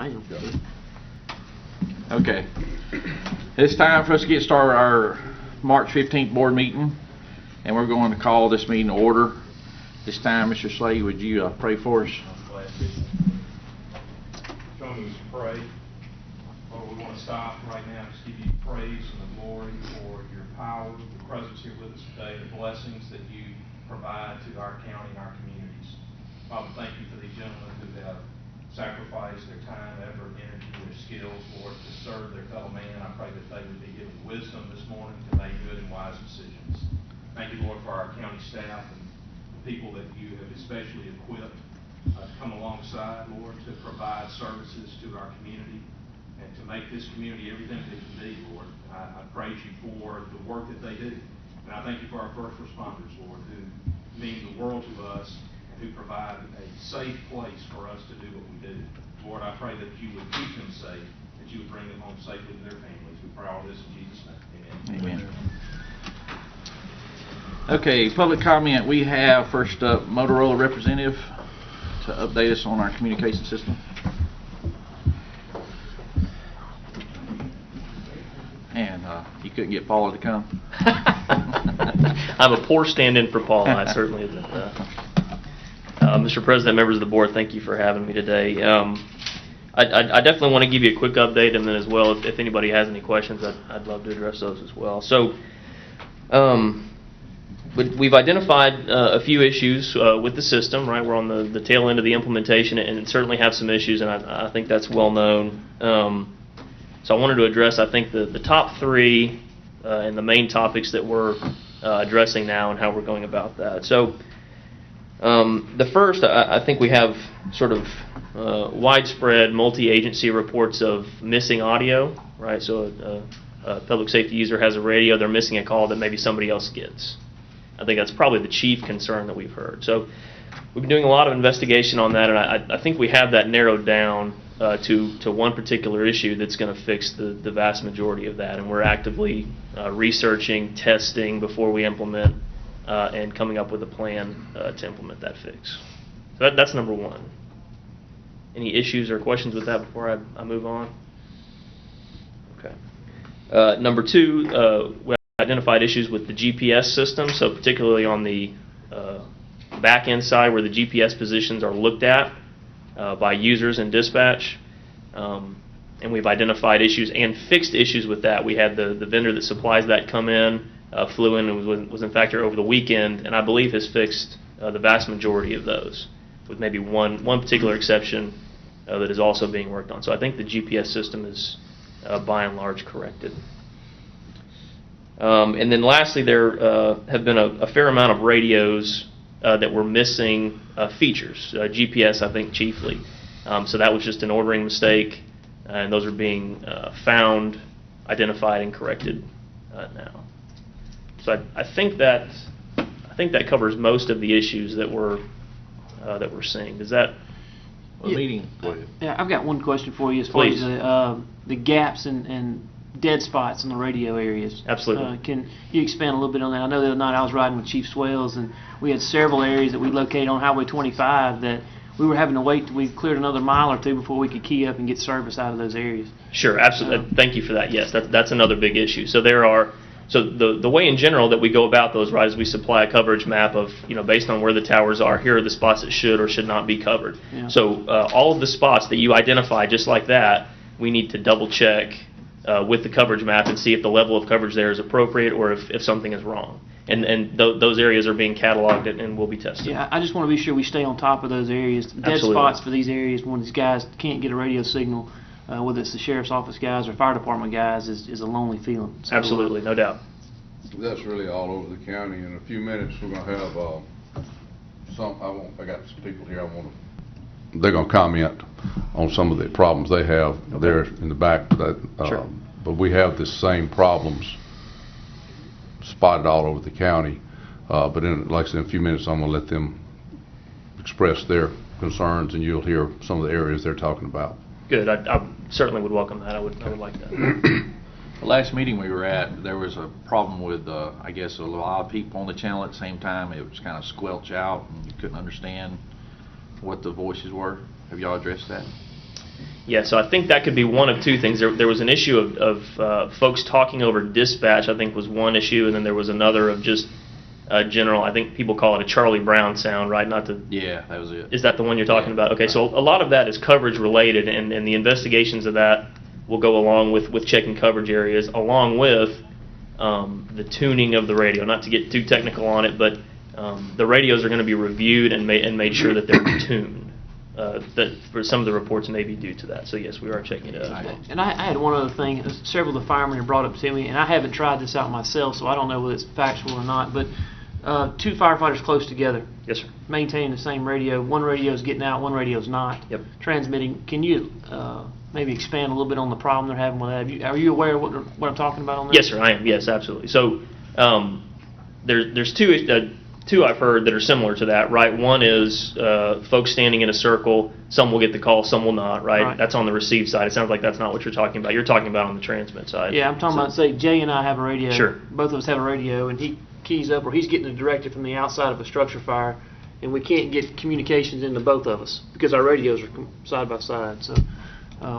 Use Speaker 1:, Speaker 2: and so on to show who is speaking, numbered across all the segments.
Speaker 1: I am.
Speaker 2: Okay. It's time for us to get started our March 15th board meeting, and we're going to call this meeting to order. This time, Mr. Slade, would you pray for us?
Speaker 3: I'm glad to. Join me to pray. Lord, we want to stop right now, just give you praise and the glory for your power, your presence here with us today, the blessings that you provide to our county and our communities. Father, thank you for these gentlemen who have sacrificed their time, effort, energy, their skills, Lord, to serve their fellow man. I pray that they would be given wisdom this morning to make good and wise decisions. Thank you, Lord, for our county staff and the people that you have especially equipped to come alongside, Lord, to provide services to our community and to make this community everything that it can be, Lord. I praise you for the work that they do. And I thank you for our first responders, Lord, who mean the world to us and who provide a safe place for us to do what we do. Lord, I pray that you would keep them safe, that you would bring them home safely to their families. We pray all this in Jesus' name. Amen.
Speaker 2: Amen. Okay, public comment. We have first up Motorola representative to update us on our communication system. And you couldn't get Paula to come.
Speaker 4: I'm a poor stand-in for Paul. I certainly isn't. Mr. President, members of the board, thank you for having me today. I definitely want to give you a quick update, and then as well, if anybody has any questions, I'd love to address those as well. So, we've identified a few issues with the system, right? We're on the tail end of the implementation and certainly have some issues, and I think that's well known. So I wanted to address, I think, the top three and the main topics that we're addressing now and how we're going about that. So the first, I think we have sort of widespread multi-agency reports of missing audio, right? So a public safety user has a radio, they're missing a call that maybe somebody else gets. I think that's probably the chief concern that we've heard. So we've been doing a lot of investigation on that, and I think we have that narrowed down to one particular issue that's going to fix the vast majority of that. And we're actively researching, testing before we implement, and coming up with a plan to implement that fix. So that's number one. Any issues or questions with that before I move on? Okay. Number two, we identified issues with the GPS system, so particularly on the back end side where the GPS positions are looked at by users in dispatch, and we've identified issues and fixed issues with that. We had the vendor that supplies that come in, flew in and was in fact here over the weekend, and I believe has fixed the vast majority of those, with maybe one particular exception that is also being worked on. So I think the GPS system is by and large corrected. And then lastly, there have been a fair amount of radios that were missing features, GPS I think chiefly. So that was just an ordering mistake, and those are being found, identified, and corrected now. So I think that covers most of the issues that we're seeing. Does that?
Speaker 2: Meeting. Go ahead.
Speaker 1: Yeah, I've got one question for you as far as the gaps and dead spots in the radio areas.
Speaker 4: Absolutely.
Speaker 1: Can you expand a little bit on that? I know the other night I was riding with Chief Swells, and we had several areas that we located on Highway 25 that we were having to wait till we cleared another mile or two before we could key up and get service out of those areas.
Speaker 4: Sure, absolutely. Thank you for that. Yes, that's another big issue. So the way in general that we go about those rides, we supply a coverage map of, based on where the towers are, here are the spots that should or should not be covered. Yeah. So all of the spots that you identify just like that, we need to double check with the coverage map and see if the level of coverage there is appropriate or if something is wrong. And those areas are being cataloged and will be tested.
Speaker 1: Yeah, I just want to be sure we stay on top of those areas. Dead
Speaker 4: Absolutely.
Speaker 1: Spots for these areas when these guys can't get a radio signal, whether it's the sheriff's office guys or fire department guys, is a lonely feeling. So,
Speaker 4: absolutely, no doubt.
Speaker 5: That's really all over the county. In a few minutes, we're going to have I got some people here. They're going to comment on some of the problems they have there in the back.
Speaker 4: Sure.
Speaker 5: But we have the same problems spotted all over the county. But like I said, in a few minutes, I'm going to let them express their concerns, and you'll hear some of the areas they're talking about.
Speaker 4: Good. I certainly would welcome that. I would like that.
Speaker 2: The last meeting we were at, there was a problem with, I guess, a lot of people on the channel at the same time. It was kind of squelch out, and you couldn't understand what the voices were. Have y'all addressed that?
Speaker 4: Yeah, so I think that could be one of two things. There was an issue of folks talking over dispatch, I think was one issue, and then there was another of just general, I think people call it a Charlie Brown sound, right? Not to.
Speaker 2: Yeah, that was it.
Speaker 4: Is that the one you're talking about? Okay, so a lot of that is coverage related, and the investigations of that will go along with checking coverage areas, along with the tuning of the radio. Not to get too technical on it, but the radios are going to be reviewed and made sure that they're tuned. That for some of the reports may be due to that. So yes, we are checking it out.
Speaker 1: And I had one other thing. Several of the firemen have brought up to me, and I haven't tried this out myself, so I don't know whether it's factual or not. But two firefighters close together,
Speaker 4: Yes, sir.
Speaker 1: maintaining the same radio. One radio's getting out, one radio's not.
Speaker 4: Yep.
Speaker 1: Transmitting. Can you maybe expand a little bit on the problem they're having with that? Are you aware of what I'm talking about on that?
Speaker 4: Yes, sir. I am. Yes, absolutely. So there's two I've heard that are similar to that, right? One is folks standing in a circle. Some will get the call, some will not, right? That's on the receive side. It sounds like that's not what you're talking about. You're talking about on the transmit side.
Speaker 1: Yeah, I'm talking about, say, Jay and I have a radio.
Speaker 4: Sure.
Speaker 1: Both of us have a radio, and he keys up, or he's getting a directive from the outside of a structure fire, and we can't get communications into both of us because our radios are side by side. So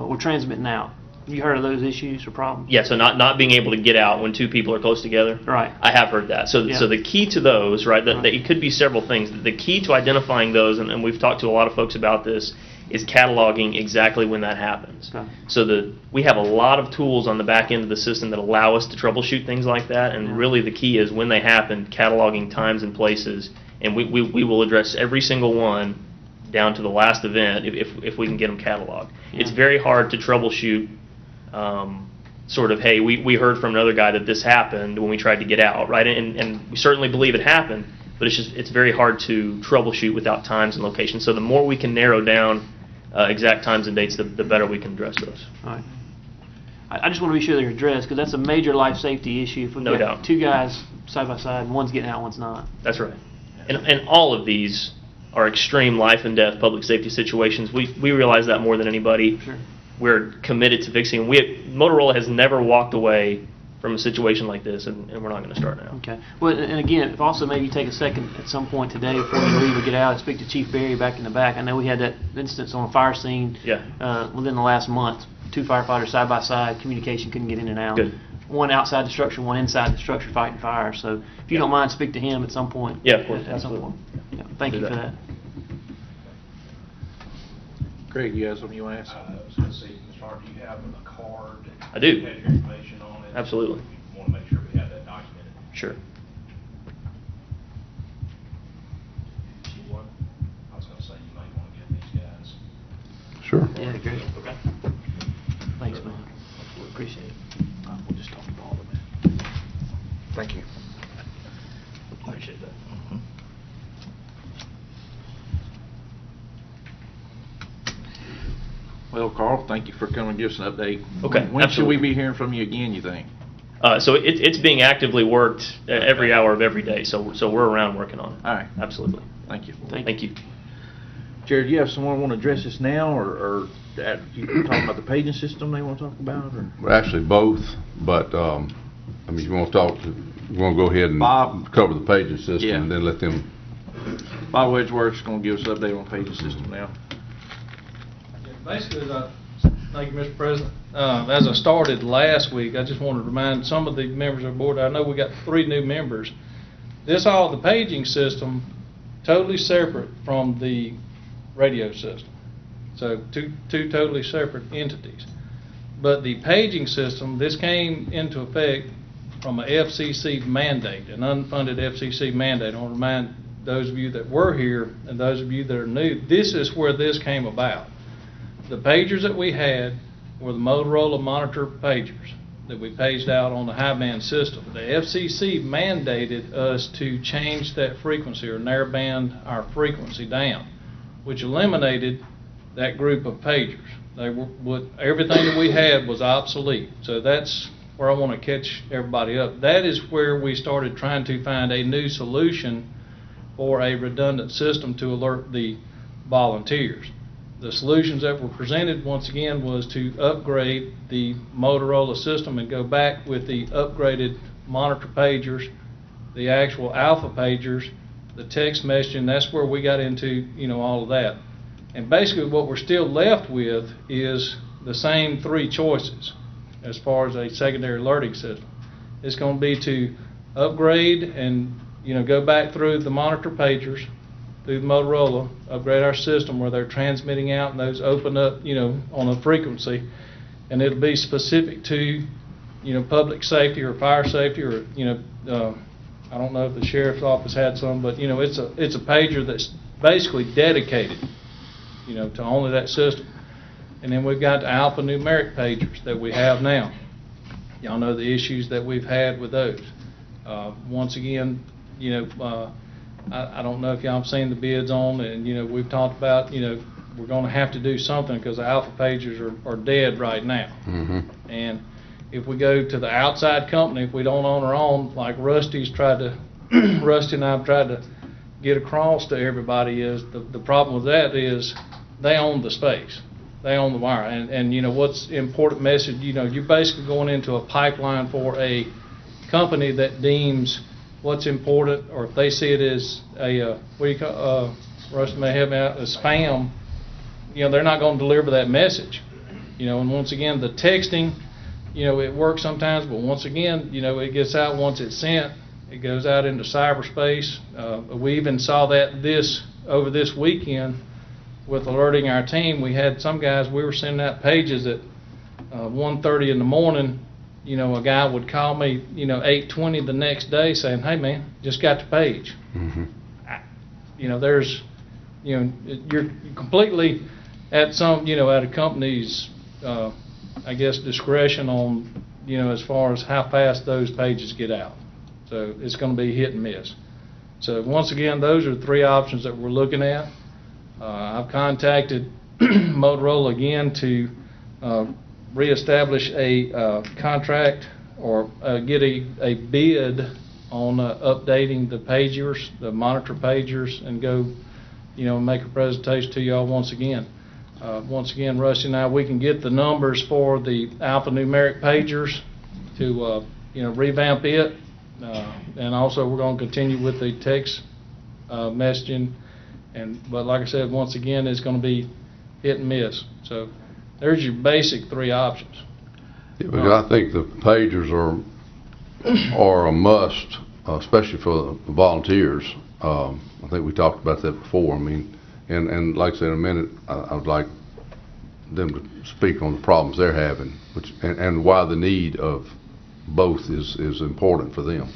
Speaker 1: we're transmitting out. Have you heard of those issues or problems?
Speaker 4: Yeah, so not being able to get out when two people are close together.
Speaker 1: Right.
Speaker 4: I have heard that. So
Speaker 1: Yeah.
Speaker 4: so the key to those, right, that it could be several things. The key to identifying those, and we've talked to a lot of folks about this, is cataloging exactly when that happens.
Speaker 1: Okay.
Speaker 4: So we have a lot of tools on the back end of the system that allow us to troubleshoot things like that, and
Speaker 1: Yeah.
Speaker 4: really the key is when they happen, cataloging times and places, and we will address every single one down to the last event if we can get them cataloged.
Speaker 1: Yeah.
Speaker 4: It's very hard to troubleshoot sort of, hey, we heard from another guy that this happened when we tried to get out, right? And we certainly believe it happened, but it's very hard to troubleshoot without times and locations. So the more we can narrow down exact times and dates, the better we can address those.
Speaker 1: All right. I just want to be sure they're addressed because that's a major life safety issue. If we've
Speaker 4: No
Speaker 1: got
Speaker 4: doubt.
Speaker 1: two guys side by side and one's getting out, one's not.
Speaker 4: That's right. And all of these are extreme life and death public safety situations. We realize that more than anybody.
Speaker 1: Sure.
Speaker 4: We're committed to fixing. Motorola has never walked away from a situation like this, and we're not going to start now.
Speaker 1: Okay. Well, and again, if also maybe take a second at some point today before you leave or get out and speak to Chief Berry back in the back. I know we had that instance on a fire scene within the last month. Two firefighters side by side, communication couldn't get in and out.
Speaker 4: Good.
Speaker 1: One outside the structure, one inside the structure fighting fire. So if you don't mind, speak to him at some point.
Speaker 4: Yeah, of course.
Speaker 1: At some point. Yeah, thank
Speaker 4: Do
Speaker 1: you for
Speaker 4: that.
Speaker 1: that.
Speaker 2: Craig, you guys, something you want to ask?
Speaker 3: I was going to say, Mr. Hart, do you have a card?
Speaker 4: I do.
Speaker 3: That has your information on it?
Speaker 4: Absolutely.
Speaker 3: We want to make sure we have that documented.
Speaker 4: Sure.
Speaker 3: What? I was going to say, you might want to give these guys.
Speaker 5: Sure.
Speaker 1: Yeah, great.
Speaker 4: Okay.
Speaker 1: Thanks, man. Appreciate it.
Speaker 2: We'll just talk to Paul a bit. Thank you.
Speaker 4: Appreciate that.
Speaker 2: Well, Carl, thank you for coming and give us an update.
Speaker 4: Okay,
Speaker 2: When should
Speaker 4: absolutely.
Speaker 2: we be hearing from you again, you think?
Speaker 4: So it's being actively worked every hour of every day. So we're around working on it.
Speaker 2: All right.
Speaker 4: Absolutely.
Speaker 2: Thank you.
Speaker 4: Thank you.
Speaker 2: Jared, do you have someone want to address this now, or you talking about the paging system they want to talk about? Or?
Speaker 5: Well, actually, both, but, I mean, you want to go ahead and
Speaker 2: Bob.
Speaker 5: cover the paging system
Speaker 2: Yeah.
Speaker 5: and then let them,
Speaker 2: Bob Wedgeworth's going to give us an update on the paging system now.
Speaker 6: Basically, thank you, Mr. President. As I started last week, I just wanted to remind some of the members of the board, I know we got 3 new members. The paging system, totally separate from the radio system. So two totally separate entities. But the paging system, this came into effect from a FCC mandate, an unfunded FCC mandate. I want to remind those of you that were here and those of you that are new, this is where this came about. The pagers that we had were the Motorola monitor pagers that we paged out on the high band system. The FCC mandated us to change that frequency or narrowband our frequency down, which eliminated that group of pagers. Everything that we had was obsolete. So that's where I want to catch everybody up. That is where we started trying to find a new solution for a redundant system to alert the volunteers. The solutions that were presented, once again, was to upgrade the Motorola system and go back with the upgraded monitor pagers, the actual alpha pagers, the text messaging. That's where we got into, all of that. And basically what we're still left with is the same three choices as far as a secondary alerting system. It's going to be to upgrade and, go back through the monitor pagers, through the Motorola, upgrade our system where they're transmitting out and those open up, on a frequency, and it'll be specific to, public safety or fire safety or, I don't know if the sheriff's office had some, but, it's a pager that's basically dedicated, to only that system. And then we've got the alphanumeric pagers that we have now. Y'all know the issues that we've had with those. Once again, I don't know if y'all have seen the bids on, and we've talked about, we're going to have to do something because the alpha pagers are dead right now. And if we go to the outside company, if we don't own our own, like Rusty's tried to, Rusty and I've tried to get across to everybody, is the problem with that is they own the space. They own the wire. And what's important message, you're basically going into a pipeline for a company that deems what's important, or if they see it as a, what do you call, Rusty may help me out, a spam, they're not going to deliver that message. And once again, the texting, it works sometimes, but once again, it gets out once it's sent, it goes out into cyberspace. We even saw that over this weekend with alerting our team. We had some guys, we were sending out pages at 1:30 in the morning. A guy would call me, 8:20 the next day saying, "Hey man, just got the page." There's, you're completely at some, at a company's, I guess, discretion on, as far as how fast those pages get out. So it's going to be hit and miss. So once again, those are three options that we're looking at. I've contacted Motorola again to reestablish a contract or get a bid on updating the pagers, the monitor pagers, and go, make a presentation to y'all once again. Once again, Rusty and I, we can get the numbers for the alphanumeric pagers to, revamp it. And also we're going to continue with the text messaging. But like I said, once again, it's going to be hit and miss. So there's your basic three options.
Speaker 5: Yeah, but I think the pagers are a must, especially for the volunteers. I think we talked about that before. I mean, and like I said in a minute, I would like them to speak on the problems they're having, and why the need of both is important for them.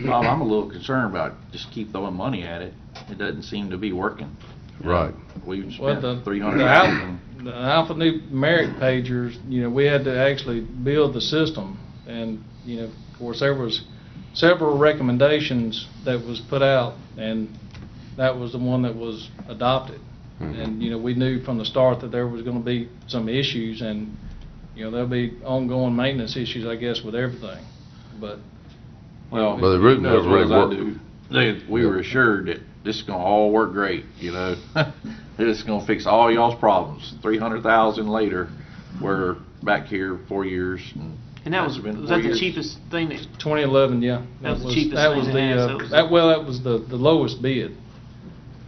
Speaker 2: Bob, I'm a little concerned about just keep throwing money at it. It doesn't seem to be working.
Speaker 5: Right.
Speaker 2: We've
Speaker 6: Well,
Speaker 2: spent $300,000.
Speaker 6: the alphanumeric pagers, we had to actually build the system, and of course there was several recommendations that was put out, and that was the one that was adopted. And we knew from the start that there was going to be some issues, and there'll be ongoing maintenance issues, I guess, with everything. But
Speaker 2: Well,
Speaker 5: But it really
Speaker 2: as well as I
Speaker 5: worked.
Speaker 2: do, we were assured that this is going to all work great, This is going to fix all y'all's problems. 300,000 later, we're back here 4 years.
Speaker 1: And that was that the
Speaker 2: years.
Speaker 1: cheapest thing that,
Speaker 6: 2011, yeah.
Speaker 1: That was the cheapest
Speaker 6: that
Speaker 1: thing
Speaker 6: was
Speaker 1: to
Speaker 6: the,
Speaker 1: have, so it was-
Speaker 6: that was the lowest bid.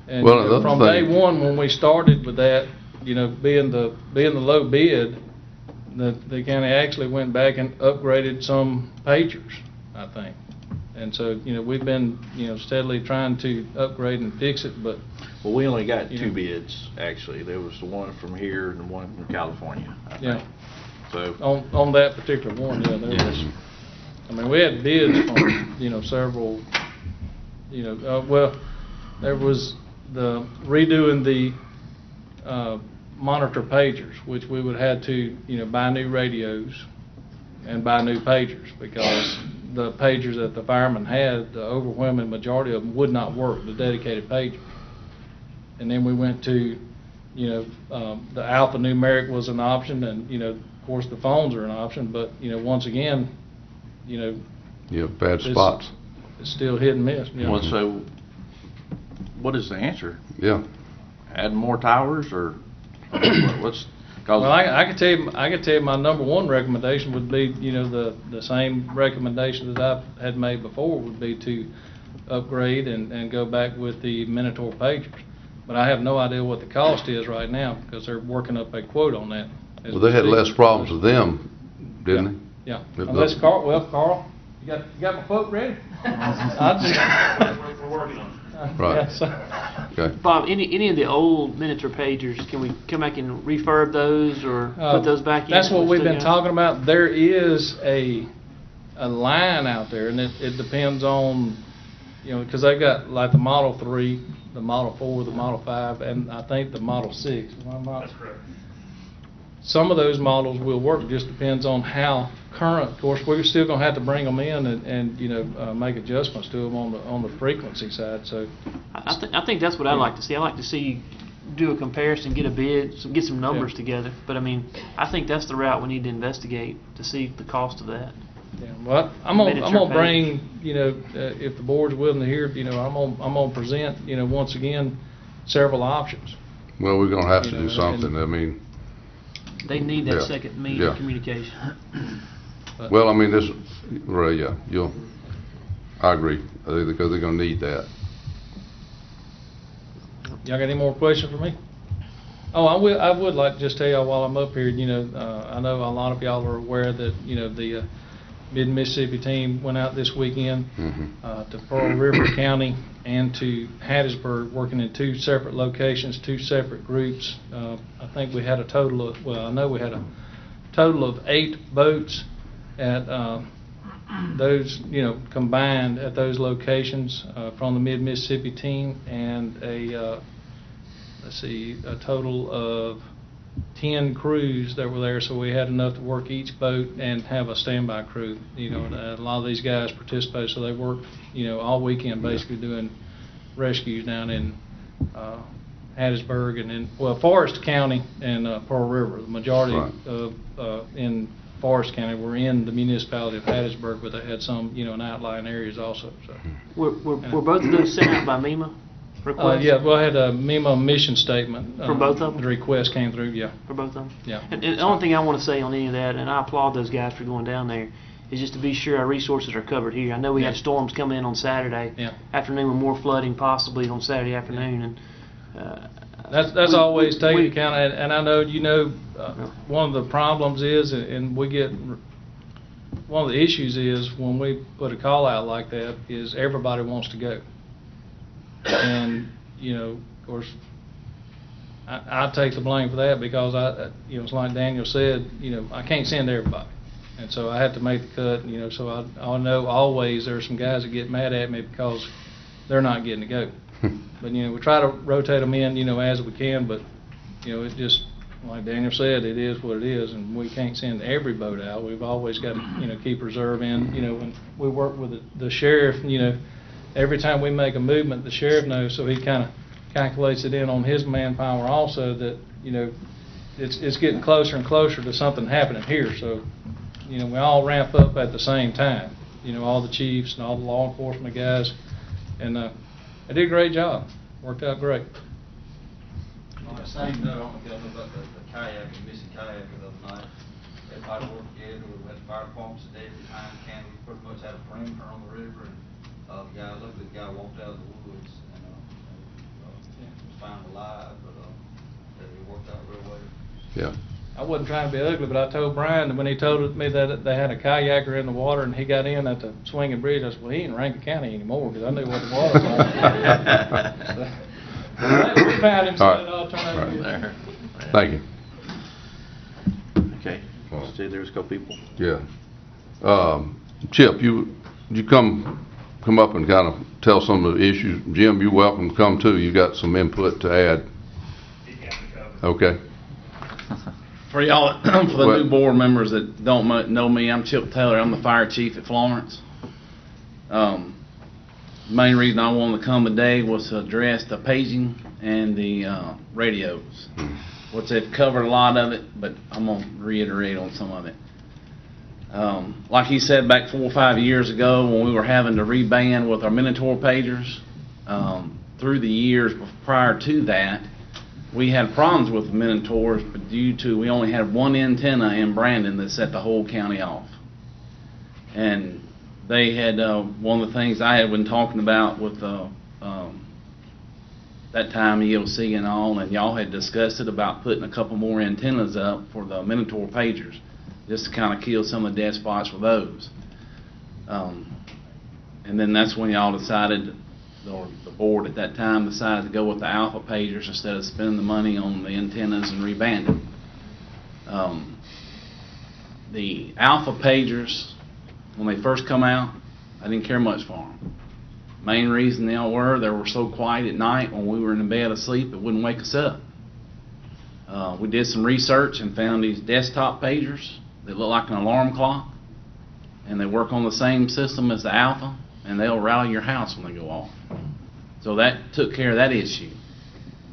Speaker 6: And
Speaker 5: Well, another
Speaker 6: from
Speaker 5: thing-
Speaker 6: day one, when we started with that, being the low bid, the county actually went back and upgraded some pagers, I think. And so, we've been, steadily trying to upgrade and fix it, but
Speaker 2: Well, we only got
Speaker 6: Yeah.
Speaker 2: two bids, actually. There was the one from here and the one from California, I
Speaker 6: Yeah.
Speaker 2: think. So,
Speaker 6: on that particular one, yeah, there was, I mean, we had bids from, several, well, there was the redoing the monitor pagers, which we would have to, buy new radios and buy new pagers, because the pagers that the firemen had, the overwhelming majority of them would not work, the dedicated pagers. And then we went to, the alphanumeric was an option, and, of course, the phones are an option, but, once again,
Speaker 5: Yeah, bad
Speaker 6: It's-
Speaker 5: spots.
Speaker 6: it's still hit and miss.
Speaker 2: well, so what is the answer?
Speaker 5: Yeah.
Speaker 2: Add more towers or what's?
Speaker 6: Well, I could tell you my number one recommendation would be, the same recommendation that I had made before would be to upgrade and go back with the Minotaur pagers. But I have no idea what the cost is right now, because they're working up a quote on that. as
Speaker 5: Well, they had
Speaker 6: we
Speaker 5: less
Speaker 6: speak.
Speaker 5: problems with them, didn't they?
Speaker 6: Yeah,
Speaker 5: It
Speaker 6: unless
Speaker 5: does.
Speaker 6: Carl, you got my quote ready?
Speaker 3: We're working on it.
Speaker 5: Right.
Speaker 6: Yeah, so-
Speaker 5: Okay.
Speaker 1: Bob, any of the old miniature pagers, can we come back and refurb those or put those back in?
Speaker 6: That's what we've been
Speaker 1: Still got-
Speaker 6: talking about. There is a line out there, and it depends on, because they've got like the Model 3, the Model 4, the Model 5, and I think the Model 6. Am I not-
Speaker 3: That's correct.
Speaker 6: Some of those models will work, just depends on how current. Of course, we're still gonna have to bring them in and make adjustments to them on the frequency side, so.
Speaker 1: I think that's what I'd like to see. I'd like to see you do a comparison, get a bid, get some numbers
Speaker 6: Yeah.
Speaker 1: together. But I mean, I think that's the route we need to investigate to see the cost of that.
Speaker 6: Yeah, well, I'm gonna
Speaker 1: Miniature
Speaker 6: bring, if the board's willing to hear, I'm gonna present, once again, several options.
Speaker 5: Well, we're gonna have to
Speaker 6: You
Speaker 5: do
Speaker 6: know,
Speaker 5: something. I mean,
Speaker 1: They need that
Speaker 5: Yeah.
Speaker 1: second means
Speaker 5: Yeah.
Speaker 1: of communication.
Speaker 6: But-
Speaker 5: well, I mean, this, right, yeah, I agree, because they're gonna need that.
Speaker 6: Y'all got any more questions for me? Oh, I would like to just tell y'all while I'm up here, I know a lot of y'all are aware that, the Mid-Mississippi team went out this weekend to Pearl River County and to Hattiesburg, working in two separate locations, two separate groups. I think we had a total of, I know we had a total of 8 boats at those, combined at those locations from the Mid-Mississippi team, and a total of 10 crews that were there, so we had enough to work each boat and have a standby crew. And a lot of these guys participate, so they worked, all weekend basically doing rescues down in Hattiesburg and in, Forest County and Pearl River. The majority
Speaker 5: Right.
Speaker 6: of in Forest County were in the municipality of Hattiesburg, but they had some, in outlying areas also, so.
Speaker 1: Were both of those sent out by MEMA request?
Speaker 6: Yeah, well, I had a memo mission statement.
Speaker 1: For both of them?
Speaker 6: The request came through, yeah.
Speaker 1: For both of them?
Speaker 6: Yeah.
Speaker 1: And the only thing I want to say on any of that, and I applaud those guys for going down there, is just to be sure our resources are covered here. I know we had
Speaker 6: Yeah.
Speaker 1: storms coming in on Saturday
Speaker 6: Yeah.
Speaker 1: afternoon with more flooding possibly on Saturday afternoon, and
Speaker 6: That's
Speaker 1: we-
Speaker 6: always taken
Speaker 1: we-
Speaker 6: into account, and I know, one of the problems is, and we get, one of the issues is when we put a call out like that, is everybody wants to go. And, of course, I take the blame for that because it's like Daniel said, I can't send everybody. And so I have to make the cut, so I know always there are some guys that get mad at me because they're not getting to go. But, we try to rotate them in, as we can, but, it just, like Daniel said, it is what it is, and we can't send every boat out. We've always got to, keep reserve in, when we work with the sheriff, every time we make a movement, the sheriff knows, so he kind of calculates it in on his manpower also that, it's getting closer and closer to something happening here, so, we all ramp up at the same time, all the chiefs and all the law enforcement guys, and, they did a great job, worked out great.
Speaker 7: On the same note, I want to go about the kayaking, missing kayaking the other night. Everybody worked together, we had fire departments today behind the county, we pretty much had a perimeter on the river, and, luckily the guy walked out of the woods, and, was found alive, but, it worked out real well.
Speaker 5: Yeah.
Speaker 6: I wasn't trying to be ugly, but I told Brian that when he told me that they had a kayaker in the water and he got in at the swinging bridge, I said, well, he ain't in Rankin County anymore, because I knew what the water was like. We found him, so
Speaker 5: All right.
Speaker 6: it all turned out good.
Speaker 2: There.
Speaker 5: Thank you.
Speaker 2: Okay. See, there's a couple people.
Speaker 5: Yeah. Chip, you come up and kind of tell some of the issues. Jim, you're welcome to come too. You got some input to add. Okay.
Speaker 8: For y'all, for the
Speaker 5: What?
Speaker 8: new board members that don't know me, I'm Chip Taylor. I'm the fire chief at Florence. Main reason I wanted to come today was to address the paging and the radios, which they've covered a lot of it, but I'm going to reiterate on some of it. Like he said, back 4 or 5 years ago when we were having to reband with our Minotaur pagers, through the years prior to that, we had problems with the Minotaurs, but due to we only had one antenna in Brandon that set the whole county off. And they had, one of the things I had been talking about with that time EOC and all, and y'all had discussed it about putting a couple more antennas up for the Minotaur pagers, just to kind of kill some of the dead spots for those. And then that's when y'all decided, or the board at that time decided to go with the Alpha pagers instead of spending the money on the antennas and rebanding. The Alpha pagers, when they first come out, I didn't care much for them. Main reason they were so quiet at night when we were in bed asleep, it wouldn't wake us up. We did some research and found these desktop pagers that look like an alarm clock, and they work on the same system as the Alpha, and they'll rally your house when they go off. So that took care of that issue.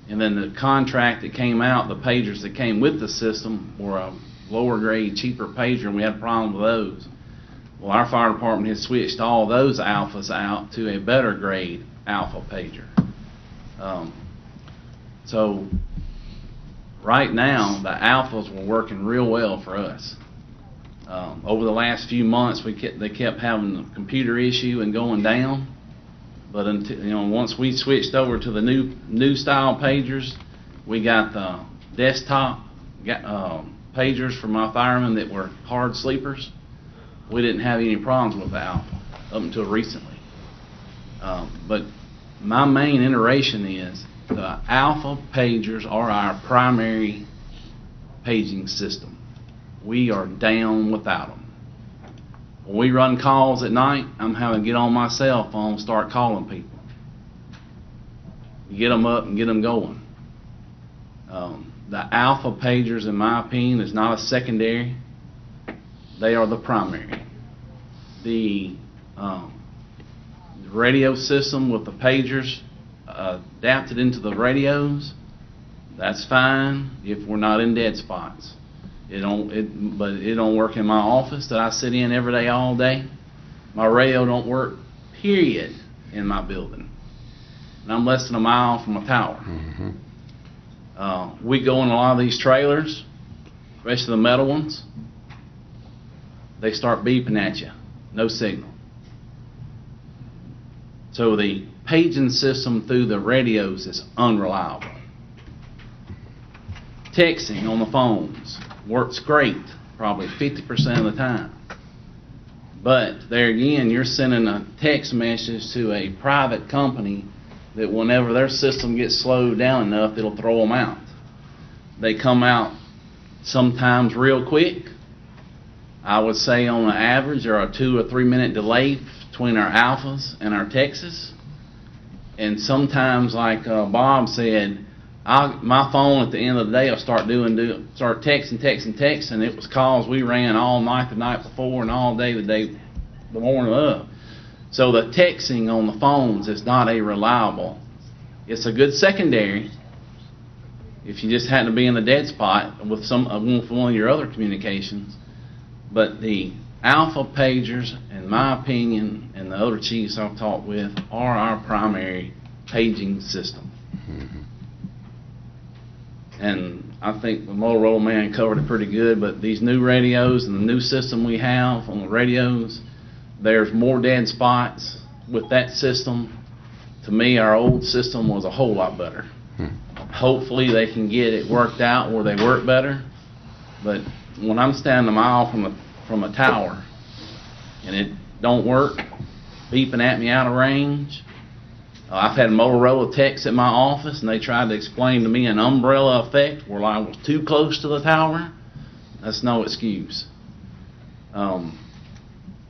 Speaker 8: And then the contract that came out, the pagers that came with the system were a lower grade, cheaper pager, and we had a problem with those. Well, our fire department has switched all those Alphas out to a better grade Alpha pager. So right now, the Alphas were working real well for us. Over the last few months, they kept having a computer issue and going down. But until, once we switched over to the new style pagers, we got the desktop pagers for my firemen that were hard sleepers. We didn't have any problems with the Alpha up until recently. But my main iteration is the Alpha pagers are our primary paging system. We are down without them. When we run calls at night, I'm having to get on my cell phone and start calling people. Get them up and get them going. The Alpha pagers, in my opinion, is not a secondary. They are the primary. The radio system with the pagers adapted into the radios, that's fine if we're not in dead spots. But it don't work in my office that I sit in every day, all day. My radio don't work, period, in my building. And I'm less than a mile from a tower.
Speaker 5: Mm-hmm.
Speaker 8: We go in a lot of these trailers, especially the metal ones. They start beeping at you. No signal. So the paging system through the radios is unreliable. Texting on the phones works great, probably 50% of the time. But there again, you're sending a text message to a private company that whenever their system gets slowed down enough, it'll throw them out. They come out sometimes real quick. I would say on an average, there are a 2 or 3 minute delay between our Alphas and our Texas. And sometimes, like Bob said, my phone at the end of the day will start texting. It was calls we ran all night the night before and all day the morning of. So the texting on the phones is not a reliable. It's a good secondary if you just happen to be in a dead spot with one of your other communications. But the Alpha pagers, in my opinion, and the other chiefs I've talked with, are our primary paging system.
Speaker 5: Mm-hmm.
Speaker 8: And I think the Motorola man covered it pretty good, but these new radios and the new system we have on the radios, there's more dead spots with that system. To me, our old system was a whole lot better. Hopefully they can get it worked out where they work better. But when I'm standing a mile from a tower and it don't work, beeping at me out of range, I've had Motorola techs at my office, and they tried to explain to me an umbrella effect where I was too close to the tower. That's no excuse.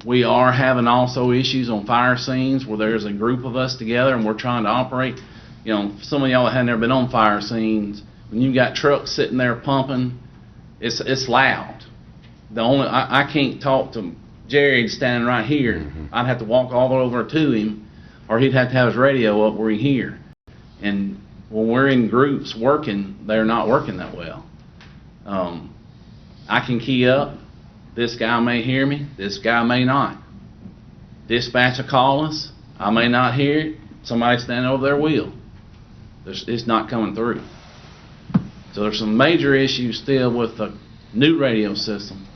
Speaker 8: We are having also issues on fire scenes where there's a group of us together and we're trying to operate. Some of y'all that have never been on fire scenes, when you got trucks sitting there pumping, it's loud. I can't talk to Jared standing right here.
Speaker 5: Mm-hmm.
Speaker 8: I'd have to walk all the way over to him, or he'd have to have his radio up where he hear. And when we're in groups working, they're not working that well. I can key up. This guy may hear me. This guy may not. Dispatch will call us. I may not hear it. Somebody standing over there will. It's not coming through. So there's some major issues still with the new radio system.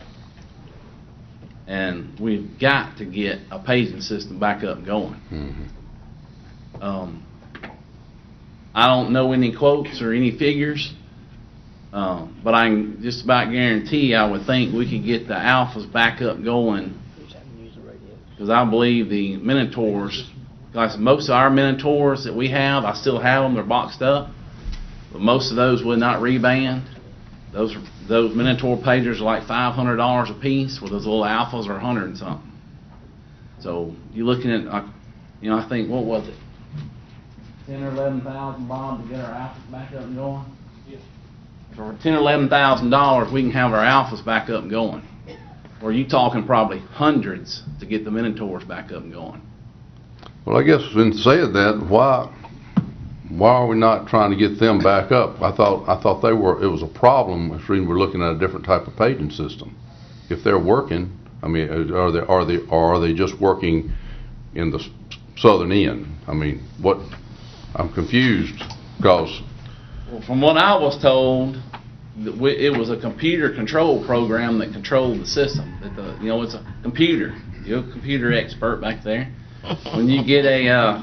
Speaker 8: And we've got to get a paging system back up and going.
Speaker 5: Mm-hmm.
Speaker 8: I don't know any quotes or any figures, but I can just about guarantee I would think we could get the alphas back up going. Because I believe the Minotaurs, like most of our Minotaurs that we have, I still have them, they're boxed up, but most of those would not reband. Those Minotaur pagers are like $500 a piece, where those little alphas are 100 and something. So you're looking at, I think, what was it? 10 or 11,000, Bob, to get our alphas back up and going?
Speaker 6: Yes.
Speaker 8: For $10 or $11,000, we can have our alphas back up and going. Or you talking probably hundreds to get the Minotaurs back up and going.
Speaker 5: Well, I guess in saying that, why are we not trying to get them back up? I thought it was a problem. That's the reason we're looking at a different type of paging system. If they're working, I mean, are they just working in the southern end? I mean, what? I'm confused because.
Speaker 8: Well, from what I was told, it was a computer control program that controlled the system. It's a computer. You're a computer expert back there. When you get a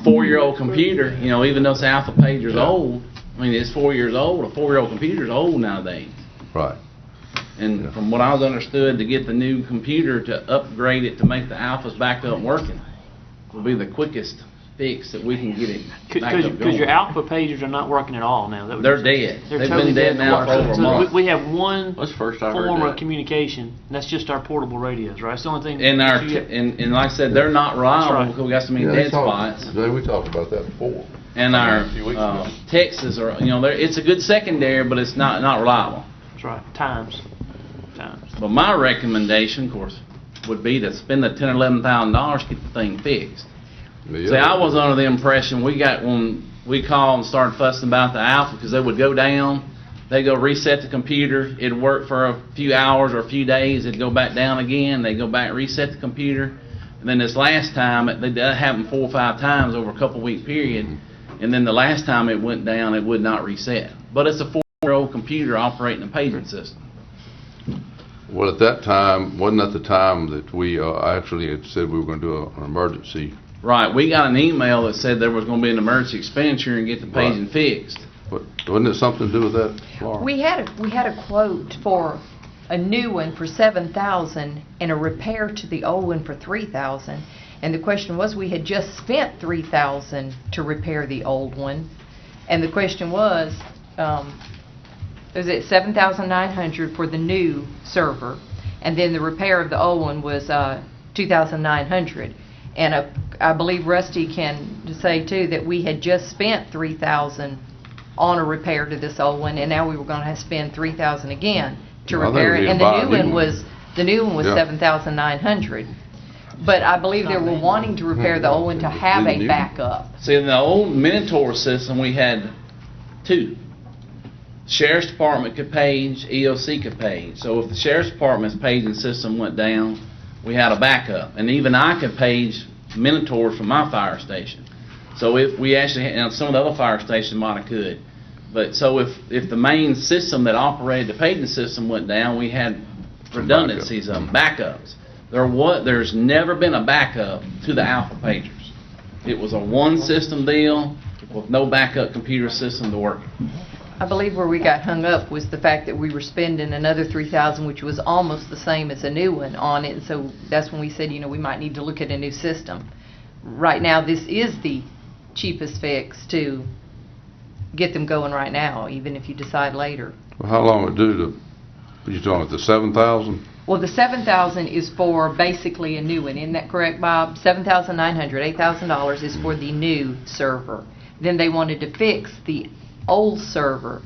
Speaker 8: 4-year-old computer, even though it's alpha pager's old, I mean, it's 4 years old. A 4-year-old computer's old nowadays.
Speaker 5: Right.
Speaker 8: And from what I was understood, to get the new computer to upgrade it to make the alphas back up working will be the quickest fix that we can get it back up going.
Speaker 1: Because your alpha pagers are not working at all now.
Speaker 8: They're dead.
Speaker 1: They're
Speaker 8: They've
Speaker 1: totally
Speaker 8: been dead now for over a month.
Speaker 1: We have one
Speaker 2: That's the first I heard
Speaker 1: form of
Speaker 2: that.
Speaker 1: communication, and that's just our portable radios, right? It's the only thing.
Speaker 8: And and like I said, they're not reliable
Speaker 1: right.
Speaker 8: because we got so many dead spots.
Speaker 5: We talked about that before.
Speaker 8: And our
Speaker 5: A few weeks ago.
Speaker 8: Texas are, it's a good secondary, but it's not reliable.
Speaker 1: That's right. Times.
Speaker 8: But my recommendation, of course, would be to spend the $10,000 or $11,000 to get the thing fixed.
Speaker 5: Yeah.
Speaker 8: See, I was under the impression when we called and started fussing about the alpha, because they would go down, they go reset the computer, it'd work for a few hours or a few days, it'd go back down again, they go back reset the computer, and then this last time, that happened 4 or 5 times over a couple-week period, and then the last time it went down, it would not reset. But it's a 4-year-old computer operating a paging system.
Speaker 5: Well, at that time, wasn't that the time that we actually had said we were going to do an emergency?
Speaker 8: Right, we got an email that said there was going to be an emergency expenditure and get the paging fixed.
Speaker 5: But wasn't it something to do with that, Laura?
Speaker 9: We had a quote for a new one for $7,000 and a repair to the old one for $3,000. And the question was, we had just spent $3,000 to repair the old one, and the question was it $7,900 for the new server, and then the repair of the old one was $2,900. And I believe Rusty can say too that we had just spent $3,000 on a repair to this old one, and now we were going to spend $3,000 again to
Speaker 5: Well, I think
Speaker 9: repair
Speaker 5: we
Speaker 9: it.
Speaker 5: need
Speaker 9: And
Speaker 5: to buy
Speaker 9: the
Speaker 5: a
Speaker 9: new
Speaker 5: new
Speaker 9: one
Speaker 5: one.
Speaker 9: was
Speaker 5: Yeah.
Speaker 9: $7,900. But I believe they were wanting to repair the old one to have a backup.
Speaker 8: See, in the old Minotaur system, we had 2. Sheriff's Department could page, EOC could page. So if the Sheriff's Department's paging system went down, we had a backup. And even I could page Minotaurs from my fire station. So if we actually had, some of the other fire stations might have could. But so if the main system that operated the paging system went down, we had redundancies of backups. There's never been a backup to the alpha pagers. It was a one system deal with no backup computer system to work.
Speaker 9: I believe where we got hung up was the fact that we were spending another $3,000, which was almost the same as a new one on it. And so that's when we said, we might need to look at a new system. Right now, this is the cheapest fix to get them going right now, even if you decide later.
Speaker 5: Well, how long would it do to, you talking about the 7,000?
Speaker 9: Well, the $7,000 is for basically a new one. Isn't that correct, Bob? $7,900, $8,000 is for the new server. Then they wanted to fix the old server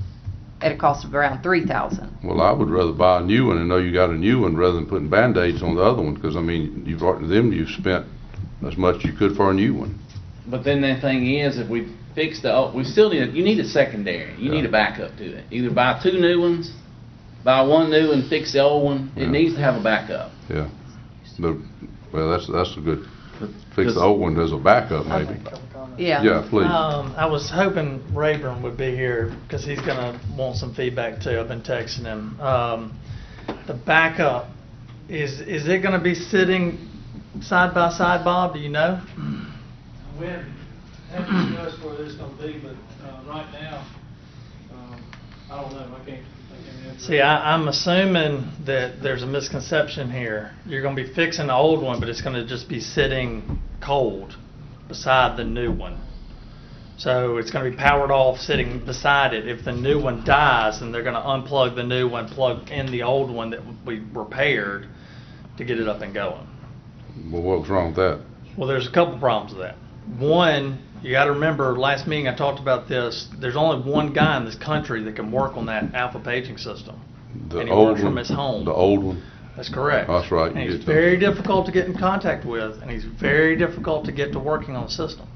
Speaker 9: at a cost of around $3,000.
Speaker 5: Well, I would rather buy a new one and know you got a new one rather than putting Band-Aids on the other one, because, I mean, you've spent as much as you could for a new one.
Speaker 8: But then the thing is, if we fix you need a secondary. You need a backup to it. Either buy 2 new ones, buy 1 new and fix the old one. It needs to have a backup.
Speaker 5: Yeah. Well, that's a good, fix the old one as a backup, maybe.
Speaker 9: Yeah.
Speaker 5: Yeah, please.
Speaker 10: I was hoping Rayburn would be here because he's going to want some feedback too. I've been texting him. The backup, is it going to be sitting side by side, Bob? Do you know?
Speaker 6: We haven't discussed where this is going to be, but right now, I don't know, I can't answer.
Speaker 10: See, I'm assuming that there's a misconception here. You're gonna be fixing the old one, but it's gonna just be sitting cold beside the new one. So it's gonna be powered off, sitting beside it. If the new one dies, then they're gonna unplug the new one, plug in the old one that we repaired to get it up and going.
Speaker 5: Well, what was wrong with that?
Speaker 10: Well, there's a couple problems with that. One, you gotta remember, last meeting I talked about this, there's only one guy in this country that can work on that alpha paging system.
Speaker 5: The
Speaker 10: And he
Speaker 5: old
Speaker 10: works from
Speaker 5: one?
Speaker 10: his home.
Speaker 5: The old one?
Speaker 10: That's correct.
Speaker 5: That's right,
Speaker 10: And
Speaker 5: you
Speaker 10: he's
Speaker 5: did tell
Speaker 10: very
Speaker 5: me.
Speaker 10: difficult to get in contact with, and he's very difficult to get to working on the system.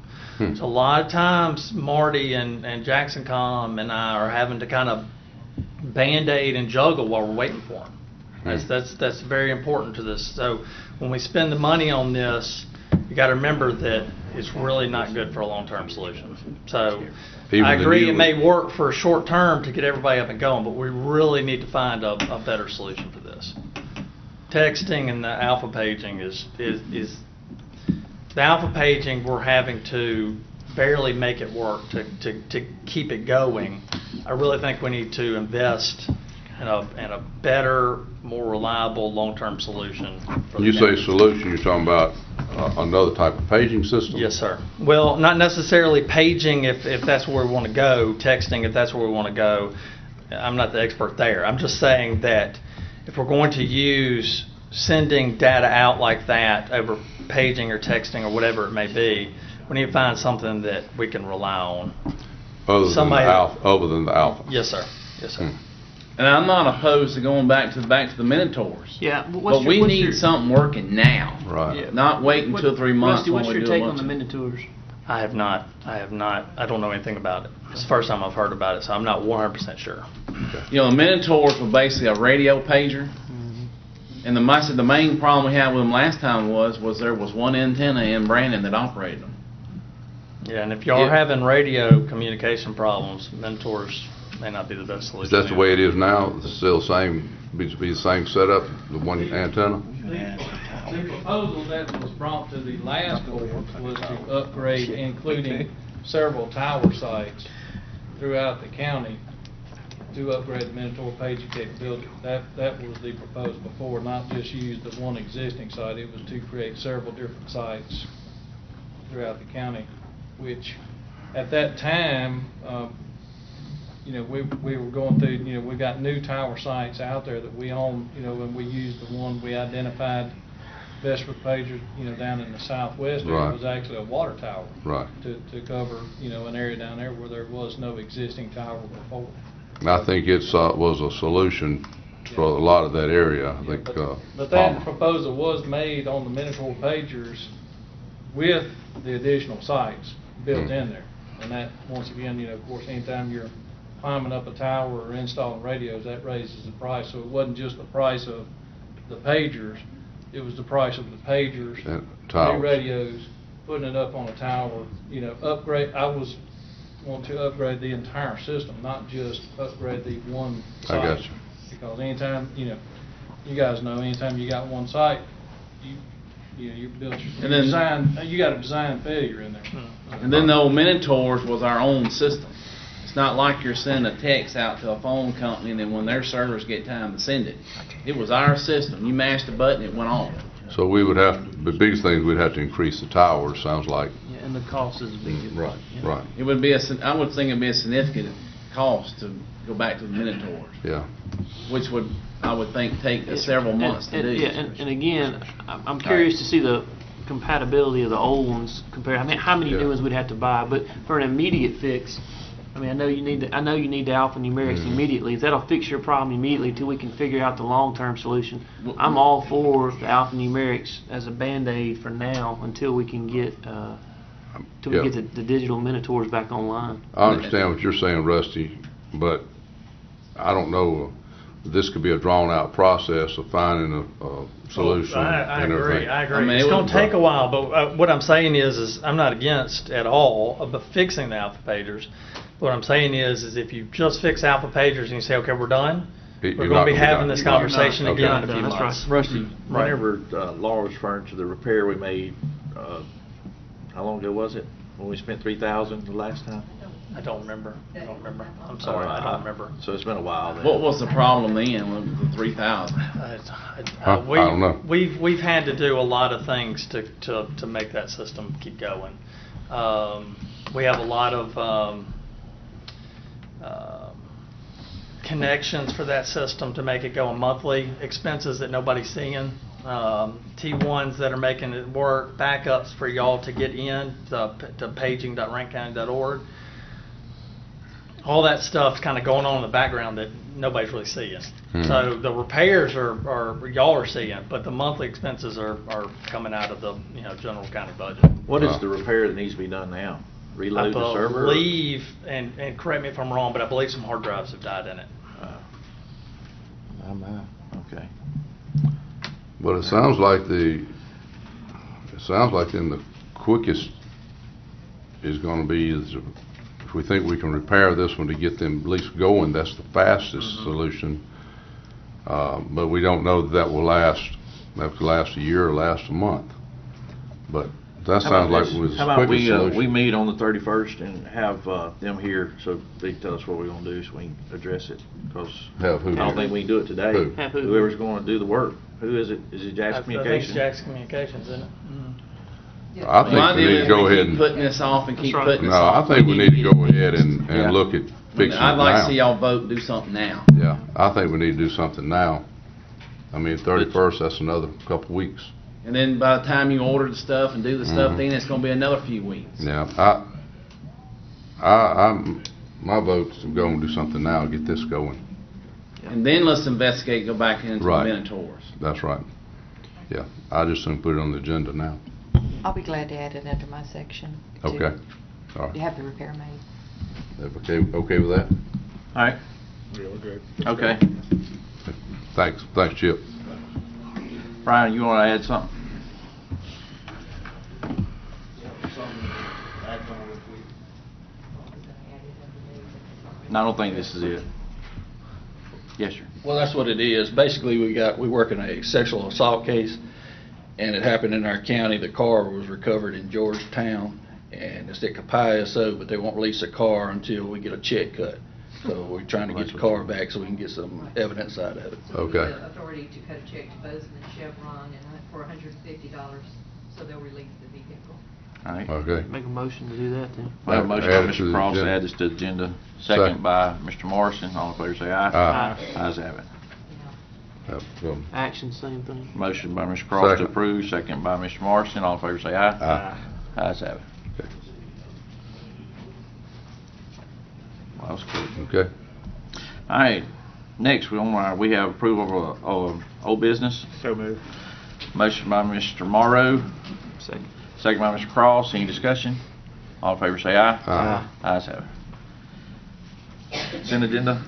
Speaker 10: So a lot of times Marty and Jackson Com and I are having to kind of Band-Aid and juggle while we're waiting for him. That's very important to this. So when we spend the money on this, you got to remember that it's really not good for a long-term solution. So
Speaker 5: Even
Speaker 10: I
Speaker 5: the
Speaker 10: agree
Speaker 5: new
Speaker 10: it may
Speaker 5: one-
Speaker 10: work for a short term to get everybody up and going, but we really need to find a better solution for this. Texting and the alpha paging is the alpha paging, we're having to barely make it work to keep it going. I really think we need to invest in a better, more reliable, long-term solution. For the
Speaker 5: You say
Speaker 10: county.
Speaker 5: solution, you're talking about another type of paging system?
Speaker 10: Yes, sir. Well, not necessarily paging if that's where we want to go, texting if that's where we want to go. I'm not the expert there. I'm just saying that if we're going to use sending data out like that over paging or texting or whatever it may be, we need to find something that we can rely on.
Speaker 5: Other than the
Speaker 10: Somebody-
Speaker 5: alpha?
Speaker 10: Yes, sir. Yes, sir.
Speaker 8: And I'm not opposed to going back to the Minotaurs.
Speaker 1: Yeah,
Speaker 8: But we need something working now,
Speaker 5: Right.
Speaker 8: not waiting 2 or 3 months
Speaker 1: Rusty,
Speaker 8: when
Speaker 1: what's
Speaker 8: we
Speaker 1: your
Speaker 8: do a
Speaker 1: take on
Speaker 8: bunch
Speaker 1: the
Speaker 8: of-
Speaker 1: Minotaurs?
Speaker 10: I have not. I don't know anything about it. It's the first time I've heard about it, so I'm not 100% sure.
Speaker 8: You know, the Minotaurs were basically a radio pager. And the main problem we had with them last time was there was one antenna in Brandon that operated them.
Speaker 10: Yeah, and if y'all are having radio communication problems, Mentors may not be the best
Speaker 5: Is
Speaker 10: solution.
Speaker 5: that the way it is now? It's still the same, be the same setup, the one antenna?
Speaker 6: The proposal that was brought to the last board was to upgrade, including several tower sites throughout the county, to upgrade the Minotaur paging capability. That was the proposal before, not just use the one existing site. It was to create several different sites throughout the county, which at that time, you know, we were going through, you know, we got new tower sites out there that we own, you know, and we used the one we identified best for pagers, you know, down in the southwest.
Speaker 5: Right.
Speaker 6: It was actually a water tower.
Speaker 5: Right.
Speaker 6: To cover, you know, an area down there where there was no existing tower before.
Speaker 5: And I think it's, was a solution for a lot of that area, I think.
Speaker 6: But that proposal was made on the Minotaur pagers with the additional sites built in there. And that, once again, you know, of course, anytime you're climbing up a tower or installing radios, that raises the price. So it wasn't just the price of the pagers, it was the price of the pagers,
Speaker 5: And towers.
Speaker 6: new radios, putting it up on a tower, you know, upgrade. I was wanting to upgrade the entire system, not just upgrade the one site.
Speaker 5: I got you.
Speaker 6: Because anytime, you know, you guys know, anytime you got one site, you know, you built your
Speaker 8: And then-
Speaker 6: design, you got a design failure in there.
Speaker 8: And then the old Minotaurs was our own system. It's not like you're sending a text out to a phone company and then when their servers get time to send it. It was our system. You mashed a button, it went on.
Speaker 5: So we would have, the biggest thing, we'd have to increase the towers, sounds like.
Speaker 1: Yeah, and the cost is a big difference.
Speaker 5: Right,
Speaker 1: Yeah.
Speaker 5: right,
Speaker 8: It would be I would think it'd be a significant cost to go back to the Minotaurs,
Speaker 5: yeah.
Speaker 8: which would, I would think, take several months to do.
Speaker 1: Yeah, and again, I'm curious to see the compatibility of the old ones compared. I mean, how many
Speaker 5: Yeah.
Speaker 1: new ones we'd have to buy? But for an immediate fix, I mean, I know you need the alphanumerics immediately. If that'll fix your problem immediately until we can figure out the long-term solution, I'm all for the alphanumerics as a Band-Aid for now until we can get
Speaker 5: Yeah.
Speaker 1: the digital Minotaurs back online.
Speaker 5: I understand what you're saying, Rusty, but I don't know, this could be a drawn-out process of finding a solution
Speaker 10: I
Speaker 5: and
Speaker 10: agree.
Speaker 5: everything.
Speaker 10: I agree.
Speaker 8: I mean,
Speaker 10: It's
Speaker 8: it
Speaker 10: going
Speaker 8: would-
Speaker 10: to take a while, but what I'm saying is I'm not against at all of fixing the alpha pagers. What I'm saying is if you just fix alpha pagers and you say, okay, we're done,
Speaker 5: You're
Speaker 10: we're
Speaker 5: not
Speaker 10: going to be
Speaker 5: gonna be
Speaker 10: having
Speaker 5: done.
Speaker 10: this
Speaker 5: You're not.
Speaker 10: conversation
Speaker 5: Okay.
Speaker 10: again in a few
Speaker 1: That's
Speaker 10: months.
Speaker 11: Rusty,
Speaker 10: Right.
Speaker 11: whenever Laura was referring to the repair we made, how long ago was it? When we spent $3,000 the last time?
Speaker 10: I don't remember. I'm sorry, I don't remember.
Speaker 2: So it's been a while then.
Speaker 8: What was the problem then with the 3,000?
Speaker 5: I don't know.
Speaker 10: We've had to do a lot of things to make that system keep going. We have a lot of connections for that system to make it go on monthly expenses that nobody's seeing. T1s that are making it work, backups for y'all to get in to paging.rankcounty.org. All that stuff's kind of going on in the background that nobody's really seeing. So the repairs are y'all are seeing, but the monthly expenses are coming out of the general county budget.
Speaker 2: What is the repair that needs to be done now? Reload the server?
Speaker 10: I believe, and correct me if I'm wrong, but I believe some hard drives have died in it.
Speaker 2: Okay.
Speaker 5: But it sounds like then the quickest is going to be if we think we can repair this one to get them at least going. That's the fastest solution. But we don't know that will last. That could last a year or last a month. But that sounds like it was
Speaker 2: How
Speaker 5: the
Speaker 2: about
Speaker 5: quickest solution.
Speaker 2: we meet on the 31st and have them here so they tell us what we're going to do so we can address it, because
Speaker 5: Have who
Speaker 2: I don't
Speaker 5: here?
Speaker 2: think we can do it today.
Speaker 5: Who?
Speaker 1: Have who?
Speaker 2: Whoever's going to do the work. Who is it? Is it Jack's
Speaker 10: I think
Speaker 2: Communications?
Speaker 10: it's Jack's Communications, isn't it?
Speaker 5: I think
Speaker 8: My
Speaker 5: we
Speaker 8: deal
Speaker 5: need
Speaker 8: is
Speaker 5: to go
Speaker 8: we
Speaker 5: ahead
Speaker 8: keep
Speaker 5: and,
Speaker 8: putting this off and keep
Speaker 1: right.
Speaker 8: putting this
Speaker 5: no, I
Speaker 8: off.
Speaker 5: think we need to go ahead and
Speaker 2: Yeah.
Speaker 5: look at fixing it
Speaker 8: I'd like to see
Speaker 5: now.
Speaker 8: y'all vote, do something now.
Speaker 5: Yeah, I think we need to do something now. I mean, 31st, that's another couple weeks.
Speaker 8: And then by the time you order the stuff and do the stuff,
Speaker 5: Mhm.
Speaker 8: then it's gonna be another few weeks.
Speaker 5: Yeah, my vote's to go and do something now, get this going.
Speaker 8: And then let's investigate, go back into the
Speaker 5: Right.
Speaker 8: Minotaurs.
Speaker 5: That's right. Yeah, I just didn't put it on the agenda now.
Speaker 9: I'll be glad to add it under my section. to
Speaker 5: Okay, all right.
Speaker 9: have the repair made.
Speaker 5: Okay with that?
Speaker 2: All right.
Speaker 11: Yeah, we're good.
Speaker 2: Okay.
Speaker 5: Thanks, Chip.
Speaker 2: Brian, you want to add something? No, I don't think this is it. Yes, sir.
Speaker 12: Well, that's what it is. Basically, we work in a sexual assault case, and it happened in our county. The car was recovered in Georgetown, and it's at Copiah SO, but they won't release the car until we get a check cut. So we're trying to get the car back so we can get some evidence out of it.
Speaker 9: So we
Speaker 5: Okay.
Speaker 9: have authority to cut a check to Bozeman and Chevron for $150, so they'll release the vehicle.
Speaker 2: All right.
Speaker 5: Okay.
Speaker 1: Make a motion to do that then.
Speaker 2: We have a motion
Speaker 5: Add
Speaker 2: by
Speaker 5: it to
Speaker 2: Mr.
Speaker 5: the
Speaker 2: Cross to
Speaker 5: agenda.
Speaker 2: add this to the agenda, second by Mr. Morrison. All in favor say aye.
Speaker 5: Aye.
Speaker 2: Ayes have it.
Speaker 1: Action, same thing.
Speaker 2: Motion by Mr. Cross to
Speaker 5: Second.
Speaker 2: approve, second by Mr. Morrison. All in favor say aye.
Speaker 5: Aye.
Speaker 2: Ayes have it.
Speaker 5: Okay.
Speaker 2: Well, that was cool.
Speaker 5: Okay.
Speaker 2: All right, next we have approval of old business.
Speaker 11: So moved.
Speaker 2: Motion by Mr. Morrow,
Speaker 1: Second.
Speaker 2: second by Mr. Cross. Any discussion? All in favor say aye.
Speaker 5: Aye.
Speaker 2: Ayes have it. Consent agenda.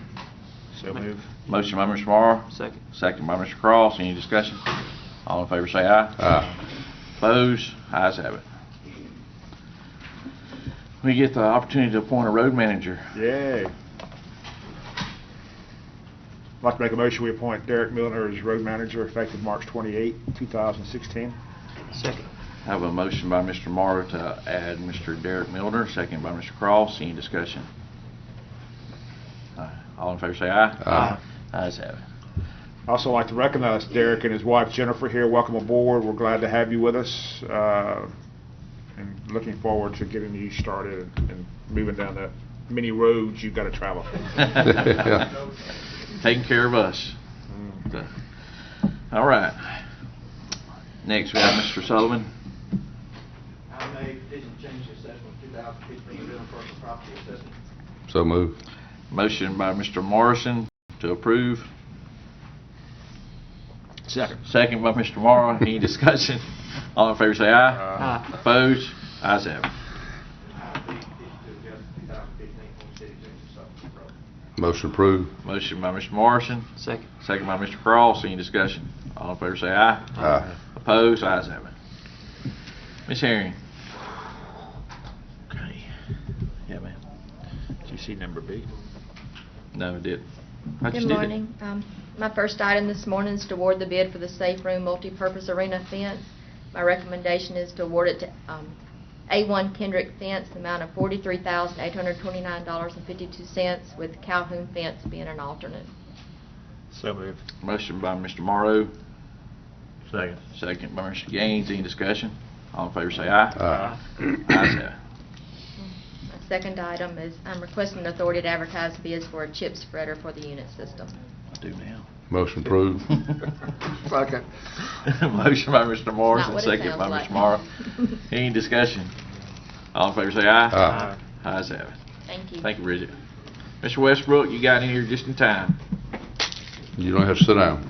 Speaker 11: So moved.
Speaker 2: Motion by Mr. Morrow,
Speaker 1: Second.
Speaker 2: second by Mr. Cross. Any discussion? All in favor say aye.
Speaker 5: Aye.
Speaker 2: Opposed? Ayes have it. We get the opportunity to appoint a road manager.
Speaker 11: Yay. I'd like to make a motion, we appoint Derek Milner as road manager effective March 28, 2016.
Speaker 1: Second.
Speaker 2: I have a motion by Mr. Morrow to add Mr. Derek Milner, second by Mr. Cross. Any discussion? All in favor say aye.
Speaker 5: Aye.
Speaker 2: Ayes have it.
Speaker 11: I'd also like to recognize Derek and his wife Jennifer here. Welcome aboard. We're glad to have you with us. And looking forward to getting you started and moving down the many roads you've got to travel.
Speaker 5: Yeah.
Speaker 2: Taking care of us. So, all right. Next we have Mr. Sullivan.
Speaker 7: I made petition to change the assessment 2015 real personal property assessment.
Speaker 5: So move.
Speaker 2: Motion by Mr. Morrison to approve.
Speaker 11: Second.
Speaker 2: Second by Mr. Morrow. Any discussion? All in favor say aye.
Speaker 1: Aye.
Speaker 2: Opposed? Ayes have it.
Speaker 5: Motion approved.
Speaker 2: Motion by Mr. Morrison.
Speaker 1: Second.
Speaker 2: Second by Mr. Cross. Any discussion? All in favor say aye.
Speaker 5: Aye.
Speaker 2: Opposed? Ayes have it. Ms. Herring. Okay. Yeah, ma'am.
Speaker 11: Did you see number B?
Speaker 2: No, it didn't. I just
Speaker 13: Good
Speaker 2: did it.
Speaker 13: morning. My first item this morning is to award the bid for the Safe Room Multipurpose Arena fence. My recommendation is to award it to A1 Kendrick Fence, the amount of $43,829.52, with Calhoun Fence being an alternate.
Speaker 11: So moved.
Speaker 2: Motion by Mr. Morrow,
Speaker 11: Second.
Speaker 2: second by Mr. Gaines. Any discussion? All in favor say aye.
Speaker 5: Aye.
Speaker 2: Ayes have it.
Speaker 13: My second item is I'm requesting authority to advertise bids for a chip spreader for the unit system.
Speaker 2: I do now.
Speaker 5: Motion approved.
Speaker 1: Second.
Speaker 2: Motion by Mr. Morrison,
Speaker 13: Not what it
Speaker 2: second by
Speaker 13: sounds
Speaker 2: Mr.
Speaker 13: like.
Speaker 2: Morrow. Any discussion? All in favor say aye.
Speaker 5: Aye.
Speaker 2: Ayes have it.
Speaker 13: Thank you.
Speaker 2: Thank you, Bridget. Mr. Westbrook, you got in here just in time.
Speaker 5: You don't have to sit down.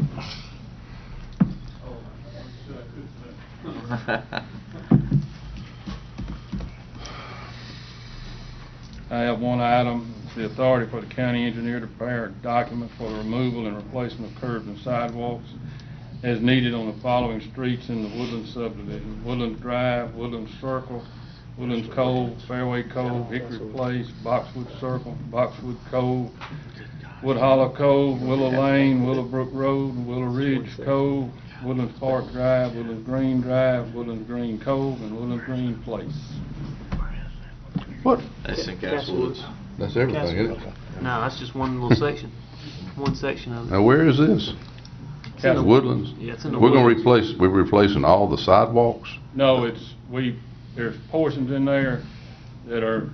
Speaker 6: I have one item, the authority for the county engineer to prepare a document for the removal and replacement of curbs and sidewalks as needed on the following streets in the Woodland subdivision: Woodland Drive, Woodland Circle, Woodlands Cove, Fairway Cove, Hickory Place, Boxwood Circle, Boxwood Cove, Wood Hollow Cove, Willow Lane, Willowbrook Road, Willow Ridge Cove, Woodlands Park Drive, Woodlands Green Drive, Woodlands Green Cove, and Woodlands Green Place.
Speaker 5: What?
Speaker 2: That's in Castle Woods.
Speaker 5: That's everything, isn't it?
Speaker 1: No, that's just one little section. One section of it.
Speaker 5: Now, where is this?
Speaker 1: It's in the
Speaker 5: Woodlands?
Speaker 1: Yeah, it's in the
Speaker 5: We're gonna
Speaker 1: Woodlands.
Speaker 5: we're replacing all the sidewalks?
Speaker 6: No, there's portions in there that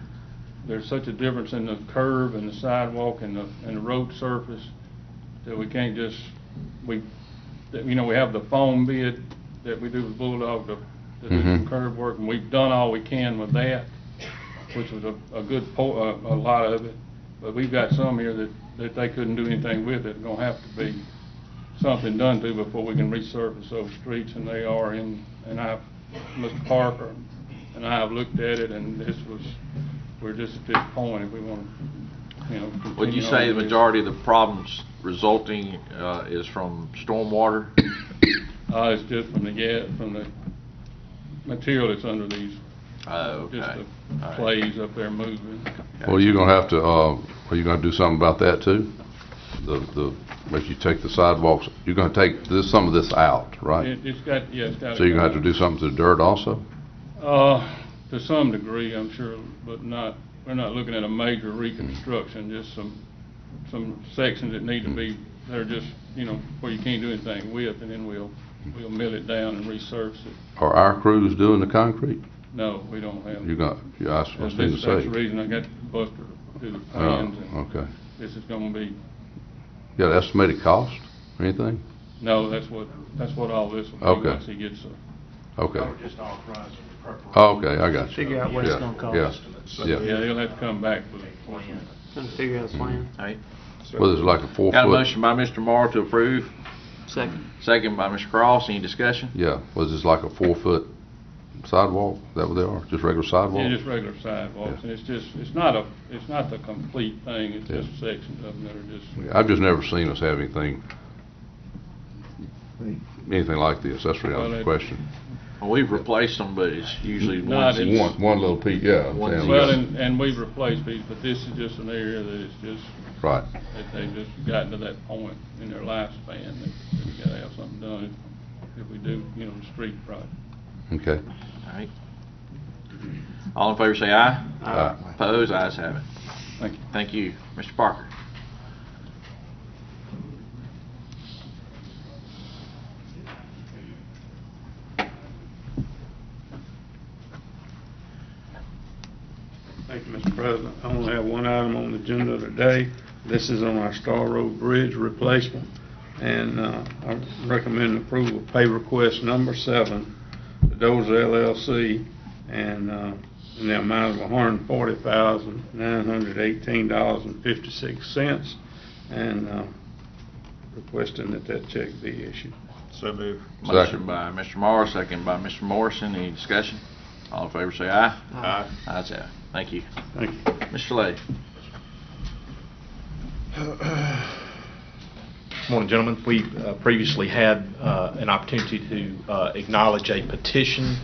Speaker 6: there's such a difference in the curve and the sidewalk and the road surface that we can't just, we have the foam bid that we do with Bulldog to do some curb work, and we've done all we can with that, which was a lot of it. But we've got some here that they couldn't do anything with it. Gonna have to be something done to before we can resurface those streets, and they are in, and Mr. Parker and I have looked at it, and we're just at this point if we want to,
Speaker 2: Would you
Speaker 6: continue
Speaker 2: say
Speaker 6: on
Speaker 2: the
Speaker 6: with
Speaker 2: majority of the problems resulting is from stormwater?
Speaker 6: It's just from the material that's under these,
Speaker 2: Oh, okay.
Speaker 6: just the
Speaker 2: All right.
Speaker 6: clays up there moving.
Speaker 5: Well, you're gonna have to, are you gonna do something about that too? If you take the sidewalks, you're gonna take some of this out, right?
Speaker 6: It's got to.
Speaker 5: So you're gonna have to do something to the dirt also?
Speaker 6: To some degree, I'm sure, but we're not looking at a major reconstruction, just some sections that need to be, they're just, where you can't do anything with, and then we'll mill it down and resurface it.
Speaker 5: Are our crews doing the concrete?
Speaker 6: No, we don't have.
Speaker 5: I was
Speaker 6: That's
Speaker 5: going to say.
Speaker 6: the reason I got Buster to do the plans, and
Speaker 5: Okay.
Speaker 6: this is gonna be,
Speaker 5: You got an estimated cost or anything?
Speaker 6: no, that's what all this will be
Speaker 5: Okay.
Speaker 6: once he gets
Speaker 5: Okay.
Speaker 11: We're just authorizing preparation.
Speaker 5: Oh, okay, I got you.
Speaker 1: Figure out what it's
Speaker 5: Yeah,
Speaker 1: gonna cost.
Speaker 5: Yeah,
Speaker 6: yeah,
Speaker 5: yeah.
Speaker 6: he'll have to come back with a plan.
Speaker 1: Trying to figure out a plan.
Speaker 2: All right.
Speaker 5: Well, there's like a 4
Speaker 2: Got a
Speaker 5: foot.
Speaker 2: motion by Mr. Morrow to approve,
Speaker 1: Second.
Speaker 2: second by Mr. Cross. Any discussion?
Speaker 5: Yeah, was this like a 4 foot sidewalk? Is that what they are? Just regular sidewalk?
Speaker 6: Yeah, just regular sidewalks,
Speaker 5: Yeah.
Speaker 6: and it's not the complete thing, it's
Speaker 5: Yeah.
Speaker 6: just sections of them that are just.
Speaker 5: I've just never seen us have anything like this. That's really
Speaker 6: Well,
Speaker 5: the question.
Speaker 2: Well, we've replaced them, but it's usually
Speaker 6: Not
Speaker 2: one.
Speaker 6: in-
Speaker 5: One little piece, yeah.
Speaker 2: One
Speaker 5: Sam,
Speaker 6: Well,
Speaker 5: yeah.
Speaker 6: and we've replaced these, but this is just an area that is just,
Speaker 5: Right.
Speaker 6: that they've just gotten to that point in their lifespan that we gotta have something done if we do, the street project.
Speaker 5: Okay.
Speaker 2: All right. All in favor say aye.
Speaker 5: Aye.
Speaker 2: Opposed? Ayes have it.
Speaker 6: Thank you.
Speaker 2: Thank you. Mr. Parker.
Speaker 14: Thank you, Mr. President. I only have one item on the agenda today. This is on our Star Road Bridge replacement, and I recommend approval of pay request number 7 to Dozer LLC, and in the amount of $140,918.56, and requesting that check be issued.
Speaker 11: So moved.
Speaker 2: Motion by Mr. Morrow, second by Mr. Morrison. Any discussion? All in favor say aye.
Speaker 11: Aye.
Speaker 2: Ayes have it. Thank you.
Speaker 14: Thank you.
Speaker 2: Mr. Lay.
Speaker 3: Morning, gentlemen. We previously had an opportunity to acknowledge a petition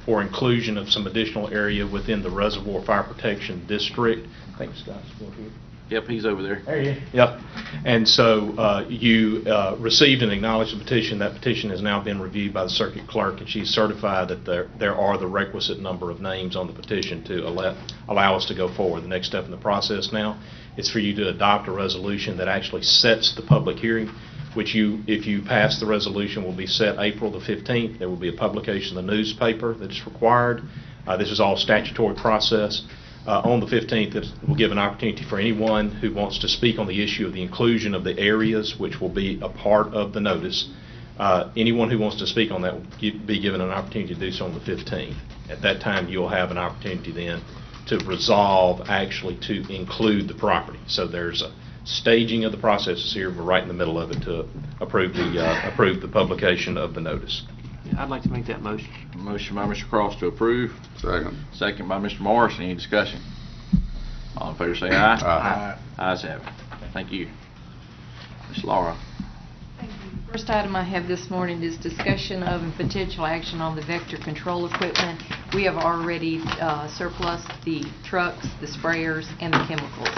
Speaker 3: for inclusion of some additional area within the Reservoir Fire Protection District. I think Scott's still here.
Speaker 2: Yep, he's over there.
Speaker 15: There you Yep. And so you received and acknowledged the petition. That petition has now been reviewed by the circuit clerk, and she's certified that there are the requisite number of names on the petition to allow us to go forward. The next step in the process now is for you to adopt a resolution that actually sets the public hearing, which if you pass the resolution, will be set April the 15th. There will be a publication in the newspaper that is required. This is all statutory process. On the 15th, it will give an opportunity for anyone who wants to speak on the issue of the inclusion of the areas which will be a part of the notice. Anyone who wants to speak on that will be given an opportunity to do so on the 15th. At that time, you'll have an opportunity then to resolve actually to include the property. So there's a staging of the processes here. We're right in the middle of it to approve the publication of the notice.
Speaker 1: I'd like to make that motion.
Speaker 2: Motion by Mr. Cross to approve.
Speaker 5: Second.
Speaker 2: Second by Mr. Morris. Any discussion? All in favor say aye.
Speaker 5: Aye.
Speaker 2: Ayes have it. Thank you. Ms. Laura.
Speaker 9: First item I have this morning is discussion of and potential action on the vector control equipment. We have already surplused the trucks, the sprayers, and the chemicals.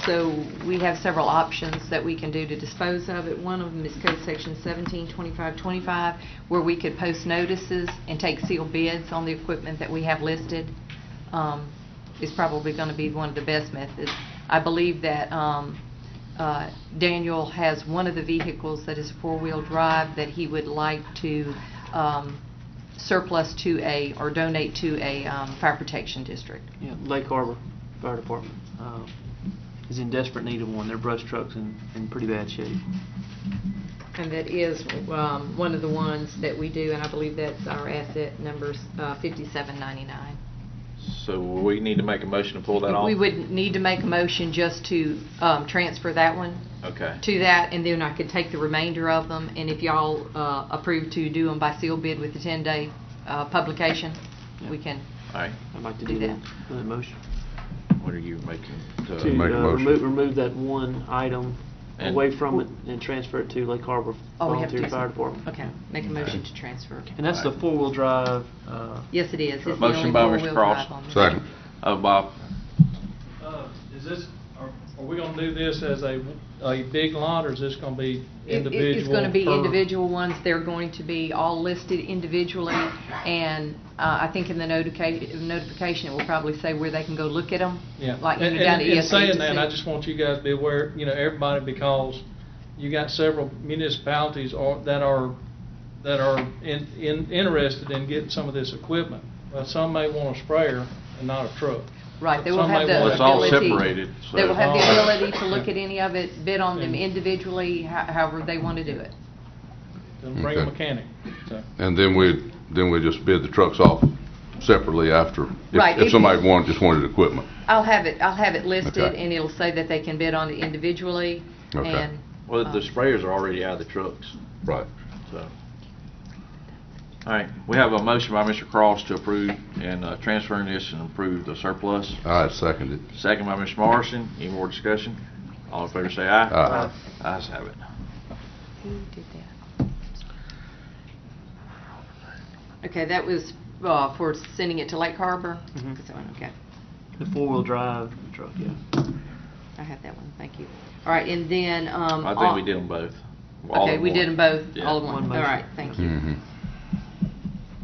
Speaker 9: So we have several options that we can do to dispose of it. One of them is Code Section 172525, where we could post notices and take sealed bids on the equipment that we have listed. Is probably going to be one of the best methods. I believe that Daniel has one of the vehicles that is four-wheel drive that he would like to surplus to or donate to a fire protection district.
Speaker 1: Yeah, Lake Harbor Fire Department is in desperate need of one. Their brush truck's in pretty bad shape.
Speaker 9: And that is one of the ones that we do, and I believe that's our asset numbers 5799.
Speaker 2: So we need to make a motion to pull that off?
Speaker 9: We would need to make a motion just to transfer that one
Speaker 2: Okay.
Speaker 9: to that, and then I could take the remainder of them, and if y'all approve to do them by sealed bid with the 10-day publication, we can.
Speaker 2: All right.
Speaker 1: I'd like to do that with a motion.
Speaker 2: What are you making?
Speaker 1: To
Speaker 5: Make a motion.
Speaker 1: remove that one item
Speaker 2: And-
Speaker 1: away from it and transfer it to Lake Harbor
Speaker 9: Oh, we have to
Speaker 1: Volunteer
Speaker 9: do
Speaker 1: Fire
Speaker 9: some-
Speaker 1: Department.
Speaker 9: Okay, make a motion to transfer.
Speaker 1: And that's the four-wheel drive.
Speaker 9: Yes, it is. It's the
Speaker 2: Motion
Speaker 9: only
Speaker 2: by Mr.
Speaker 9: four-wheel
Speaker 2: Cross.
Speaker 9: drive on this.
Speaker 5: Second.
Speaker 2: Bob.
Speaker 6: Is this, are we gonna do this as a big lot, or is this gonna be individual?
Speaker 9: It's going to be
Speaker 6: per-
Speaker 9: individual ones. They're going to be all listed individually, and I think in the notification, it will probably say where they can go look at them.
Speaker 6: Yeah,
Speaker 9: Like you
Speaker 6: and,
Speaker 9: go down to
Speaker 6: and
Speaker 9: ESA
Speaker 6: saying
Speaker 9: to
Speaker 6: that,
Speaker 9: see.
Speaker 6: I just want you guys to be aware, everybody, because you got several municipalities that are interested in getting some of this equipment. Well, some may want a sprayer and not a truck.
Speaker 9: Right, they will
Speaker 6: Some
Speaker 9: have
Speaker 6: may
Speaker 9: the
Speaker 6: want-
Speaker 2: It's all
Speaker 9: ability.
Speaker 2: separated.
Speaker 9: They will have the
Speaker 6: Oh.
Speaker 9: ability to look at any of it, bid on them individually, however they want to do it.
Speaker 6: Then bring a
Speaker 5: Okay.
Speaker 6: mechanic, so.
Speaker 5: And then we just bid the trucks off separately after,
Speaker 9: Right,
Speaker 5: if
Speaker 9: if
Speaker 5: somebody
Speaker 9: you-
Speaker 5: just wanted equipment.
Speaker 9: I'll have it listed,
Speaker 5: Okay.
Speaker 9: and it'll say that they can bid on it individually,
Speaker 5: Okay.
Speaker 9: and.
Speaker 2: Well, the sprayers are already out of the trucks,
Speaker 5: Right.
Speaker 2: so. All right, we have a motion by Mr. Cross to approve and transferring this and approve the surplus.
Speaker 5: I second it.
Speaker 2: Second by Mr. Morrison. Any more discussion? All in favor say aye.
Speaker 5: Aye.
Speaker 2: Ayes have it.
Speaker 9: Who did that? Okay, that was for sending it to Lake Harbor?
Speaker 1: Mhm.
Speaker 9: That's the one, okay.
Speaker 1: The four-wheel drive truck, yeah.
Speaker 9: I have that one, thank you. All right, and then.
Speaker 2: I think we did them both. All
Speaker 9: Okay,
Speaker 2: in
Speaker 9: we
Speaker 2: one.
Speaker 9: did them both,
Speaker 2: Yeah.
Speaker 9: all in one.
Speaker 1: One
Speaker 9: All
Speaker 1: motion.
Speaker 9: right, thank you.
Speaker 5: Mhm.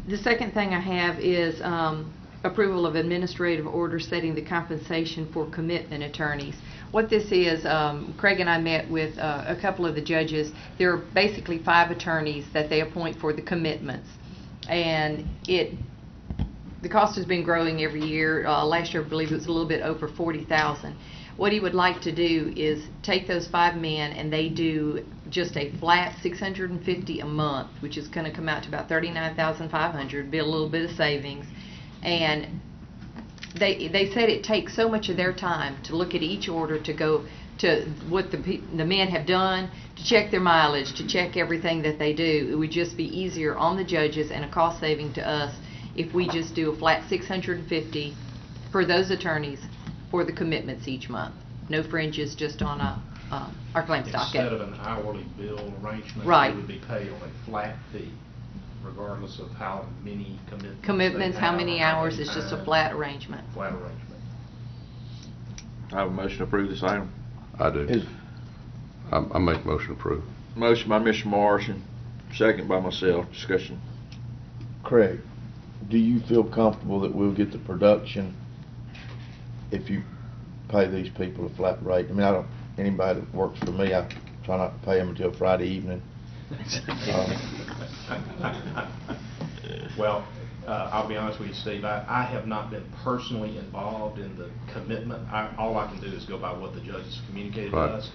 Speaker 9: The second thing I have is approval of administrative order setting the compensation for commitment attorneys. What this is, Craig and I met with a couple of the judges. There are basically 5 attorneys that they appoint for the commitments. And the cost has been growing every year. Last year, I believe it was a little bit over $40,000. What he would like to do is take those 5 men, and they do just a flat $650 a month, which is going to come out to about $39,500, be a little bit of savings. And they said it takes so much of their time to look at each order, to go to what the men have done, to check their mileage, to check everything that they do. It would just be easier on the judges and a cost saving to us if we just do a flat $650 for those attorneys for the commitments each month. No fringes, just on our claims docket.
Speaker 3: Instead of an hourly bill arrangement,
Speaker 9: Right.
Speaker 3: they would be paid on a flat fee, regardless of how many commitments.
Speaker 9: Commitments,
Speaker 3: they
Speaker 9: how
Speaker 3: have
Speaker 9: many
Speaker 3: or how
Speaker 9: hours,
Speaker 3: many
Speaker 9: it's just a
Speaker 3: times.
Speaker 9: flat arrangement.
Speaker 3: Flat arrangement.
Speaker 2: I have a motion to approve this item.
Speaker 5: I do. I make motion approved.
Speaker 2: Motion by Mr. Morrison, second by myself. Discussion.
Speaker 16: Craig, do you feel comfortable that we'll get the production if you pay these people a flat rate? I mean, anybody that works for me, I try not to pay them until Friday evening.
Speaker 15: Well, I'll be honest with you, Steve, I have not been personally involved in the commitment. All I can do is go by what the judges communicated to us.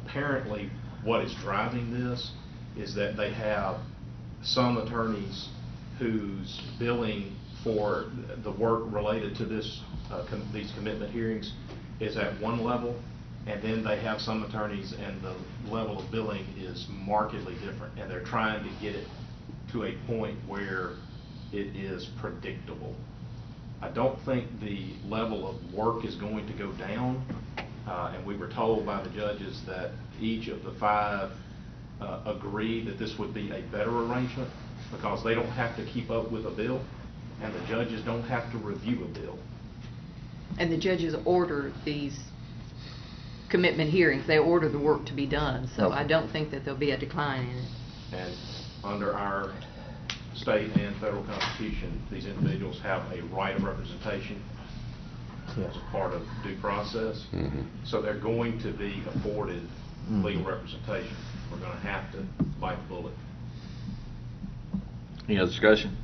Speaker 15: Apparently, what is driving this is that they have some attorneys whose billing for the work related to this, these commitment hearings is at one level, and then they have some attorneys and the level of billing is markedly different, and they're trying to get it to a point where it is predictable. I don't think the level of work is going to go down, and we were told by the judges that each of the 5 agreed that this would be a better arrangement because they don't have to keep up with a bill, and the judges don't have to review a bill.
Speaker 9: And the judges order these commitment hearings. They order the work to be done, so I don't think that there'll be a decline in it.
Speaker 15: And under our state and federal constitution, these individuals have a right of representation as a part of due process. So they're going to be afforded legal representation. We're going to have to bite the bullet.
Speaker 2: Any other discussion?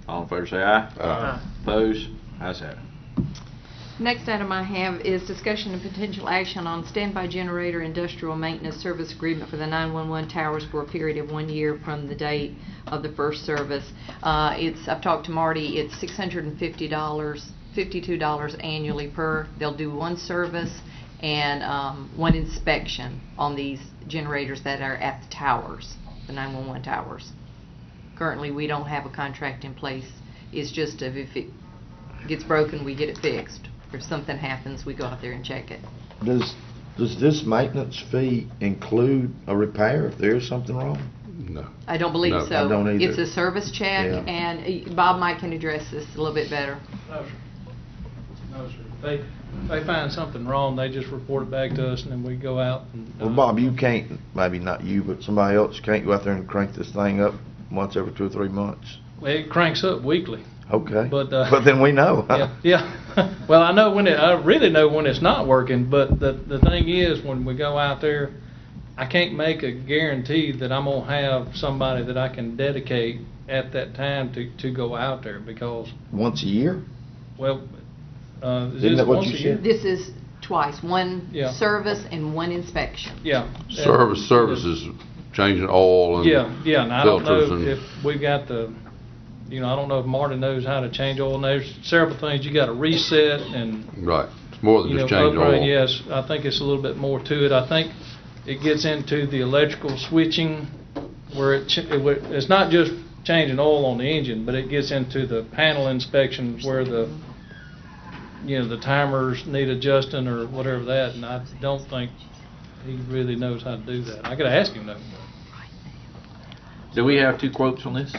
Speaker 2: All in favor say aye.
Speaker 5: Aye.
Speaker 2: Opposed? Ayes have it.
Speaker 9: Next item I have is discussion and potential action on standby generator industrial maintenance service agreement for the 911 towers for a period of 1 year from the date of the first service. I've talked to Marty, it's $650, $52 annually per. They'll do 1 service and 1 inspection on these generators that are at the towers, the 911 towers. Currently, we don't have a contract in place. It's just if it gets broken, we get it fixed. If something happens, we go out there and check it.
Speaker 16: Does this maintenance fee include a repair if there is something wrong?
Speaker 5: No.
Speaker 9: I don't believe so.
Speaker 16: I don't either.
Speaker 9: It's a service check,
Speaker 16: Yeah.
Speaker 9: and Bob Mike can address this a little bit better.
Speaker 6: No, sir. No, sir. If they find something wrong, they just report it back to us, and then we go out and...
Speaker 16: Well, Bob, you can't, maybe not you, but somebody else can't go out there and crank this thing up once every 2 or 3 months.
Speaker 6: Well, it cranks up weekly.
Speaker 16: Okay.
Speaker 6: But
Speaker 16: then we know.
Speaker 6: Yeah. Well, I really know when it's not working, but the thing is, when we go out there, I can't make a guarantee that I'm going to have somebody that I can dedicate at that time to go out there because...
Speaker 16: Once a year?
Speaker 6: Well,
Speaker 16: Isn't that what you said?
Speaker 9: This is twice, 1
Speaker 6: Yeah.
Speaker 9: service and 1 inspection.
Speaker 6: Yeah.
Speaker 5: Services, changing oil and
Speaker 6: Yeah, and I don't
Speaker 5: filters
Speaker 6: know
Speaker 5: and...
Speaker 6: if we've got the, I don't know if Marty knows how to change oil. And there's several things you got to reset and...
Speaker 5: Right. It's more than just change
Speaker 6: upgrade.
Speaker 5: oil.
Speaker 6: Yes, I think it's a little bit more to it. I think it gets into the electrical switching where it's not just changing oil on the engine, but it gets into the panel inspections where the timers need adjusting or whatever that, and I don't think he really knows how to do that. I gotta ask him though.
Speaker 2: Do we have 2 quotes on this?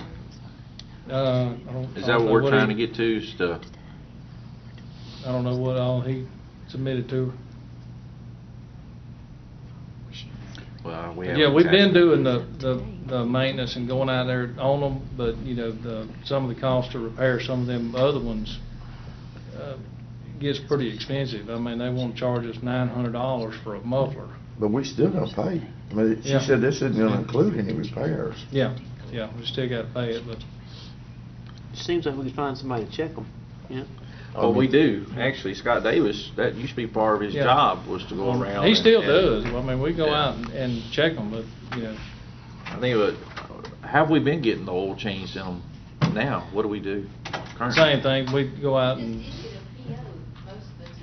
Speaker 2: Is that what we're trying to get to?
Speaker 6: I don't know what all he submitted to her.
Speaker 2: Well,
Speaker 6: we've been doing the maintenance and going out there on them, but some of the cost to repair some of them other ones gets pretty expensive. I mean, they want to charge us $900 for a muffler.
Speaker 16: But we still gonna pay. I mean, she said this isn't gonna include any repairs.
Speaker 6: Yeah, we still got to pay it, but...
Speaker 1: It seems like we could find somebody to check them,
Speaker 2: Well, we do. Actually, Scott Davis, that used to be part of his job, was to go around.
Speaker 6: He still does. I mean, we go out and check them, but,
Speaker 2: I think, have we been getting the oil changed in them now? What do we do currently?
Speaker 6: Same thing. We go out and...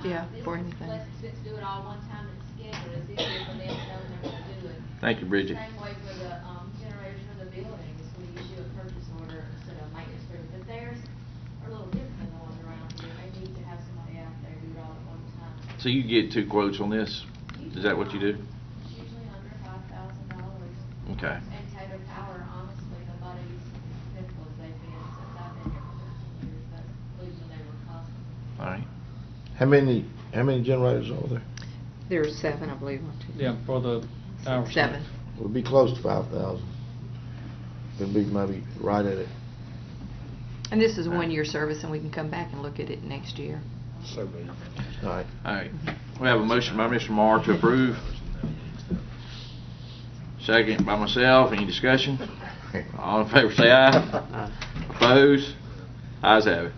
Speaker 9: Yeah, for anything.
Speaker 17: Let's do it all one time and schedule it. It's easier for them to know when they're going to do it.
Speaker 2: Thank you, Bridget.
Speaker 17: Same way for the generators for the buildings, we issue a purchase order instead of maintenance agreement. But theirs are a little different than the ones around here. They need to have somebody out there do it all at one time.
Speaker 2: So you get 2 quotes on this? Is that what you do?
Speaker 17: Usually under $5,000.
Speaker 2: Okay.
Speaker 17: And Taylor Power, honestly, nobody's as simple as they've been since I've been here for 15 years. That's when they were costing.
Speaker 2: All right.
Speaker 16: How many generators are there?
Speaker 9: There's 7, I believe.
Speaker 6: Yeah, for the tower.
Speaker 9: 7.
Speaker 16: We'll be close to 5,000. It'll be maybe right at it.
Speaker 9: And this is 1-year service, and we can come back and look at it next year.
Speaker 11: So be it.
Speaker 16: All right.
Speaker 2: All right. We have a motion by Mr. Marr to approve. Second by myself. Any discussion? All in favor say aye. Opposed? Ayes have it.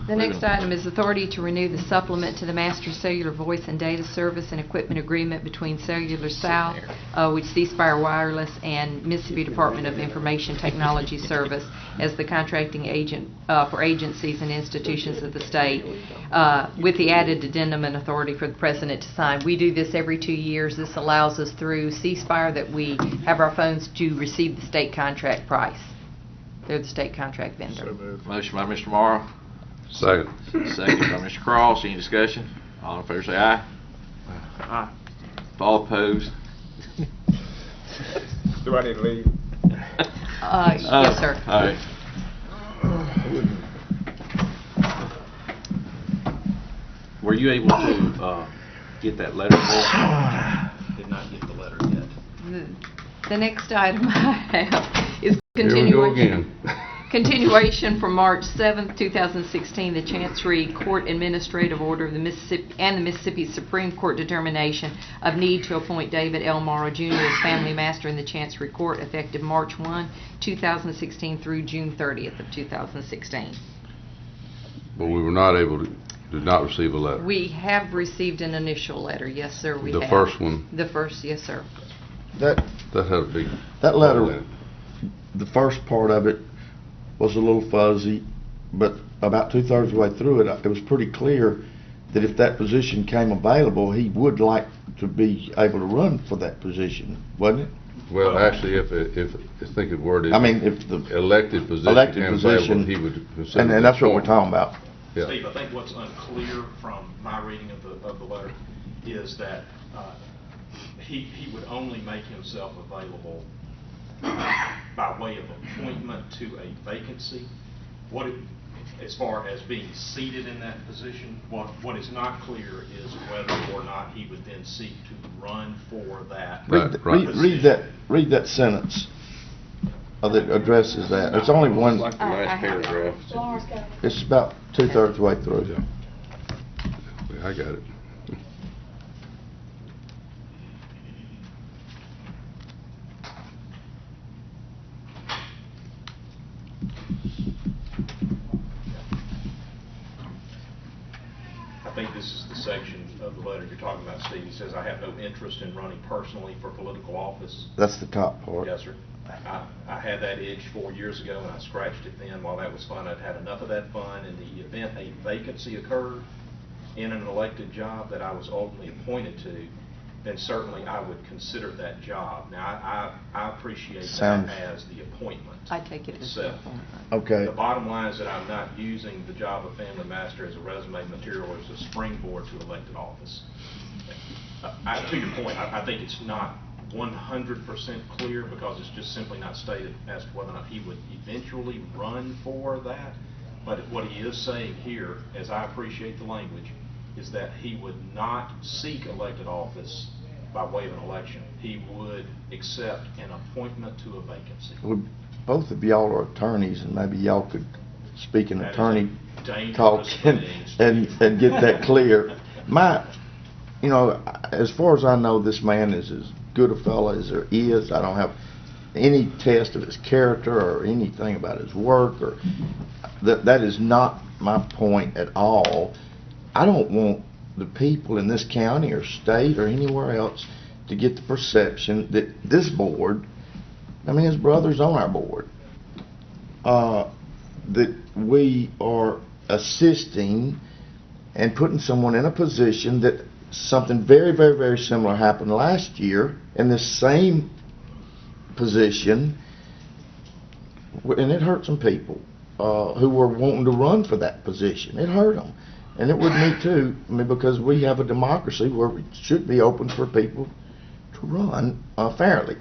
Speaker 9: The next item is authority to renew the supplement to the Master Cellular Voice and Data Service and Equipment Agreement between Cellular South, which ceasefire Wireless, and Mississippi Department of Information Technology Service as the contracting agent for agencies and institutions of the state, with the added addendum and authority for the President to sign. We do this every 2 years. This allows us through ceasefire that we have our phones to receive the state contract price. They're the state contract vendor.
Speaker 2: Motion by Mr. Morrow.
Speaker 5: Second.
Speaker 2: Second by Mr. Cross. Any discussion? All in favor say aye.
Speaker 1: Aye.
Speaker 2: All opposed?
Speaker 11: Do I need to leave?
Speaker 9: Yes, sir.
Speaker 2: All right. Were you able to get that letter?
Speaker 15: Did not get the letter yet.
Speaker 9: The next item I have is
Speaker 5: Here we go
Speaker 9: continuation.
Speaker 5: again.
Speaker 9: Continuation from March 7th, 2016, the Chancery Court Administrative Order of the Mississippi Supreme Court determination of need to appoint David L. Morrow Jr. as Family Master in the Chancery Court effective March 1, 2016 through June 30th of 2016.
Speaker 5: But we were not able to, did not receive a letter.
Speaker 9: We have received an initial letter, yes, sir, we
Speaker 5: The
Speaker 9: have.
Speaker 5: first one?
Speaker 9: The first, yes, sir.
Speaker 16: That
Speaker 5: had a big...
Speaker 16: That letter, the first part of it was a little fuzzy, but about 2/3 of the way through it, it was pretty clear that if that position came available, he would like to be able to run for that position, wasn't it?
Speaker 5: Well, actually, if I think it worded...
Speaker 16: I mean, if the
Speaker 5: elected position came available, he would consider...
Speaker 16: And that's what we're talking about.
Speaker 5: Yeah.
Speaker 15: Steve, I think what's unclear from my reading of the letter is that he would only make himself available by way of appointment to a vacancy. As far as being seated in that position, what is not clear is whether or not he would then seek to run for that.
Speaker 16: Read that sentence that addresses that. It's only one.
Speaker 2: Like the last paragraph.
Speaker 16: It's about 2/3 of the way through.
Speaker 5: Yeah, I got it.
Speaker 15: I think this is the section of the letter you're talking about, Steve. He says, I have no interest in running personally for political office.
Speaker 16: That's the top part.
Speaker 15: Yes, sir. I had that itch 4 years ago, and I scratched it then. While that was fun, I'd had enough of that fun. In the event a vacancy occurred in an elected job that I was ultimately appointed to, then certainly I would consider that job. Now, I appreciate that as the appointment.
Speaker 9: I take it as
Speaker 15: itself.
Speaker 16: Okay.
Speaker 15: The bottom line is that I'm not using the job of Family Master as a resume material or as a springboard to elected office. To your point, I think it's not 100% clear because it's just simply not stated as to whether or not he would eventually run for that. But what he is saying here, as I appreciate the language, is that he would not seek elected office by way of an election. He would accept an appointment to a vacancy.
Speaker 16: Well, both of y'all are attorneys, and maybe y'all could speak in
Speaker 15: That is
Speaker 16: attorney
Speaker 15: a dangerous
Speaker 16: talk and get that clear. As far as I know, this man is as good a fella as there is. I don't have any test of his character or anything about his work, or that is not my point at all. I don't want the people in this county or state or anywhere else to get the perception that this board, his brother's on our board, that we are assisting and putting someone in a position that something very, very, very similar happened last year in the same position, and it hurt some people who were wanting to run for that position. It hurt them. And it would me too, because we have a democracy where it should be open for people to run fairly.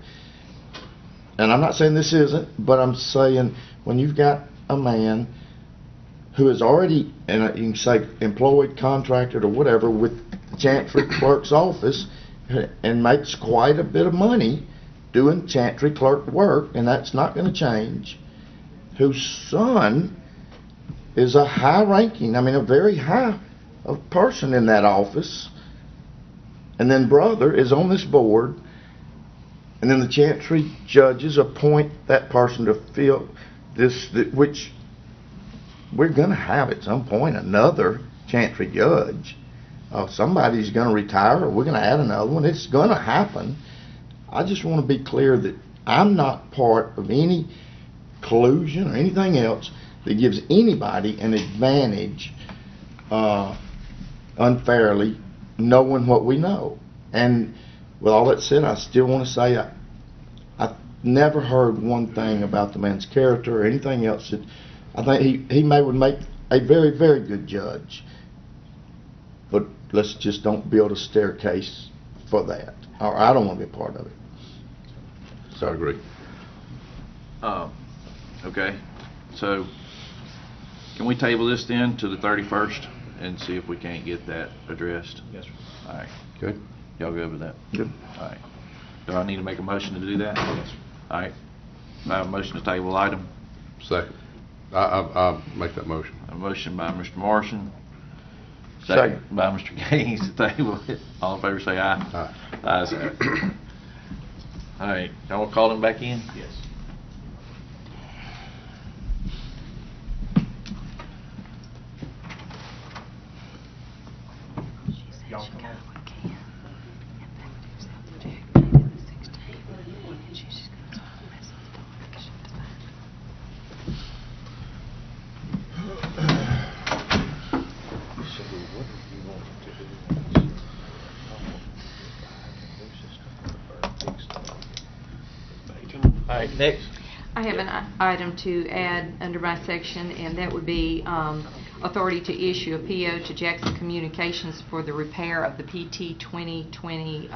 Speaker 16: And I'm not saying this isn't, but I'm saying when you've got a man who is already, and you can say employed, contracted, or whatever, with the Chancery Clerk's office and makes quite a bit of money doing Chancery Clerk work, and that's not going to change, whose son is a a very high person in that office, and then brother is on this board, and then the Chancery judges appoint that person to fill which we're going to have at some point another Chancery judge. Somebody's going to retire, or we're going to add another one. It's going to happen. I just want to be clear that I'm not part of any collusion or anything else that gives anybody an advantage unfairly, knowing what we know. And with all that said, I still want to say I've never heard one thing about the man's character or anything else that I think he would make a very, very good judge. But let's just don't build a staircase for that. Or I don't want to be a part of it.
Speaker 5: So I agree.
Speaker 2: Okay, so can we table this then to the 31st and see if we can't get that addressed?
Speaker 15: Yes, sir.
Speaker 2: All right.
Speaker 5: Okay.
Speaker 2: Y'all good with that?
Speaker 16: Good.
Speaker 2: All right. Do I need to make a motion to do that?
Speaker 15: Yes, sir.
Speaker 2: All right. I have a motion to table item.
Speaker 5: Second. I'll make that motion.
Speaker 2: A motion by Mr. Morrison.
Speaker 16: Second.
Speaker 2: By Mr. Gaines to table it. All in favor say aye.
Speaker 5: Aye.
Speaker 2: Ayes have it. All right. Y'all want to call him back in?
Speaker 15: Yes. Y'all come on.
Speaker 4: All right, next.
Speaker 9: I have an item to add under my section, and that would be authority to issue a PO to Jackson Communications for the repair of the PT 2020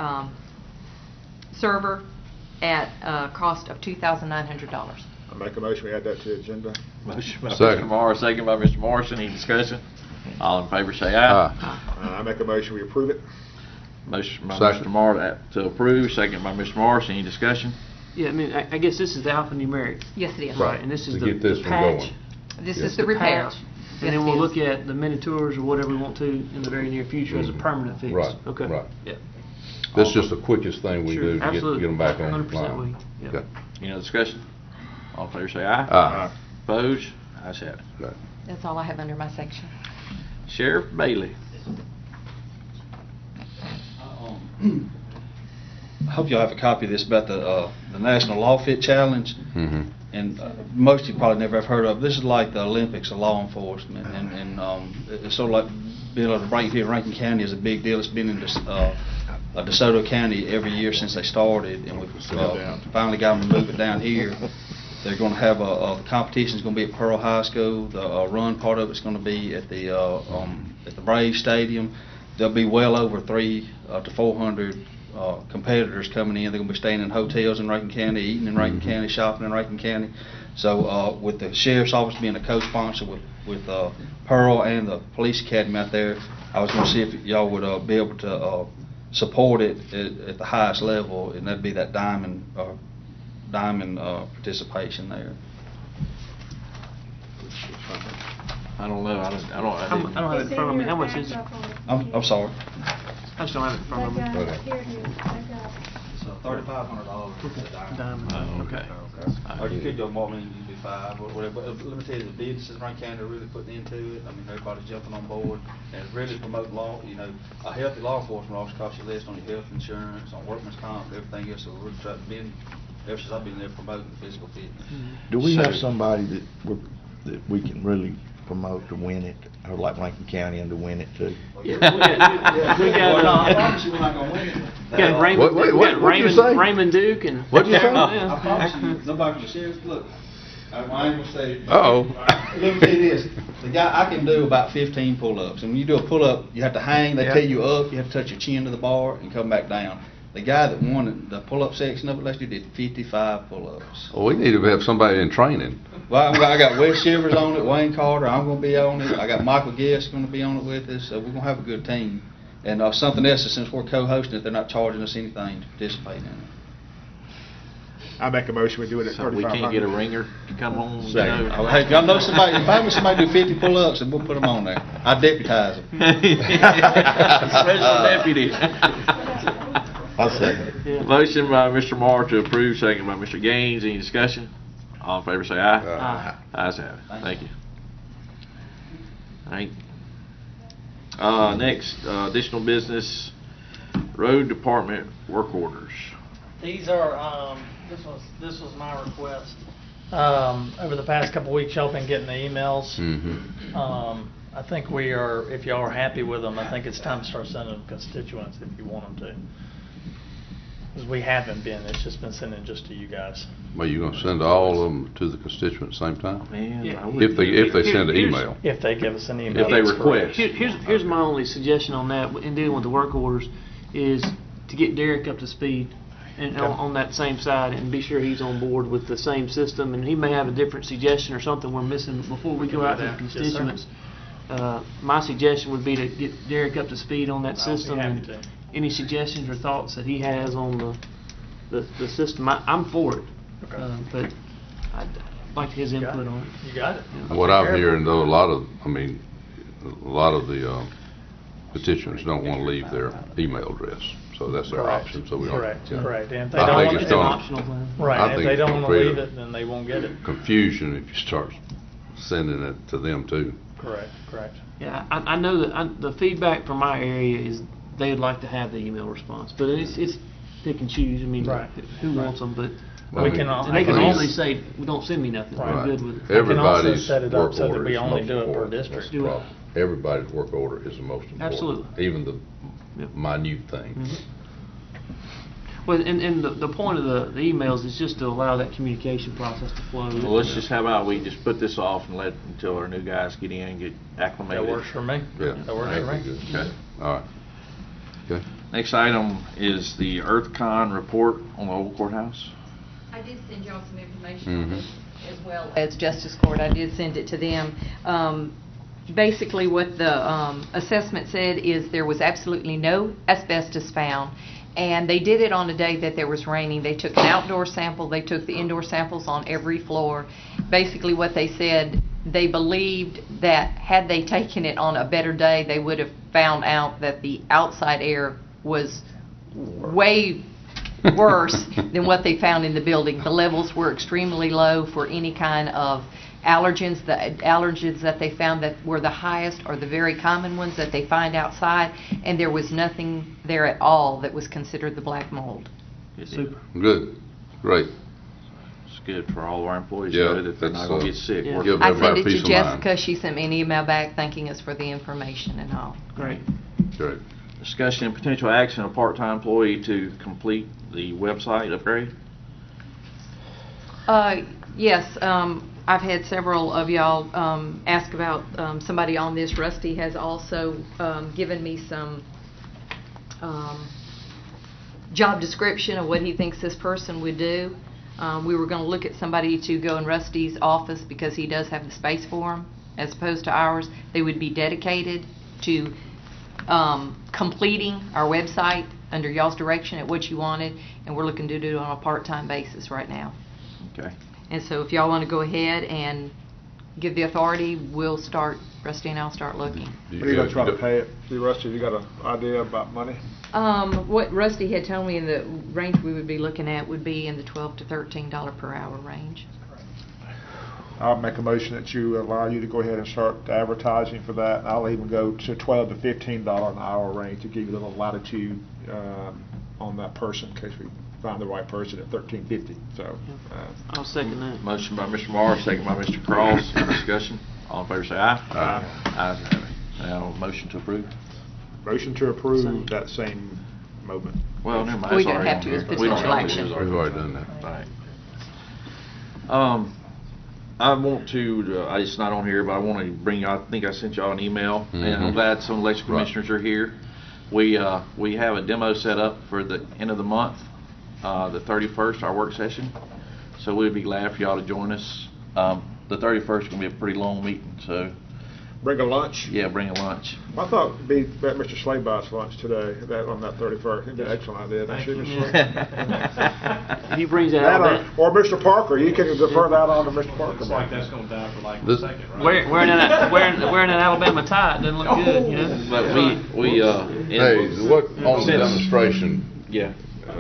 Speaker 9: server at a cost of $2,900.
Speaker 11: I make a motion, we add that to the agenda.
Speaker 2: Motion by
Speaker 5: Second.
Speaker 2: Mr. Morris, second by Mr. Morrison. Any discussion? All in favor say aye.
Speaker 5: Aye.
Speaker 11: I make a motion, we approve it.
Speaker 2: Motion by
Speaker 5: Second.
Speaker 2: Mr. Morris to approve, second by Mr. Morris. Any discussion?
Speaker 1: Yeah, I mean, I guess this is the alphanumeric.
Speaker 9: Yes, it is.
Speaker 1: Right, and this is
Speaker 5: To
Speaker 1: the
Speaker 5: get this
Speaker 1: the
Speaker 5: one
Speaker 1: patch.
Speaker 5: going.
Speaker 9: This
Speaker 5: Yes.
Speaker 9: is the repair.
Speaker 1: patch.
Speaker 9: Yes,
Speaker 1: And then
Speaker 9: it
Speaker 1: we'll
Speaker 9: is.
Speaker 1: look at the mini tours or whatever we want to in the very near future as a permanent fix.
Speaker 5: Right,
Speaker 1: Okay.
Speaker 5: right.
Speaker 1: Yeah.
Speaker 5: This is just the quickest thing we
Speaker 1: Sure,
Speaker 5: do to get
Speaker 1: absolutely.
Speaker 5: them back on
Speaker 1: 100%
Speaker 5: line.
Speaker 1: we, yeah.
Speaker 5: Okay.
Speaker 2: Any other discussion? All in favor say aye.
Speaker 5: Aye.
Speaker 2: Opposed? Ayes have it.
Speaker 5: Okay.
Speaker 9: That's all I have under my section.
Speaker 2: Sheriff Bailey.
Speaker 12: I hope y'all have a copy of this about the National Law Fit Challenge.
Speaker 5: Mm-hmm.
Speaker 12: And most of you probably never have heard of. This is like the Olympics of law enforcement, and it's sort of like being able to break here in Rankin County is a big deal. It's been in DeSoto County every year since they started, and we've finally got them to move it down here. They're going to have the competition's going to be at Pearl High School. The run part of it's going to be at the Braves Stadium. There'll be well over 300 to 400 competitors coming in. They're going to be staying in hotels in Rankin County, eating in Rankin County, shopping in Rankin County. So with the Sheriff's Office being a co-sponsor with Pearl and the Police Academy out there, I was going to see if y'all would be able to support it at the highest level, and that'd be that diamond participation there.
Speaker 2: I don't know. I don't
Speaker 1: I don't have it in front of me. How much is it?
Speaker 12: I'm sorry.
Speaker 1: I just don't have it in front of me.
Speaker 7: It's $3,500.
Speaker 1: Diamond.
Speaker 2: Okay.
Speaker 7: Or you could go more, I mean, you could do 5 or whatever, but let me tell you, the businesses in Rankin County are really putting into it. I mean, everybody's jumping on board, and it's really promoting law, a healthy law enforcement officer costs you less on your health insurance, on workman's comp, everything else, so we're really trying to be, ever since I've been there, promoting the physical fitness.
Speaker 16: Do we have somebody that we can really promote to win it, or like Rankin County and to win it too?
Speaker 1: Yeah,
Speaker 7: We got, I promise you we're not gonna win it.
Speaker 1: We got Raymond,
Speaker 5: Wait,
Speaker 1: we got
Speaker 5: what'd you say?
Speaker 1: Raymond Duke and.
Speaker 5: What'd you say?
Speaker 7: I promise you, nobody can share it. Look, I ain't gonna say.
Speaker 5: Uh-oh.
Speaker 12: Let me tell you this, the guy, I can do about 15 pull-ups, and when you do a pull-up, you have to hang, they tell you up, you have to touch your chin to the bar and come back down. The guy that won the pull-up section of it last year did 55 pull-ups.
Speaker 5: Well, we need to have somebody in training.
Speaker 12: Well, I got Wes Shivers on it, Wayne Carter, I'm gonna be on it, I got Michael Guest gonna be on it with us, so we're gonna have a good team.
Speaker 7: And something else is, since we're co-hosting it, they're not charging us anything to participate in it.
Speaker 11: I make a motion, we do it at
Speaker 2: So we can't get a ringer to come on, you
Speaker 7: Second.
Speaker 2: know?
Speaker 7: Hey, if y'all know somebody, if I know somebody do 50 pull-ups, then we'll put them on there. I deputize them.
Speaker 2: Special deputy.
Speaker 16: I'll second it.
Speaker 2: Motion by Mr. Moore to approve, second by Mr. Gaines. Any discussion? All in favor say aye.
Speaker 1: Aye.
Speaker 2: Ayes have it. Thank you. All right. Next, additional business, road department work orders.
Speaker 10: These are, this was my request. Over the past couple of weeks, y'all been getting the emails. I think we are, if y'all are happy with them, I think it's time to start sending them to constituents if you want them to. Because we haven't been, it's just been sending just to you guys.
Speaker 5: Well, you gonna send all of them to the constituents at the same time?
Speaker 2: Man,
Speaker 1: Yeah.
Speaker 2: I would-
Speaker 5: If they send an email.
Speaker 10: If they give us an email.
Speaker 2: If they
Speaker 10: that's
Speaker 2: request.
Speaker 10: correct.
Speaker 1: Here's my only suggestion on that, in dealing with the work orders, is to get Derek up to speed and on that same side, and be sure he's on board with the same system, and he may have a different suggestion or something we're missing before we go out to the
Speaker 10: Yes, sir.
Speaker 1: constituents. My suggestion would be to get Derek up to speed on that
Speaker 10: I'll be
Speaker 1: system,
Speaker 10: happy
Speaker 1: and
Speaker 10: to.
Speaker 1: any suggestions or thoughts that he has on the system, I'm for it.
Speaker 10: Okay.
Speaker 1: But I'd like his
Speaker 10: You got
Speaker 1: input
Speaker 10: it.
Speaker 1: on it.
Speaker 10: You got it.
Speaker 5: What I'm hearing though, a lot of the petitioners don't want to leave their email address, so that's their
Speaker 10: Correct.
Speaker 5: option, so we don't.
Speaker 10: Correct,
Speaker 5: yeah.
Speaker 10: correct. And if they
Speaker 5: I
Speaker 10: don't
Speaker 5: think
Speaker 10: want
Speaker 5: it's
Speaker 10: to,
Speaker 5: gonna-
Speaker 1: optional thing.
Speaker 10: right,
Speaker 5: I
Speaker 10: if
Speaker 5: think
Speaker 10: they
Speaker 5: it's
Speaker 10: don't
Speaker 5: gonna
Speaker 10: want to
Speaker 5: create
Speaker 10: leave
Speaker 5: a
Speaker 10: it, then they won't get it.
Speaker 5: Confusion if you start sending it to them too.
Speaker 10: Correct, correct.
Speaker 1: Yeah, I know that the feedback from my area is they'd like to have the email response, but it's pick and choose. I mean,
Speaker 10: Right.
Speaker 1: who
Speaker 10: Right.
Speaker 1: wants them? But
Speaker 5: Well,
Speaker 10: We can
Speaker 1: and they can
Speaker 5: please.
Speaker 1: easily say, "Well, don't send me nothing.
Speaker 10: Right.
Speaker 1: I'm good with it."
Speaker 10: I can also
Speaker 5: Everybody's
Speaker 10: set it up
Speaker 5: work
Speaker 10: so that
Speaker 5: order
Speaker 10: we
Speaker 5: is
Speaker 10: only
Speaker 5: most
Speaker 10: do it per
Speaker 5: important.
Speaker 10: district.
Speaker 5: That's the
Speaker 1: Do it.
Speaker 5: problem. Everybody's work order is the most important.
Speaker 1: Absolutely.
Speaker 5: Even the
Speaker 1: Yep.
Speaker 5: minute things.
Speaker 1: Mhm. Well, and the point of the emails is just to allow that communication process to flow.
Speaker 2: Well, let's just, how about we just put this off and until our new guys get in and get acclimated.
Speaker 10: That works for me.
Speaker 5: Yeah.
Speaker 10: That works for me.
Speaker 5: That'd be good.
Speaker 2: Okay.
Speaker 5: All right. Okay.
Speaker 2: Next item is the EarthCon report on the old courthouse.
Speaker 9: I did send y'all some information on
Speaker 5: Mhm.
Speaker 9: this as well as Justice Court. I did send it to them. Basically, what the assessment said is there was absolutely no asbestos found, and they did it on a day that there was raining. They took an outdoor sample, they took the indoor samples on every floor. Basically, what they said, they believed that had they taken it on a better day, they would have found out that the outside air was way worse than what they found in the building. The levels were extremely low for any kind of allergens. The allergens that they found that were the highest are the very common ones that they find outside, and there was nothing there at all that was considered the black mold.
Speaker 1: Super.
Speaker 5: Good. Great.
Speaker 2: It's good for all of our employees,
Speaker 5: Yeah,
Speaker 2: so that they're not
Speaker 5: that's,
Speaker 2: gonna get sick.
Speaker 1: yeah.
Speaker 5: Give
Speaker 9: I sent
Speaker 5: everybody
Speaker 9: it to
Speaker 5: peace of mind.
Speaker 9: Jessica. She sent me an email back thanking us for the information and all.
Speaker 1: Great.
Speaker 5: Great.
Speaker 2: Discussion and potential action of a part-time employee to complete the website upgrade.
Speaker 9: Yes, I've had several of y'all ask about somebody on this. Rusty has also given me some job description of what he thinks this person would do. We were going to look at somebody to go in Rusty's office because he does have the space for them, as opposed to ours. They would be dedicated to completing our website under y'all's direction at what you wanted, and we're looking to do it on a part-time basis right now.
Speaker 2: Okay.
Speaker 9: And so if y'all want to go ahead and give the authority, we'll start, Rusty and I'll start looking.
Speaker 11: What are you gonna try to pay it? See, Rusty, you got an idea about money?
Speaker 9: What Rusty had told me in the range we would be looking at would be in the $12 to $13 per hour range.
Speaker 11: I'll make a motion that you allow you to go ahead and start advertising for that. And I'll even go to $12 to $15 an hour range to give you a little latitude on that person in case we find the right person at $13.50. So
Speaker 1: I'll second that.
Speaker 2: Motion by Mr. Morris, second by Mr. Cross. Any discussion? All in favor say aye.
Speaker 11: Aye.
Speaker 2: Ayes have it. Now, motion to approve.
Speaker 11: motion to approve that same moment.
Speaker 2: Well, never mind.
Speaker 9: We
Speaker 2: it's
Speaker 9: don't
Speaker 2: already
Speaker 9: have
Speaker 2: on
Speaker 9: to,
Speaker 2: here.
Speaker 9: it's
Speaker 2: We don't
Speaker 9: potential
Speaker 2: have to,
Speaker 9: action.
Speaker 2: it's
Speaker 5: We've already done that.
Speaker 2: Right. I want to, it's not on here, but I want to bring you, I think I sent y'all an email, and I'm
Speaker 5: Mhm.
Speaker 2: glad some election
Speaker 5: Right.
Speaker 2: commissioners are here. We have a demo set up for the end of the month, the 31st, our work session. So we'd be glad for y'all to join us. The 31st is going to be a pretty long meeting, so
Speaker 11: Bring a lunch?
Speaker 2: Yeah, bring a lunch.
Speaker 11: I thought it'd be at Mr. Slaybot's lunch today, on that 31st. It'd be an excellent idea, don't you, Mr. Slay?
Speaker 1: He brings that
Speaker 11: That
Speaker 1: out.
Speaker 11: or Mr. Parker, you can defer that on to Mr. Parker.
Speaker 3: Looks like that's gonna die for like a
Speaker 5: This-
Speaker 3: second, right?
Speaker 1: Wearing an Alabama tie, it doesn't look good, you know?
Speaker 2: But we
Speaker 5: Hey, what, on the demonstration,
Speaker 2: yeah.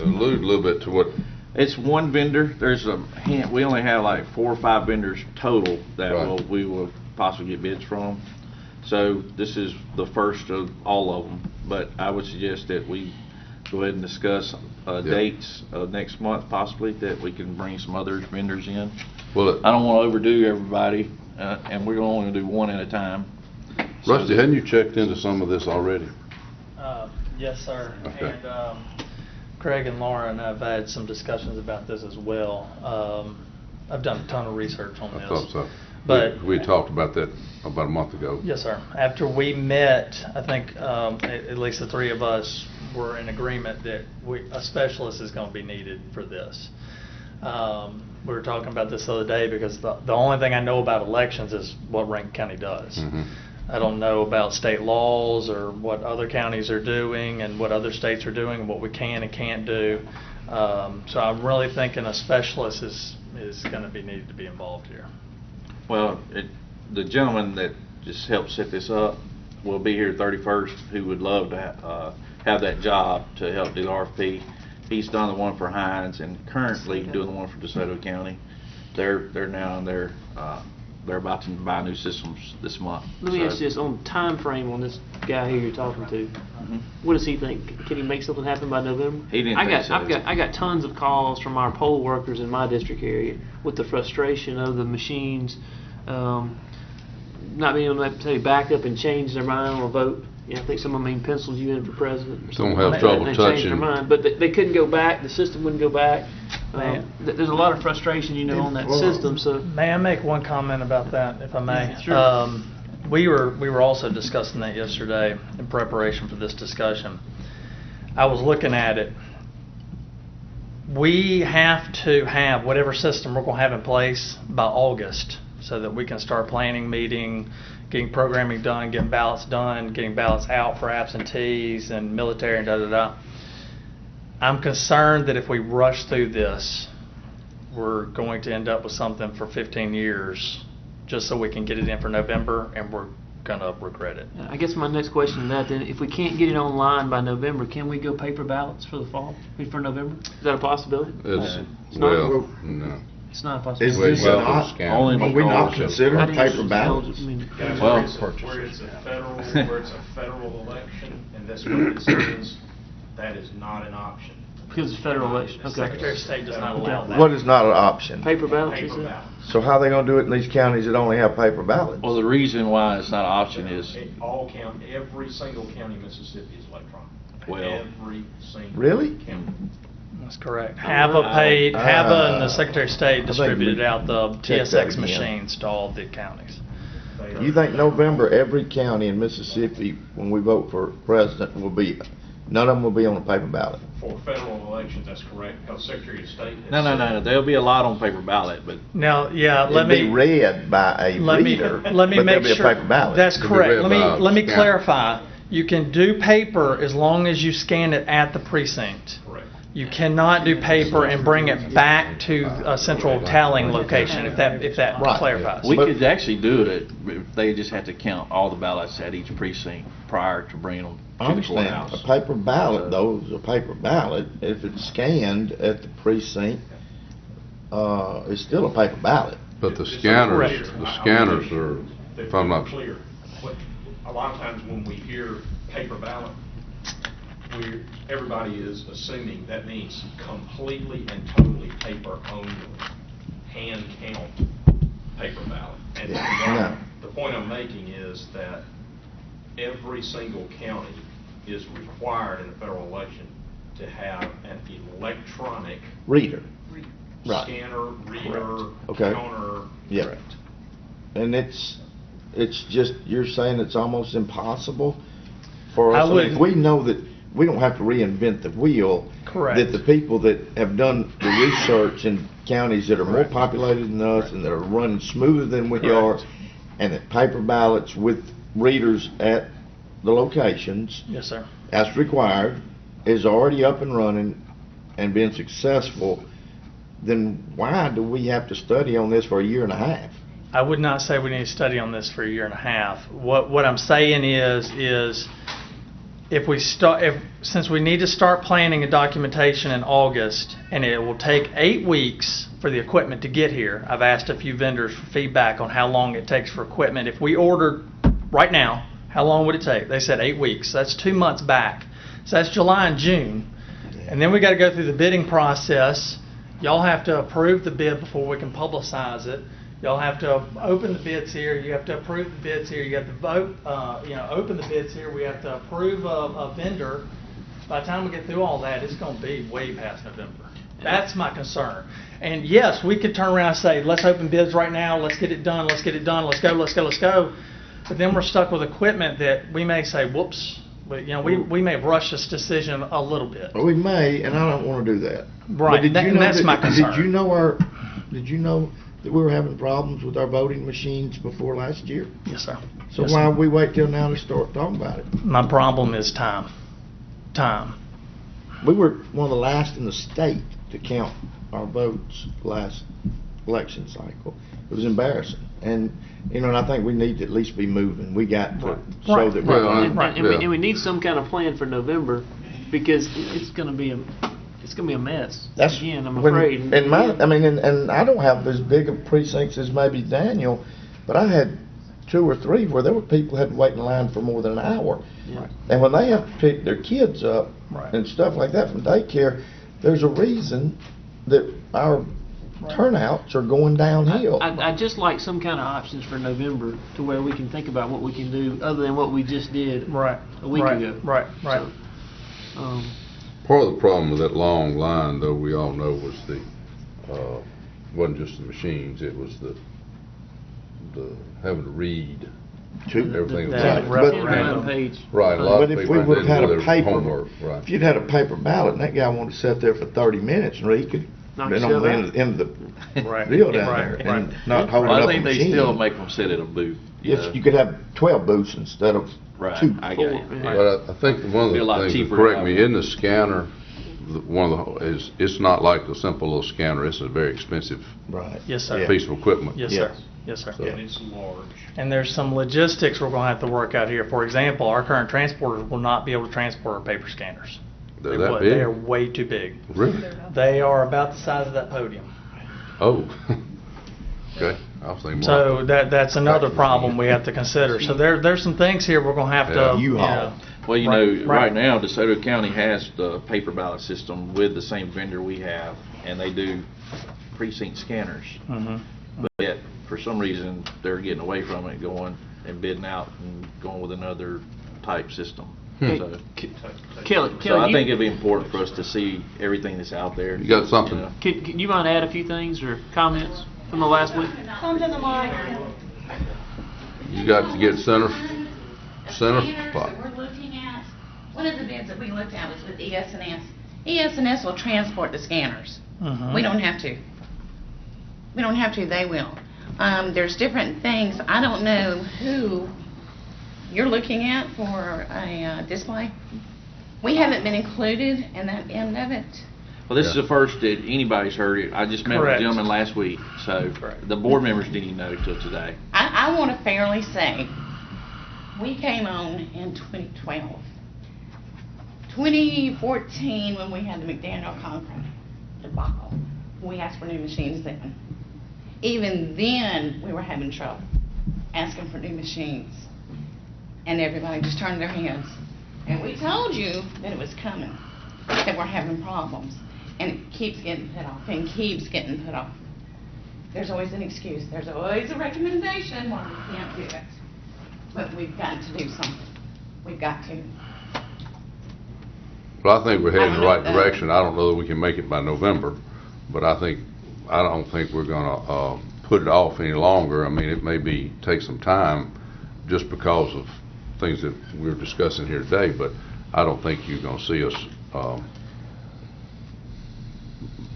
Speaker 5: allude a little bit to what,
Speaker 2: It's one vendor. There's we only have like 4 or 5 vendors total that
Speaker 5: Right.
Speaker 2: we will possibly get bids from. So this is the first of all of them. But I would suggest that we go ahead and discuss dates next month possibly, that we can bring some other vendors in.
Speaker 5: well,
Speaker 2: I don't want to overdo everybody, and we're only going to do one at a time.
Speaker 5: Rusty, hadn't you checked into some of this already?
Speaker 10: Yes, sir.
Speaker 5: Okay.
Speaker 10: And Craig and Lauren have had some discussions about this as well. I've done a ton of research on this.
Speaker 5: I thought so.
Speaker 10: But
Speaker 5: We talked about that about a month ago.
Speaker 10: yes, sir. After we met, I think at least the three of us were in agreement that a specialist is going to be needed for this. We were talking about this the other day because the only thing I know about elections is what Rankin County does.
Speaker 5: Mhm.
Speaker 10: I don't know about state laws or what other counties are doing and what other states are doing and what we can and can't do. So I'm really thinking a specialist is going to be needed to be involved here.
Speaker 2: Well, the gentleman that just helped set this up will be here 31st, who would love to have that job to help do the RFP. He's done the one for Hines and currently doing the one for DeSoto County. They're now in their they're about to buy new systems this month.
Speaker 1: Let me ask you this, on time frame on this guy here you're talking to, what does he think? Can he make something happen by November?
Speaker 2: He didn't
Speaker 1: I
Speaker 2: think
Speaker 1: got,
Speaker 2: so.
Speaker 1: I got tons of calls from our poll workers in my district area with the frustration of the machines not being able to say back up and change their mind on a vote. You know, I think some of them even penciled you in for president. Or
Speaker 5: Don't
Speaker 1: something
Speaker 5: have
Speaker 1: like
Speaker 5: trouble
Speaker 1: that, and they changed
Speaker 5: touching.
Speaker 1: their mind, but they couldn't go back. The system wouldn't go back. There's a lot of frustration, you know, on that system. So
Speaker 10: May I make one comment about that, if I may?
Speaker 1: Yeah, sure.
Speaker 10: We were also discussing that yesterday in preparation for this discussion. I was looking at it. We have to have whatever system we're going to have in place by August so that we can start planning, meeting, getting programming done, getting ballots done, getting ballots out for absentees and military and da-da-da. I'm concerned that if we rush through this, we're going to end up with something for 15 years just so we can get it in for November, and we're going to regret it.
Speaker 1: I guess my next question to that then, if we can't get it online by November, can we go paper ballots for the fall, for November? Is that a possibility?
Speaker 5: It's,
Speaker 1: not?
Speaker 5: well, no.
Speaker 1: It's not a possibility.
Speaker 16: Is this
Speaker 5: Well,
Speaker 16: not,
Speaker 5: only
Speaker 16: are we not
Speaker 5: because-
Speaker 16: considering
Speaker 1: How do you-
Speaker 16: paper ballots?
Speaker 1: I mean,
Speaker 2: Well,
Speaker 3: Where it's a federal election, and that's what it says, that is not an option.
Speaker 1: because it's federal election.
Speaker 3: The
Speaker 1: Okay.
Speaker 10: Secretary of State does not allow that.
Speaker 16: What is not an option?
Speaker 1: Paper ballots, you
Speaker 3: Paper
Speaker 1: said?
Speaker 3: ballot.
Speaker 16: So how they gonna do it in these counties that only have paper ballots?
Speaker 2: Well, the reason why it's not an option is,
Speaker 3: Every single county in Mississippi is electronic.
Speaker 2: Well-
Speaker 3: Every single.
Speaker 16: Really?
Speaker 3: county.
Speaker 10: That's correct. HAVA and the Secretary of State
Speaker 16: I think
Speaker 10: distributed
Speaker 16: we
Speaker 10: out the
Speaker 16: check that
Speaker 10: TSX
Speaker 16: again.
Speaker 10: machines to all the counties.
Speaker 3: They are-
Speaker 16: You think November, every county in Mississippi, when we vote for president, none of them will be on a paper ballot?
Speaker 3: For federal elections, that's correct, because Secretary of State. has
Speaker 2: no,
Speaker 3: said-
Speaker 2: there'll be a lot on paper ballot, but
Speaker 10: Now, yeah, let
Speaker 16: It'd be
Speaker 10: me,
Speaker 16: read by a
Speaker 10: let me
Speaker 16: reader, but
Speaker 10: make
Speaker 16: there'll be a
Speaker 10: sure.
Speaker 16: paper ballot.
Speaker 10: That's
Speaker 5: It'll be
Speaker 10: correct.
Speaker 5: read
Speaker 10: Let me
Speaker 5: by a
Speaker 10: clarify. You can do paper as long as you scan it at the precinct.
Speaker 3: Correct.
Speaker 10: You cannot do paper and bring it back to a central tallying location, if that
Speaker 16: Right.
Speaker 10: clarifies.
Speaker 2: we
Speaker 16: But-
Speaker 2: could actually do it if they just have to count all the ballots at each precinct prior to bringing them
Speaker 16: I
Speaker 2: to the
Speaker 16: understand.
Speaker 2: courthouse.
Speaker 16: A paper ballot, though, is a paper ballot. If it's scanned at the precinct, it's still a paper ballot.
Speaker 5: But the
Speaker 3: It's
Speaker 5: scanners,
Speaker 3: clear.
Speaker 5: the scanners are,
Speaker 3: They're
Speaker 5: if I'm not,
Speaker 3: clear. What- A lot of times when we hear paper ballot, everybody is assuming that means completely and totally paper only, hand count paper ballot. And
Speaker 16: Yeah.
Speaker 3: the point I'm making is that every single county is required in a federal election to have an electronic
Speaker 16: Reader. Right.
Speaker 3: scanner, reader,
Speaker 16: Okay.
Speaker 3: counter.
Speaker 16: Yeah. And it's just, you're saying it's almost impossible for
Speaker 10: I
Speaker 16: us?
Speaker 10: would-
Speaker 16: If we know that we don't have to reinvent the wheel.
Speaker 10: Correct.
Speaker 16: That the people that have done the research in counties that are more populated than us and that are running smoother than we are, and that paper ballots with readers at the locations,
Speaker 10: Yes, sir.
Speaker 16: as required, is already up and running and being successful, then why do we have to study on this for a year and a half?
Speaker 10: I would not say we need to study on this for a year and a half. What I'm saying is since we need to start planning a documentation in August, and it will take 8 weeks for the equipment to get here. I've asked a few vendors for feedback on how long it takes for equipment. If we ordered right now, how long would it take? They said 8 weeks. That's 2 months back. So that's July and June. And then we got to go through the bidding process. Y'all have to approve the bid before we can publicize it. Y'all have to open the bids here. You have to approve the bids here. You have to vote, open the bids here. We have to approve a vendor. By the time we get through all that, it's going to be way past November. That's my concern. And yes, we could turn around and say, let's open bids right now. Let's get it done. Let's get it done. Let's go. Let's go. Let's go. But then we're stuck with equipment that we may say, whoops. But, we may have rushed this decision a little bit.
Speaker 16: We may, and I don't want to do that.
Speaker 10: Right,
Speaker 16: But
Speaker 10: that's my concern.
Speaker 16: Did you know that we were having problems with our voting machines before last year?
Speaker 10: Yes, sir.
Speaker 16: So
Speaker 10: Yes,
Speaker 16: why
Speaker 10: sir.
Speaker 16: would we wait till now to start talking about it?
Speaker 10: My problem is time. Time.
Speaker 16: We were one of the last in the state to count our votes last election cycle. It was embarrassing. And I think we need to at least be moving. We got to show
Speaker 10: Right.
Speaker 16: that
Speaker 5: Well,
Speaker 16: we're
Speaker 1: And we need some kind of plan for November, because it's going to be a mess.
Speaker 16: That's
Speaker 1: Again, I'm
Speaker 16: when-
Speaker 1: afraid.
Speaker 16: And I don't have as big of precincts as maybe Daniel, but I had 2 or 3 where there were people had to wait in line for more than an hour.
Speaker 1: Yeah.
Speaker 16: And when they have to pick their kids up
Speaker 10: Right.
Speaker 16: and stuff like that from daycare, there's a reason that our turnouts are going downhill.
Speaker 1: I just like some kind of options for November to where we can think about what we can do other than what we just did
Speaker 10: Right.
Speaker 1: a week
Speaker 10: Right.
Speaker 1: ago.
Speaker 10: Right. Right.
Speaker 1: So,
Speaker 5: Part of the problem with that long line, though, we all know, was wasn't just the machines, it was the having to read everything.
Speaker 10: that
Speaker 5: was
Speaker 10: referendum
Speaker 1: page.
Speaker 5: Right, a lot of
Speaker 16: But if
Speaker 5: people
Speaker 16: we would
Speaker 5: didn't
Speaker 16: have had
Speaker 5: do
Speaker 16: a
Speaker 5: their
Speaker 16: paper,
Speaker 5: homework, right.
Speaker 16: if you'd had a paper ballot and that guy wanted to sit there for 30 minutes and read, he could
Speaker 1: Knock
Speaker 16: been on
Speaker 1: yourself
Speaker 16: the end of the
Speaker 10: Right.
Speaker 16: deal down
Speaker 10: Right.
Speaker 16: there
Speaker 10: Right.
Speaker 16: and not holding
Speaker 2: Well,
Speaker 16: up
Speaker 2: I
Speaker 16: a
Speaker 2: think they
Speaker 16: machine.
Speaker 2: still make them sit at a booth.
Speaker 16: Yes, you could have 12 booths instead of
Speaker 2: Right,
Speaker 16: 2.
Speaker 2: I get you.
Speaker 1: Yeah.
Speaker 5: But I think one of
Speaker 2: Be a lot
Speaker 5: the things,
Speaker 2: cheaper
Speaker 5: to correct
Speaker 2: to
Speaker 5: me,
Speaker 2: have-
Speaker 5: in the scanner, one of the, it's not like the simple little scanner, it's a very expensive
Speaker 16: Right.
Speaker 10: Yes, sir.
Speaker 5: piece of equipment.
Speaker 10: Yes,
Speaker 16: Yeah.
Speaker 10: sir. Yes, sir.
Speaker 5: So-
Speaker 14: And it's large.
Speaker 10: And there's some logistics we're going to have to work out here. For example, our current transporters will not be able to transport our paper scanners.
Speaker 5: They're
Speaker 10: They
Speaker 5: that
Speaker 10: would.
Speaker 5: big?
Speaker 10: They are way too big.
Speaker 5: Really?
Speaker 10: They are about the size of that podium.
Speaker 5: Oh, okay, I was thinking more.
Speaker 10: So that's another problem we have to consider. So there's some things here we're going to have
Speaker 5: Yeah.
Speaker 10: to.
Speaker 16: U-Haul.
Speaker 2: Well,
Speaker 10: Right,
Speaker 2: right
Speaker 10: right.
Speaker 2: now, DeSoto County has the paper ballot system with the same vendor we have, and they do precinct scanners.
Speaker 10: Mhm.
Speaker 2: But yet, for some reason, they're getting away from it, going and bidding out and going with another type system.
Speaker 1: Hey,
Speaker 2: So,
Speaker 1: Kelly,
Speaker 2: so I
Speaker 1: you-
Speaker 2: think it'd be important for us to see everything that's out there.
Speaker 5: You got something?
Speaker 2: know.
Speaker 1: Can you mind add a few things or comments from the last week?
Speaker 17: Come to the mic.
Speaker 5: You got to get center
Speaker 18: Scanners
Speaker 5: spot.
Speaker 18: that we're looking at, one of the bids that we looked at was with ES&S. ES&S will transport the scanners.
Speaker 10: Mhm.
Speaker 18: We don't have to. We don't have to, they will. There's different things, I don't know who you're looking at for a display. We haven't been included in that end of it.
Speaker 2: Well, this is the first that anybody's heard it. I just met with a
Speaker 10: Correct.
Speaker 2: gentleman last week, so
Speaker 10: Correct.
Speaker 2: the board members didn't even know till today.
Speaker 18: I want to fairly say, we came on in 2012. 2014, when we had the McDaniel Conference debacle, we asked for new machines then. Even then, we were having trouble asking for new machines. And everybody just turned their heads. And we told you that it was coming, that we're having problems. And it keeps getting put off and keeps getting put off. There's always an excuse. There's always a recommendation why we can't do it. But we've got to do something. We've got to.
Speaker 5: Well, I think we're heading in the
Speaker 18: I
Speaker 5: right
Speaker 18: don't know.
Speaker 5: direction. I don't know that we can make it by November, but I don't think we're gonna, put it off any longer. I mean, it may take some time just because of things that we're discussing here today, but I don't think you're gonna see us,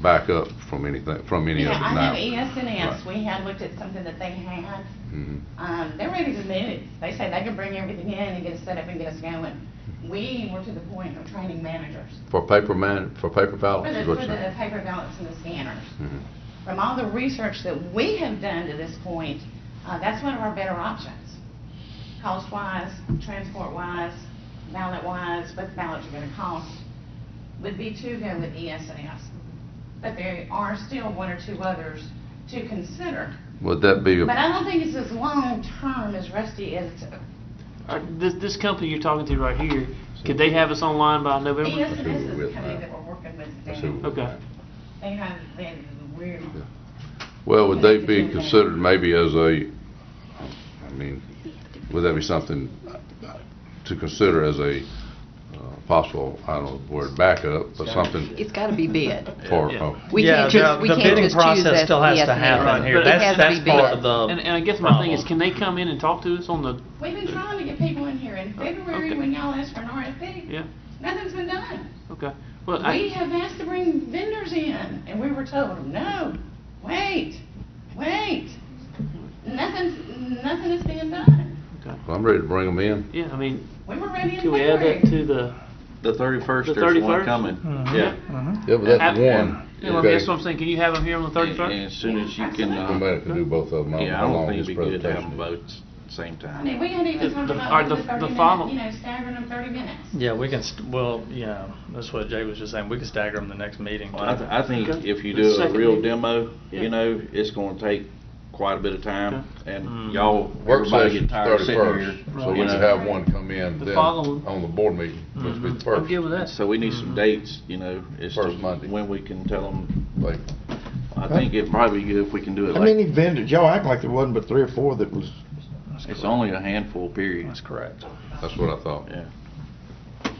Speaker 5: back up from anything, from any of it
Speaker 18: Yeah,
Speaker 5: now.
Speaker 18: I know ES&S,
Speaker 5: Right.
Speaker 18: we had looked at something that they had.
Speaker 5: Mhm.
Speaker 18: They're ready to move. They said they could bring everything in and get us set up and get us going. We were to the point of training managers
Speaker 5: For paper ballots,
Speaker 18: for
Speaker 5: is
Speaker 18: the,
Speaker 5: what
Speaker 18: for
Speaker 5: you're
Speaker 18: the
Speaker 5: saying?
Speaker 18: paper ballots and the scanners.
Speaker 5: Mhm.
Speaker 18: From all the research that we have done to this point, that's one of our better options. Cost-wise, transport-wise, ballot-wise, what the ballots are gonna cost, would be to go with ES&S. But there are still one or two others to consider.
Speaker 5: Would that be,
Speaker 18: But I don't think it's as long-term as Rusty is.
Speaker 1: This company you're talking to right here, could they have us online by November?
Speaker 18: ES&S is the company that we're working with now.
Speaker 1: Okay.
Speaker 18: They have, we're,
Speaker 5: well, would they be considered maybe as a, I mean, would that be something to consider as a possible, I don't know the word backup, but something
Speaker 9: It's gotta be bid.
Speaker 5: for,
Speaker 1: Yeah.
Speaker 5: oh,
Speaker 9: We
Speaker 10: Yeah,
Speaker 9: can't just, we
Speaker 10: the
Speaker 9: can't
Speaker 10: bidding
Speaker 9: just choose
Speaker 10: process
Speaker 9: as
Speaker 10: still has to
Speaker 9: ES&S.
Speaker 10: happen here.
Speaker 1: But it has
Speaker 10: That's
Speaker 1: to be
Speaker 10: part
Speaker 1: bid.
Speaker 10: of the
Speaker 1: And I guess my thing is, can they come in and talk to us on the,
Speaker 18: we've been trying to get people in here in February
Speaker 1: Okay.
Speaker 18: when y'all asked for an RFP.
Speaker 1: yeah,
Speaker 18: Nothing's been done.
Speaker 1: okay. Well,
Speaker 18: We have asked to bring vendors in, and we were told, no, wait. Nothing is being done.
Speaker 5: well, I'm ready to bring them in.
Speaker 1: yeah, I mean,
Speaker 18: We were ready in
Speaker 1: can we add
Speaker 18: February.
Speaker 1: that to the?
Speaker 2: The 31st,
Speaker 1: The
Speaker 2: there's one
Speaker 1: 31st?
Speaker 2: coming.
Speaker 10: Mhm.
Speaker 2: Yeah.
Speaker 10: Mhm.
Speaker 5: Yeah, but that's
Speaker 1: Have-
Speaker 5: one.
Speaker 1: Yeah, well,
Speaker 5: Okay.
Speaker 1: that's what I'm saying, can you have them here on the
Speaker 2: And
Speaker 1: 31st?
Speaker 2: as soon as you can,
Speaker 5: Somebody can do both of them. I don't know
Speaker 2: yeah, I
Speaker 5: how
Speaker 2: don't
Speaker 5: long
Speaker 2: think
Speaker 5: his
Speaker 2: it'd be good to have them
Speaker 5: presentation
Speaker 2: both at the same
Speaker 18: I
Speaker 2: time.
Speaker 18: mean, we had even talked
Speaker 1: The-
Speaker 18: about
Speaker 1: or the-
Speaker 18: doing the 30
Speaker 1: the
Speaker 18: minute,
Speaker 1: final-
Speaker 18: staggering them 30 minutes.
Speaker 10: Yeah, we can, yeah, that's what Jay was just saying, we can stagger them the next meeting.
Speaker 2: Well, I think
Speaker 1: Okay.
Speaker 2: if you
Speaker 1: The
Speaker 2: do a
Speaker 1: second
Speaker 2: real
Speaker 1: meeting.
Speaker 2: demo,
Speaker 1: Yeah.
Speaker 2: you know, it's gonna take quite a bit of time, and
Speaker 10: Mm.
Speaker 2: y'all,
Speaker 5: Work
Speaker 2: everybody
Speaker 5: session's
Speaker 2: get tired of sitting here.
Speaker 5: 31st, so
Speaker 2: you
Speaker 5: we
Speaker 2: know.
Speaker 5: can have one come in
Speaker 1: The
Speaker 5: then
Speaker 1: following-
Speaker 5: on the board meeting, which would be the
Speaker 1: I'm
Speaker 5: first.
Speaker 1: good with that.
Speaker 2: So we need some dates, you know, as to
Speaker 5: First Monday.
Speaker 2: when we can tell them.
Speaker 5: Like,
Speaker 2: I think it'd probably be good if we can do it
Speaker 16: How
Speaker 2: like,
Speaker 16: many vendors, y'all act like there wasn't but 3 or 4 that was,
Speaker 2: it's only a handful, period.
Speaker 10: That's correct.
Speaker 5: that's what I thought.
Speaker 2: Yeah.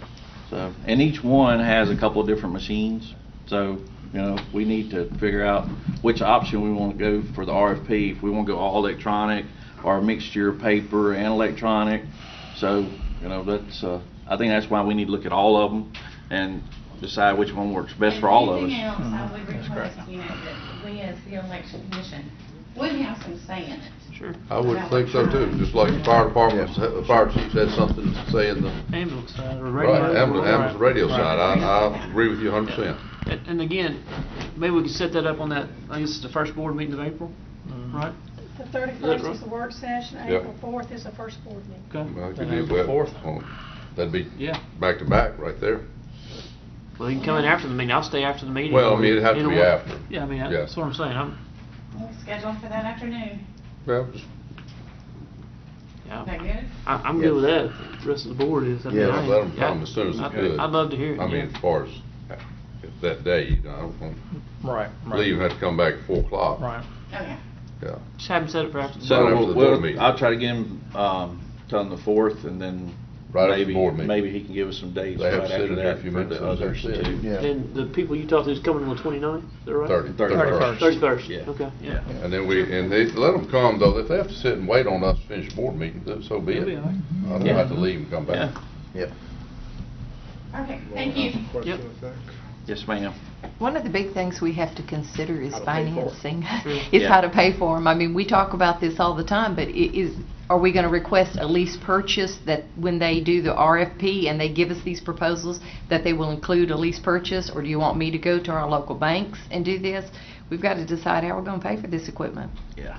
Speaker 2: So, and each one has a couple of different machines, so, you know, we need to figure out which option we want to go for the RFP. If we want to go all electronic or a mixture of paper and electronic. So, you know, that's, I think that's why we need to look at all of them and decide which one works best for all of us.
Speaker 18: Anything else, I would request, you know, that we as the election commission would have some say in it.
Speaker 1: Sure.
Speaker 5: I would think so too, just like the fire department, the fire chief had something to say in the,
Speaker 1: Ambulance side or radio.
Speaker 5: right, ambulance radio side, I agree with you 100%.
Speaker 1: And again, maybe we can set that up on that, I guess it's the first board meeting of April, right?
Speaker 19: The
Speaker 1: Is that
Speaker 19: 31st
Speaker 1: right?
Speaker 19: is the work session,
Speaker 5: Yep.
Speaker 19: April 4th is the first board meeting.
Speaker 1: Okay.
Speaker 5: Well, I could
Speaker 10: Then
Speaker 5: do
Speaker 10: April
Speaker 5: that.
Speaker 10: 4th.
Speaker 5: Oh, that'd be
Speaker 1: Yeah.
Speaker 5: back to back right there.
Speaker 1: Well, you can come in after the meeting, I'll stay after the meeting.
Speaker 5: Well, I mean, it'd have to
Speaker 1: Either
Speaker 5: be
Speaker 1: one.
Speaker 5: after.
Speaker 1: Yeah, I mean,
Speaker 5: Yeah.
Speaker 1: that's what I'm saying,
Speaker 18: We'll schedule for that afternoon.
Speaker 5: Well, just
Speaker 1: yeah.
Speaker 18: Is that good?
Speaker 1: I'm good with that, the rest of the board is. I mean,
Speaker 5: Yeah,
Speaker 1: I ain't-
Speaker 5: let them come as soon as they
Speaker 1: I-
Speaker 5: could.
Speaker 1: I'd love to hear it.
Speaker 5: I mean,
Speaker 1: yeah.
Speaker 5: as far as if that day, you know, I don't want
Speaker 10: Right,
Speaker 5: to
Speaker 10: right.
Speaker 5: leave and have to come back at 4 o'clock.
Speaker 10: Right.
Speaker 18: Oh, yeah.
Speaker 5: Yeah.
Speaker 1: Just have them set it for after the.
Speaker 2: So,
Speaker 5: Right after the board meeting.
Speaker 2: I'll try to get him, tell him the 4th, and then
Speaker 5: Right after the
Speaker 2: maybe,
Speaker 5: board meeting.
Speaker 2: maybe he can give us some dates
Speaker 5: They have
Speaker 2: right
Speaker 5: to sit
Speaker 2: after
Speaker 5: in there a
Speaker 2: that
Speaker 5: few
Speaker 2: for
Speaker 5: minutes
Speaker 2: the
Speaker 5: as they're
Speaker 2: others
Speaker 5: sitting.
Speaker 2: too.
Speaker 16: yeah.
Speaker 1: And the people you talked to is coming on the 29th, is that right?
Speaker 5: 31st.
Speaker 1: 31st,
Speaker 2: Yeah.
Speaker 1: okay, yeah.
Speaker 5: And then they let them come, though, if they have to sit and wait on us to finish the board meeting, so be
Speaker 1: It'll
Speaker 5: it.
Speaker 1: be all right.
Speaker 5: I don't
Speaker 1: Yeah.
Speaker 5: have to leave and come back.
Speaker 16: Yep.
Speaker 18: Okay, thank you.
Speaker 1: Yep.
Speaker 2: Yes, ma'am.
Speaker 9: One of the big things we have to consider is
Speaker 11: How to pay for 'em.
Speaker 9: financing.
Speaker 1: Sure.
Speaker 9: Is
Speaker 2: Yeah.
Speaker 9: how to pay for them. I mean, we talk about this all the time, but are we going to request a lease purchase that when they do the RFP and they give us these proposals, that they will include a lease purchase? Or do you want me to go to our local banks and do this? We've got to decide how we're going to pay for this equipment.
Speaker 2: Yeah.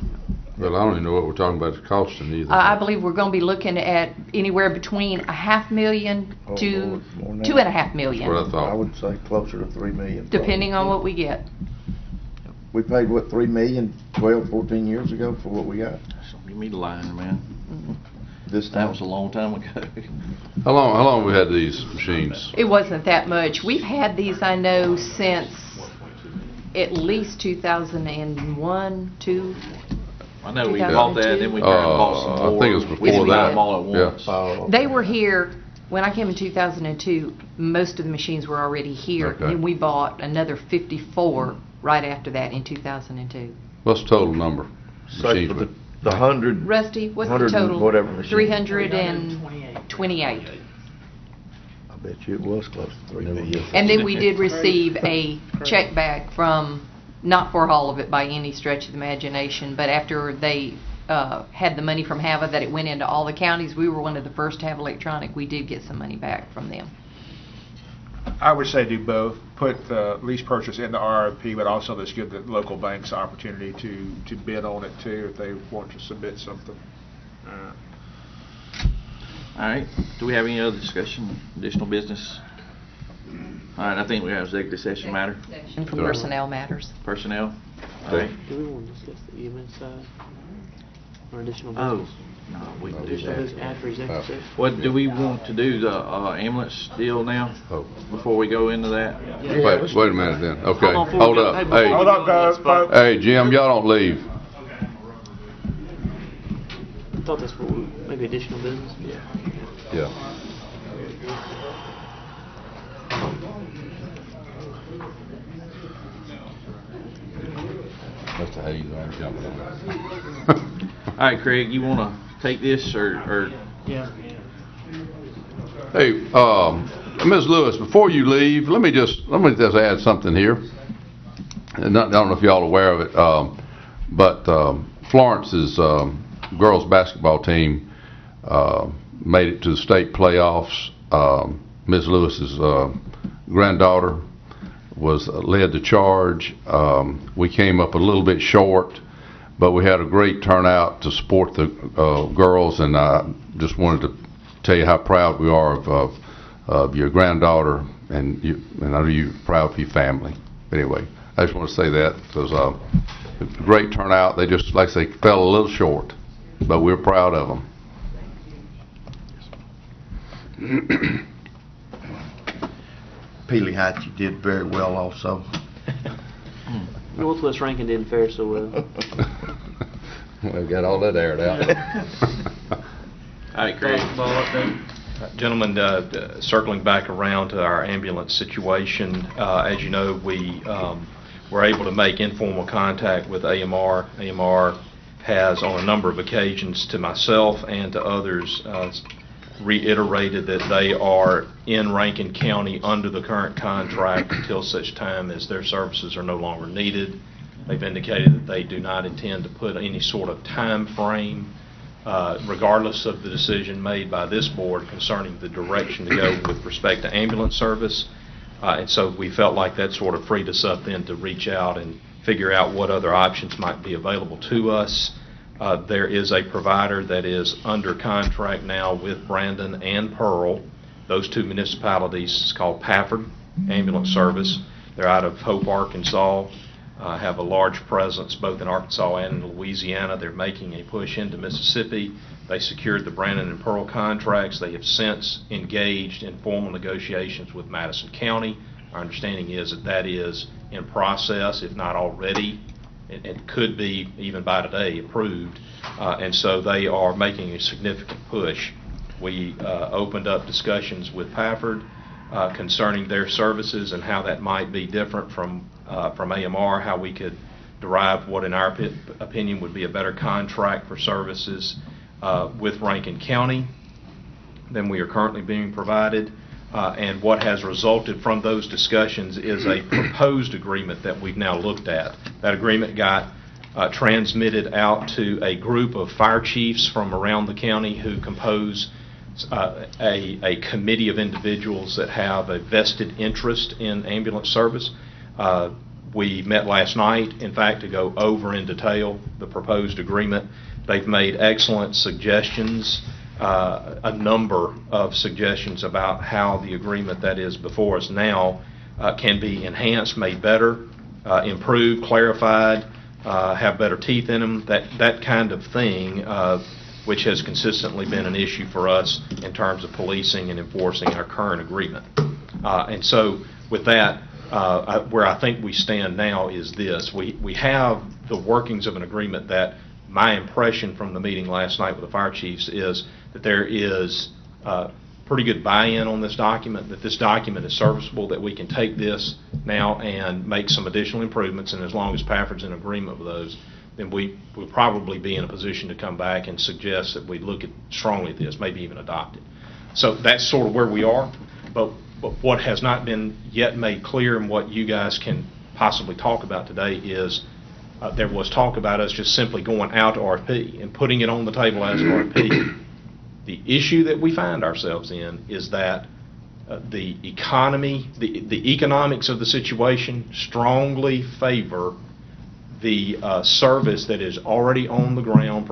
Speaker 5: Well, I don't even know what we're talking about the costing either.
Speaker 9: I believe we're going to be looking at anywhere between $500,000
Speaker 16: Oh,
Speaker 9: to
Speaker 16: Lord, more than that.
Speaker 9: $2.5
Speaker 5: That's what
Speaker 9: million,
Speaker 5: I
Speaker 16: I
Speaker 5: thought.
Speaker 16: would say closer to 3 million.
Speaker 9: depending on
Speaker 16: probably.
Speaker 9: what we get.
Speaker 16: We paid, what, 3 million 12, 14 years ago for what we got?
Speaker 2: So give me the line, man.
Speaker 16: This
Speaker 2: That
Speaker 16: time.
Speaker 2: was a long time ago.
Speaker 5: How long have we had these machines?
Speaker 9: It wasn't that much. We've had these, I know, since at least 2001, 2.
Speaker 2: I know we bought that, and then we turned and bought some more.
Speaker 5: I think it was
Speaker 2: We
Speaker 5: before
Speaker 2: didn't buy
Speaker 5: that.
Speaker 2: them all at once.
Speaker 16: Oh,
Speaker 9: They were here, when I came in 2002, most of the machines were already here.
Speaker 5: Okay.
Speaker 9: And we bought another 54 right after that in 2002.
Speaker 5: What's the total number?
Speaker 16: Say for the 100.
Speaker 9: Rusty, what's the
Speaker 16: 100 and
Speaker 9: total?
Speaker 16: whatever machine.
Speaker 9: 328.
Speaker 16: Bet you it was close to 3 million.
Speaker 9: And then we did receive a check back from, not for all of it by any stretch of the imagination, but after they had the money from HAVA that it went into all the counties, we were one of the first to have electronic. We did get some money back from them.
Speaker 11: I would say do both. Put the lease purchase in the RFP, but also let's give the local banks the opportunity to bid on it too if they want to submit something.
Speaker 2: All right, do we have any other discussion, additional business? All right, I think we have executive session matter.
Speaker 9: And for personnel matters.
Speaker 2: Personnel? All right.
Speaker 1: Do we want to discuss the EMS side or additional
Speaker 2: Oh,
Speaker 1: business?
Speaker 2: no, we can do
Speaker 1: Additional
Speaker 2: that.
Speaker 1: business after executive session?
Speaker 2: What, do we want to do the ambulance deal now, before we go into that?
Speaker 5: Wait a minute then. Okay,
Speaker 1: Hold on before we
Speaker 5: hold
Speaker 1: go.
Speaker 5: up.
Speaker 1: Hey, before
Speaker 5: Hey,
Speaker 1: we
Speaker 11: Hold
Speaker 1: go
Speaker 11: up,
Speaker 1: to that
Speaker 11: guys.
Speaker 1: spot,
Speaker 5: hey, Jim, y'all don't leave.
Speaker 1: I thought that's what maybe additional business?
Speaker 5: Yeah. That's how you learn jumping on that.
Speaker 2: All right, Craig, you want to take this or?
Speaker 1: Yeah.
Speaker 5: Hey, Ms. Lewis, before you leave, let me just add something here. And I don't know if y'all are aware of it, but Florence's girls basketball team made it to the state playoffs. Ms. Lewis's granddaughter led the charge. We came up a little bit short, but we had a great turnout to support the girls, and I just wanted to tell you how proud we are of your granddaughter, and I know you're proud of your family. Anyway, I just want to say that because a great turnout. They just, like I say, fell a little short, but we're proud of them.
Speaker 16: Peely Heights, you did very well also.
Speaker 1: Northwest Rankin didn't fare so well.
Speaker 5: We've got all that aired out.
Speaker 2: All right, Craig.
Speaker 15: Gentlemen, circling back around to our ambulance situation, as you know, we were able to make informal contact with AMR. AMR has, on a number of occasions, to myself and to others, reiterated that they are in Rankin County under the current contract until such time as their services are no longer needed. They've indicated that they do not intend to put any sort of time frame, regardless of the decision made by this board concerning the direction to go with respect to ambulance service. And so we felt like that sort of freed us up then to reach out and figure out what other options might be available to us. There is a provider that is under contract now with Brandon and Pearl. Those two municipalities. It's called Pafford Ambulance Service. They're out of Hope, Arkansas. Have a large presence both in Arkansas and in Louisiana. They're making a push into Mississippi. They secured the Brandon and Pearl contracts. They have since engaged in formal negotiations with Madison County. Our understanding is that that is in process, if not already. It could be, even by today, approved. And so they are making a significant push. We opened up discussions with Pafford concerning their services and how that might be different from AMR, how we could derive what, in our opinion, would be a better contract for services with Rankin County than we are currently being provided. And what has resulted from those discussions is a proposed agreement that we've now looked at. That agreement got transmitted out to a group of fire chiefs from around the county who compose a committee of individuals that have a vested interest in ambulance service. We met last night, in fact, to go over in detail the proposed agreement. They've made excellent suggestions. A number of suggestions about how the agreement that is before us now can be enhanced, made better, improved, clarified, have better teeth in them, that kind of thing, which has consistently been an issue for us in terms of policing and enforcing our current agreement. And so with that, where I think we stand now is this. We have the workings of an agreement that my impression from the meeting last night with the fire chiefs is that there is pretty good buy-in on this document, that this document is serviceable, that we can take this now and make some additional improvements, and as long as Pafford's in agreement with those, then we will probably be in a position to come back and suggest that we look strongly at this, maybe even adopt it. So that's sort of where we are. But what has not been yet made clear, and what you guys can possibly talk about today, is there was talk about us just simply going out to RFP and putting it on the table as an RFP. The issue that we find ourselves in is that the economy, the economics of the situation strongly favor the service that is already on the ground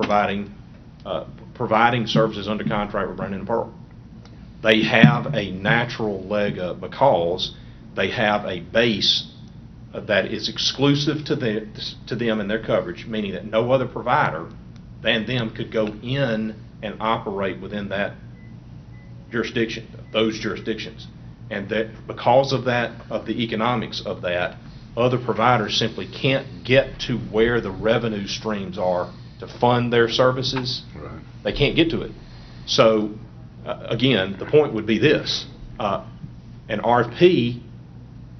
Speaker 15: providing services under contract with Brandon and Pearl. They have a natural leg up because they have a base that is exclusive to them and their coverage, meaning that no other provider than them could go in and operate within that jurisdiction, those jurisdictions. And that because of that, of the economics of that, other providers simply can't get to where the revenue streams are to fund their services.
Speaker 5: Right.
Speaker 15: They can't get to it. So, again, the point would be this. An RFP,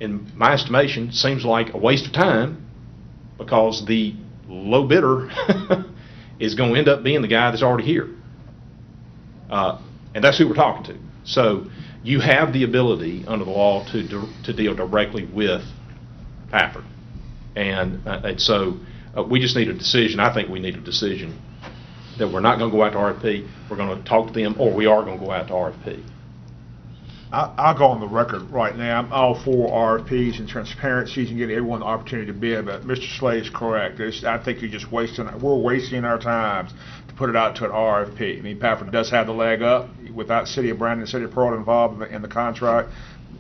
Speaker 15: in my estimation, seems like a waste of time because the low bidder is going to end up being the guy that's already here. And that's who we're talking to. So you have the ability under the law to deal directly with Pafford. And so we just need a decision. I think we need a decision that we're not going to go out to RFP, we're going to talk to them, or we are going to go out to RFP.
Speaker 11: I'll go on the record right now. I'm all for RFPs and transparencies and getting everyone the opportunity to bid, but Mr. Slade is correct. I think you're just we're wasting our time to put it out to an RFP. I mean, Pafford does have the leg up without City of Brandon and City of Pearl involved in the contract.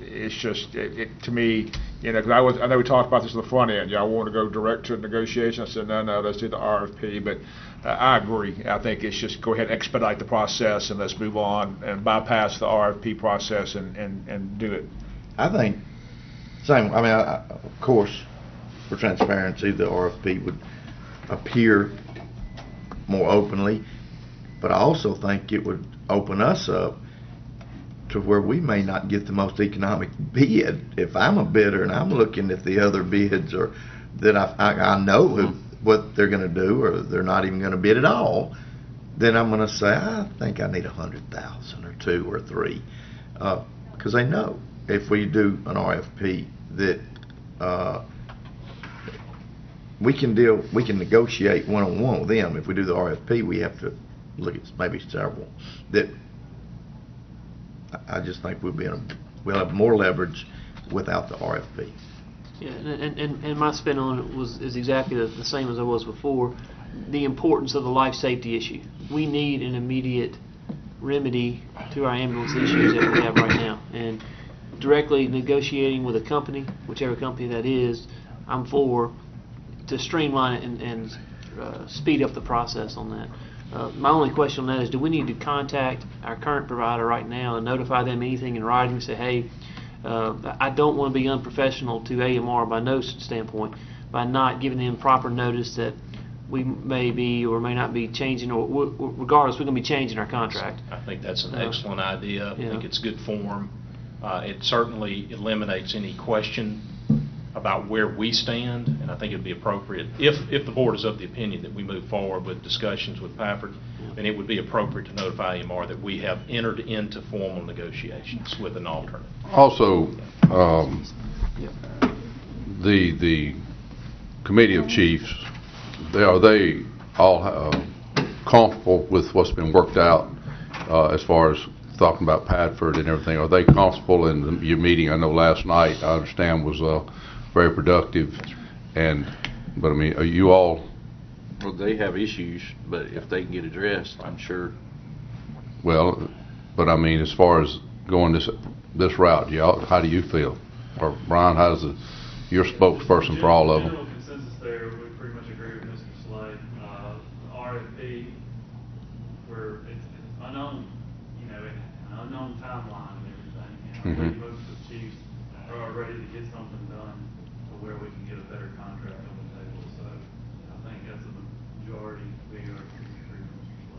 Speaker 11: It's just, to me, you know, because I know we talked about this on the front end. Y'all want to go direct to negotiation. I said, no, let's do the RFP. But I agree. I think it's just go ahead and expedite the process and let's move on and bypass the RFP process and do it.
Speaker 16: I think same. I mean, of course, for transparency, the RFP would appear more openly, but I also think it would open us up to where we may not get the most economic bid. If I'm a bidder and I'm looking at the other bids, or that I know what they're going to do, or they're not even going to bid at all, then I'm going to say, I think I need 100,000 or 2 or 3, because they know if we do an RFP that we can negotiate one-on-one with them. If we do the RFP, we have to look at maybe several that. I just think we'll have more leverage without the RFP.
Speaker 1: Yeah, and my spin on it is exactly the same as I was before. The importance of the life safety issue. We need an immediate remedy to our ambulance issues that we have right now. And directly negotiating with a company, whichever company that is, I'm for, to streamline it and speed up the process on that. My only question on that is, do we need to contact our current provider right now and notify them anything in writing and say, hey, I don't want to be unprofessional to AMR by no standpoint by not giving them proper notice that we may be or may not be changing, or regardless, we're going to be changing our contract.
Speaker 15: I think that's an excellent idea. I think it's good form. It certainly eliminates any question about where we stand, and I think it would be appropriate, if the board is of the opinion that we move forward with discussions with Pafford, then it would be appropriate to notify AMR that we have entered into formal negotiations with an alternative.
Speaker 5: Also, the committee of chiefs, are they all comfortable with what's been worked out as far as talking about Pafford and everything? Are they comfortable in your meeting? I know last night, I understand, was very productive, but I mean, are you all?
Speaker 2: Well, they have issues, but if they can get addressed, I'm sure.
Speaker 5: Well, but I mean, as far as going this route, y'all, how do you feel? Or Brian, you're spokesperson for all of them?
Speaker 20: General consensus there, we pretty much agree with Mr. Slade. RFP, where it's unknown, you know, an unknown timeline and everything. And I think most of the chiefs are ready to get something done to where we can get a better contract on the table. So I think that's the majority.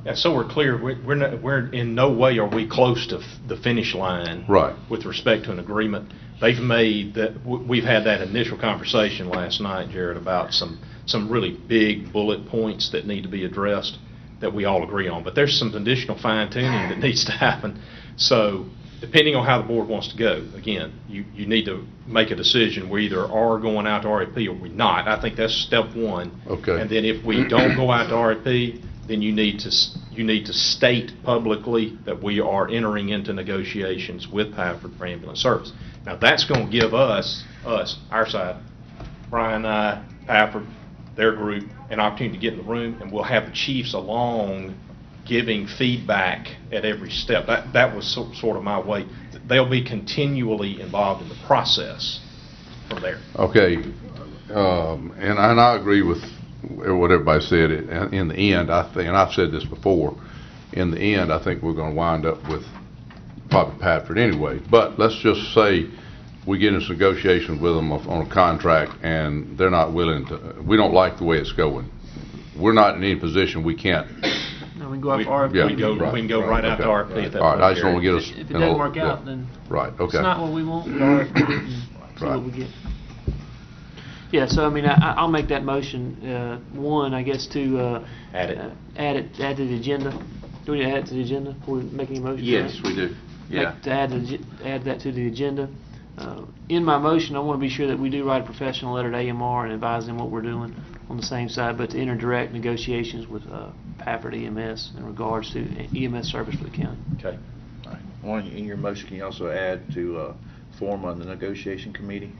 Speaker 15: Yeah, so we're clear. We're in no way are we close to the finish line.
Speaker 5: Right.
Speaker 15: With respect to an agreement. They've made that. We've had that initial conversation last night, Jared, about some really big bullet points that need to be addressed that we all agree on. But there's some additional fine tuning that needs to happen. So depending on how the board wants to go, again, you need to make a decision. We either are going out to RFP or we're not. I think that's step one.
Speaker 5: Okay.
Speaker 15: And then if we don't go out to RFP, then you need to state publicly that we are entering into negotiations with Pafford for ambulance service. Now, that's going to give us, our side, Brian and I, Pafford, their group, an opportunity to get in the room, and we'll have the chiefs along giving feedback at every step. That was sort of my way. They'll be continually involved in the process from there.
Speaker 5: Okay, and I agree with what everybody said. In the end, I think, and I've said this before, in the end, I think we're going to wind up with probably Pafford anyway. But let's just say we get into negotiations with them on a contract, and they're not willing to. We don't like the way it's going. We're not in any position we can't.
Speaker 1: No, we can go out for RFP.
Speaker 5: Yeah,
Speaker 15: we can go right out to RFP at that
Speaker 5: All
Speaker 15: point.
Speaker 5: right, I just want to get us.
Speaker 1: If it doesn't work out, then
Speaker 5: right. Okay.
Speaker 1: it's not what we want. We RFP and see what we get. Yeah, so I mean, I'll make that motion. One, I guess, to add to the agenda. Do we need to add it to the agenda before we make any motion?
Speaker 2: Yes, we do. Yeah.
Speaker 1: To add that to the agenda. In my motion, I want to be sure that we do write a professional letter to AMR and advise them what we're doing on the same side, but to enter direct negotiations with Pafford EMS in regards to EMS service for the county.
Speaker 15: Okay.
Speaker 2: All right. In your motion, can you also add to form on the negotiation committee,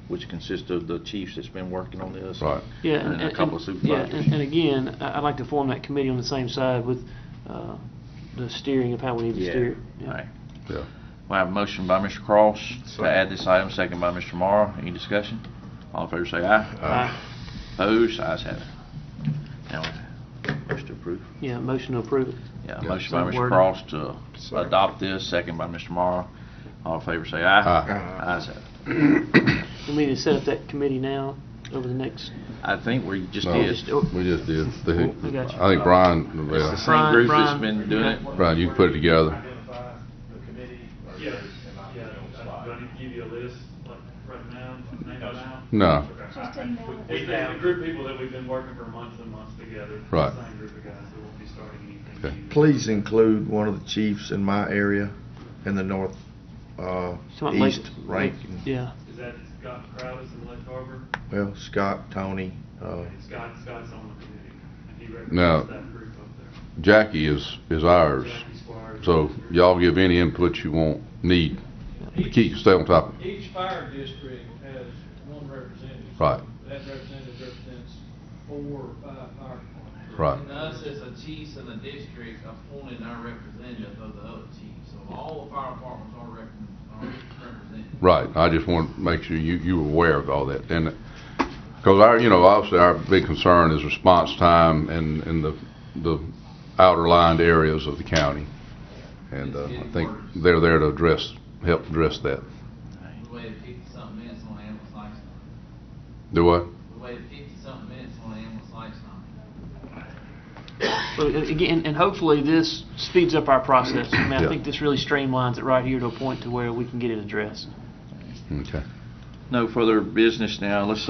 Speaker 2: which consists of the chiefs that's been working on this,
Speaker 5: right?
Speaker 2: Yeah, and a couple of supervisors.
Speaker 1: Yeah, and again, I'd like to form that committee on the same side with the steering of how we need to steer it. Yeah.
Speaker 2: All right.
Speaker 5: Yeah.
Speaker 2: We have a motion by Mr. Cross to add this item, second by Mr. Morrow. Any discussion? All in favor say aye.
Speaker 1: Aye.
Speaker 2: Opposed? Ayes have it. Now, motion to approve.
Speaker 1: Yeah, motion to approve it.
Speaker 2: Yeah, motion by Mr. Cross to adopt this, second by Mr. Morrow. All in favor say aye.
Speaker 5: Aye.
Speaker 2: Ayes have it.
Speaker 1: We need to set up that committee now over the next.
Speaker 2: I think we just
Speaker 5: No,
Speaker 2: did.
Speaker 5: We just did.
Speaker 1: I got you.
Speaker 5: I think Brian.
Speaker 2: It's the same group that's been doing it.
Speaker 5: Brian, you can put it together.
Speaker 20: The committee? Yeah. Do I need to give you a list, like, right now, name it now?
Speaker 5: No.
Speaker 20: We have a group of people that we've been working for months and months together.
Speaker 5: Right.
Speaker 20: The same group of guys that won't be starting anything.
Speaker 5: Okay.
Speaker 20: new.
Speaker 16: Please include one of the chiefs in my area in the north, east Rankin.
Speaker 1: Yeah.
Speaker 20: Is that Scott Crowdis in Lake Harbor?
Speaker 16: Well, Scott, Tony,
Speaker 20: Scott's on the committee, and he
Speaker 5: Now,
Speaker 20: represents that group up there.
Speaker 5: Jackie is ours.
Speaker 20: Jackie Squires.
Speaker 5: So y'all give any input you need to keep stay on top of it.
Speaker 6: Each fire district has one representative.
Speaker 5: Right.
Speaker 6: That representative represents 4 or 5 fire departments.
Speaker 5: Right.
Speaker 8: And us as a chiefs in the district appointed our representative of the other chiefs. So all the fire departments are represented.
Speaker 5: Right. I just want to make sure you were aware of all that. And because obviously our big concern is response time in the outer lined areas of the county. And I think they're there to help address that.
Speaker 8: We waited 50-something minutes on the ambulance lights.
Speaker 5: Do what?
Speaker 8: We waited 50-something minutes on the ambulance lights.
Speaker 1: But again, and hopefully this speeds up our process. I mean, I think this really streamlines it right here to a point to where we can get it addressed.
Speaker 5: Okay.
Speaker 2: No further business now. Let's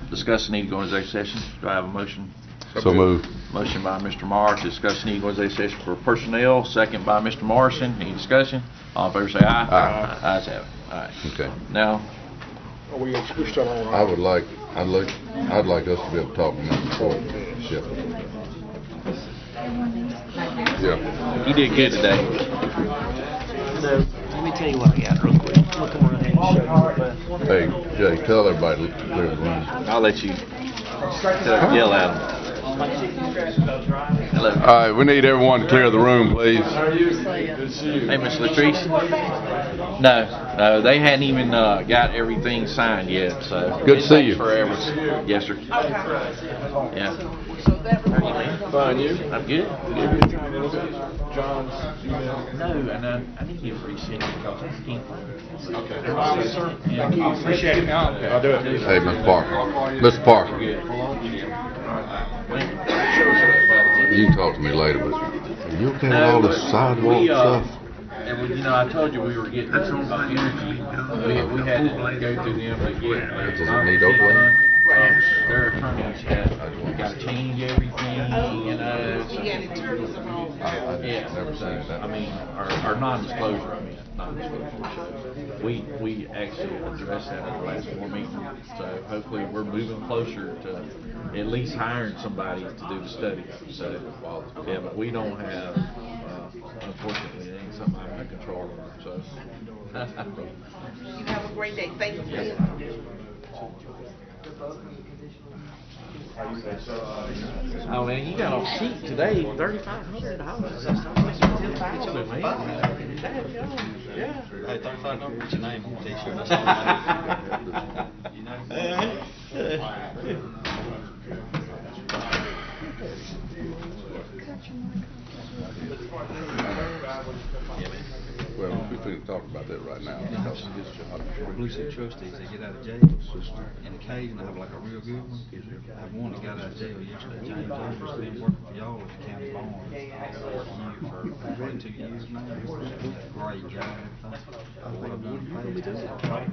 Speaker 2: discuss the need to go into executive session. Do I have a motion?
Speaker 5: So moved.
Speaker 2: Motion by Mr. Morrow to discuss the need to go into executive session for personnel. Second by Mr. Morrison. Any discussion? All in favor say aye.
Speaker 5: Aye.
Speaker 2: Ayes have it. All right.
Speaker 5: Okay.
Speaker 2: Now,
Speaker 11: We still on.
Speaker 5: I'd like us to be able to talk to Mr. Shepard. Yeah.
Speaker 2: you did good today.
Speaker 1: So, let me tell you what I got real quick. I'm gonna come around here and show you real fast.
Speaker 5: Hey, Jay, tell everybody to clear the room.
Speaker 2: I'll let you yell at them. Hello.
Speaker 5: All right, we need everyone to clear the room, please.
Speaker 2: Hey, Miss Latrice. No, they hadn't even got everything signed yet. So
Speaker 5: Good to see
Speaker 2: takes
Speaker 5: you.
Speaker 2: Forever. Yes, sir. Yeah.
Speaker 11: Fine, you?
Speaker 2: I'm good.
Speaker 11: John's email.
Speaker 2: No, and I think you appreciate it because I can't find it.
Speaker 11: Okay. Thank you. Appreciate it. I'll do it.
Speaker 5: Hey, Mr. Parker. Mr. Parker, you can talk to me later, but are you okay with all this sidewalk stuff?
Speaker 2: And I told you we were getting energy. We had to go through them to get.
Speaker 5: Does it need opening?
Speaker 2: Their attorneys had got to change everything, so.
Speaker 5: I
Speaker 2: Yeah,
Speaker 5: Never seen it that
Speaker 2: I mean, our non-disclosure, non-disclosure. We actually addressed that at the last board meeting, so hopefully we're moving closer to at least hiring somebody to do the study. So, yeah, but we don't have, unfortunately, it ain't something I can control over, so.
Speaker 21: You have a great day. Thank you.
Speaker 2: Oh man, you got off cheap today, $3,500. $10,000, man. Yeah.
Speaker 7: Hey, 35 don't put your name on the t-shirt. That's all I do. You
Speaker 5: Well, we can talk about that right now.
Speaker 7: Blue Chip trustees, they get out of jail, and occasionally I have like a real good one. I have one that got out of jail yesterday, James Over's been working for y'all with the county bond for 2 years now. Great guy, everything. What I've done in the past.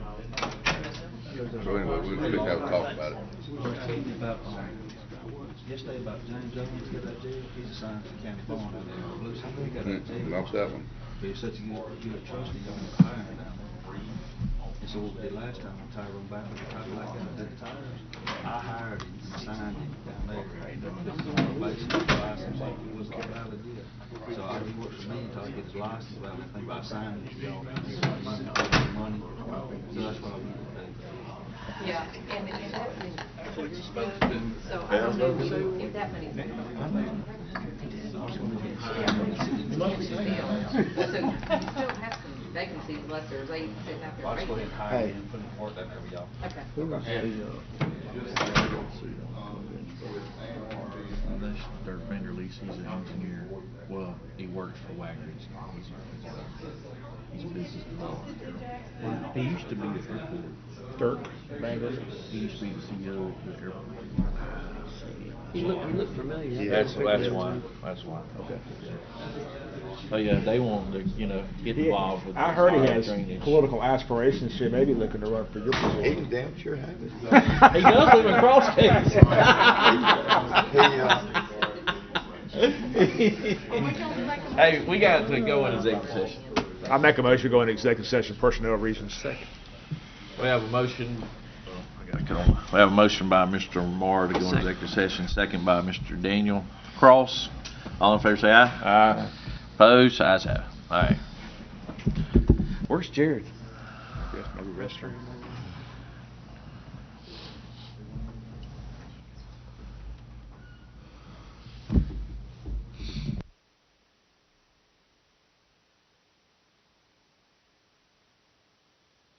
Speaker 5: So anyway, we can have a talk about it.
Speaker 7: I was telling you about, yesterday about James Owens got out of jail, he's assigned to the county bond out there in Blue Chip. He got out of jail.
Speaker 5: Not that one.
Speaker 7: He's such a good trustee, y'all want to hire him down there. And so what we did last time, Tyrone Baptist, I like him, did the tires. I hired him and signed him down there. Basically, license, he was all out of jail. So he works for me until I get his license, but I think about signing it, y'all. He's making money, so that's what I want to do.
Speaker 9: Yeah, and that's what you're supposed to do. So I don't know if that money's going to come. So you still have some vacancies left there, they sitting out there.
Speaker 7: I'll just go ahead and hire him and put him to work out there with y'all.
Speaker 2: That's their vendor lease, he's an engineer. Well, he works for Wagner. He's a business developer. He used to be the airport.
Speaker 11: Dirk Bangle.
Speaker 2: He used to be the CEO of the airport.
Speaker 1: He looked familiar.
Speaker 2: Yeah, that's why. That's why. Okay. Oh yeah, they want to, get involved with.
Speaker 11: I heard he
Speaker 2: fire
Speaker 11: has
Speaker 2: drainage.
Speaker 11: political aspirations. He may be looking to run for your position.
Speaker 16: He can damn sure have it.
Speaker 2: He does live in Cross Keys. Hey, we got to go in executive session.
Speaker 11: I make a motion to go into executive session, personnel reasons.
Speaker 2: Second. We have a motion. We have a motion by Mr. Moore to go into executive session. Second by Mr. Daniel Cross. All in favor, say aye.
Speaker 11: Aye.
Speaker 2: Opposed? Ayes have. All right. Where's Jared?
Speaker 11: Yes, maybe restroom.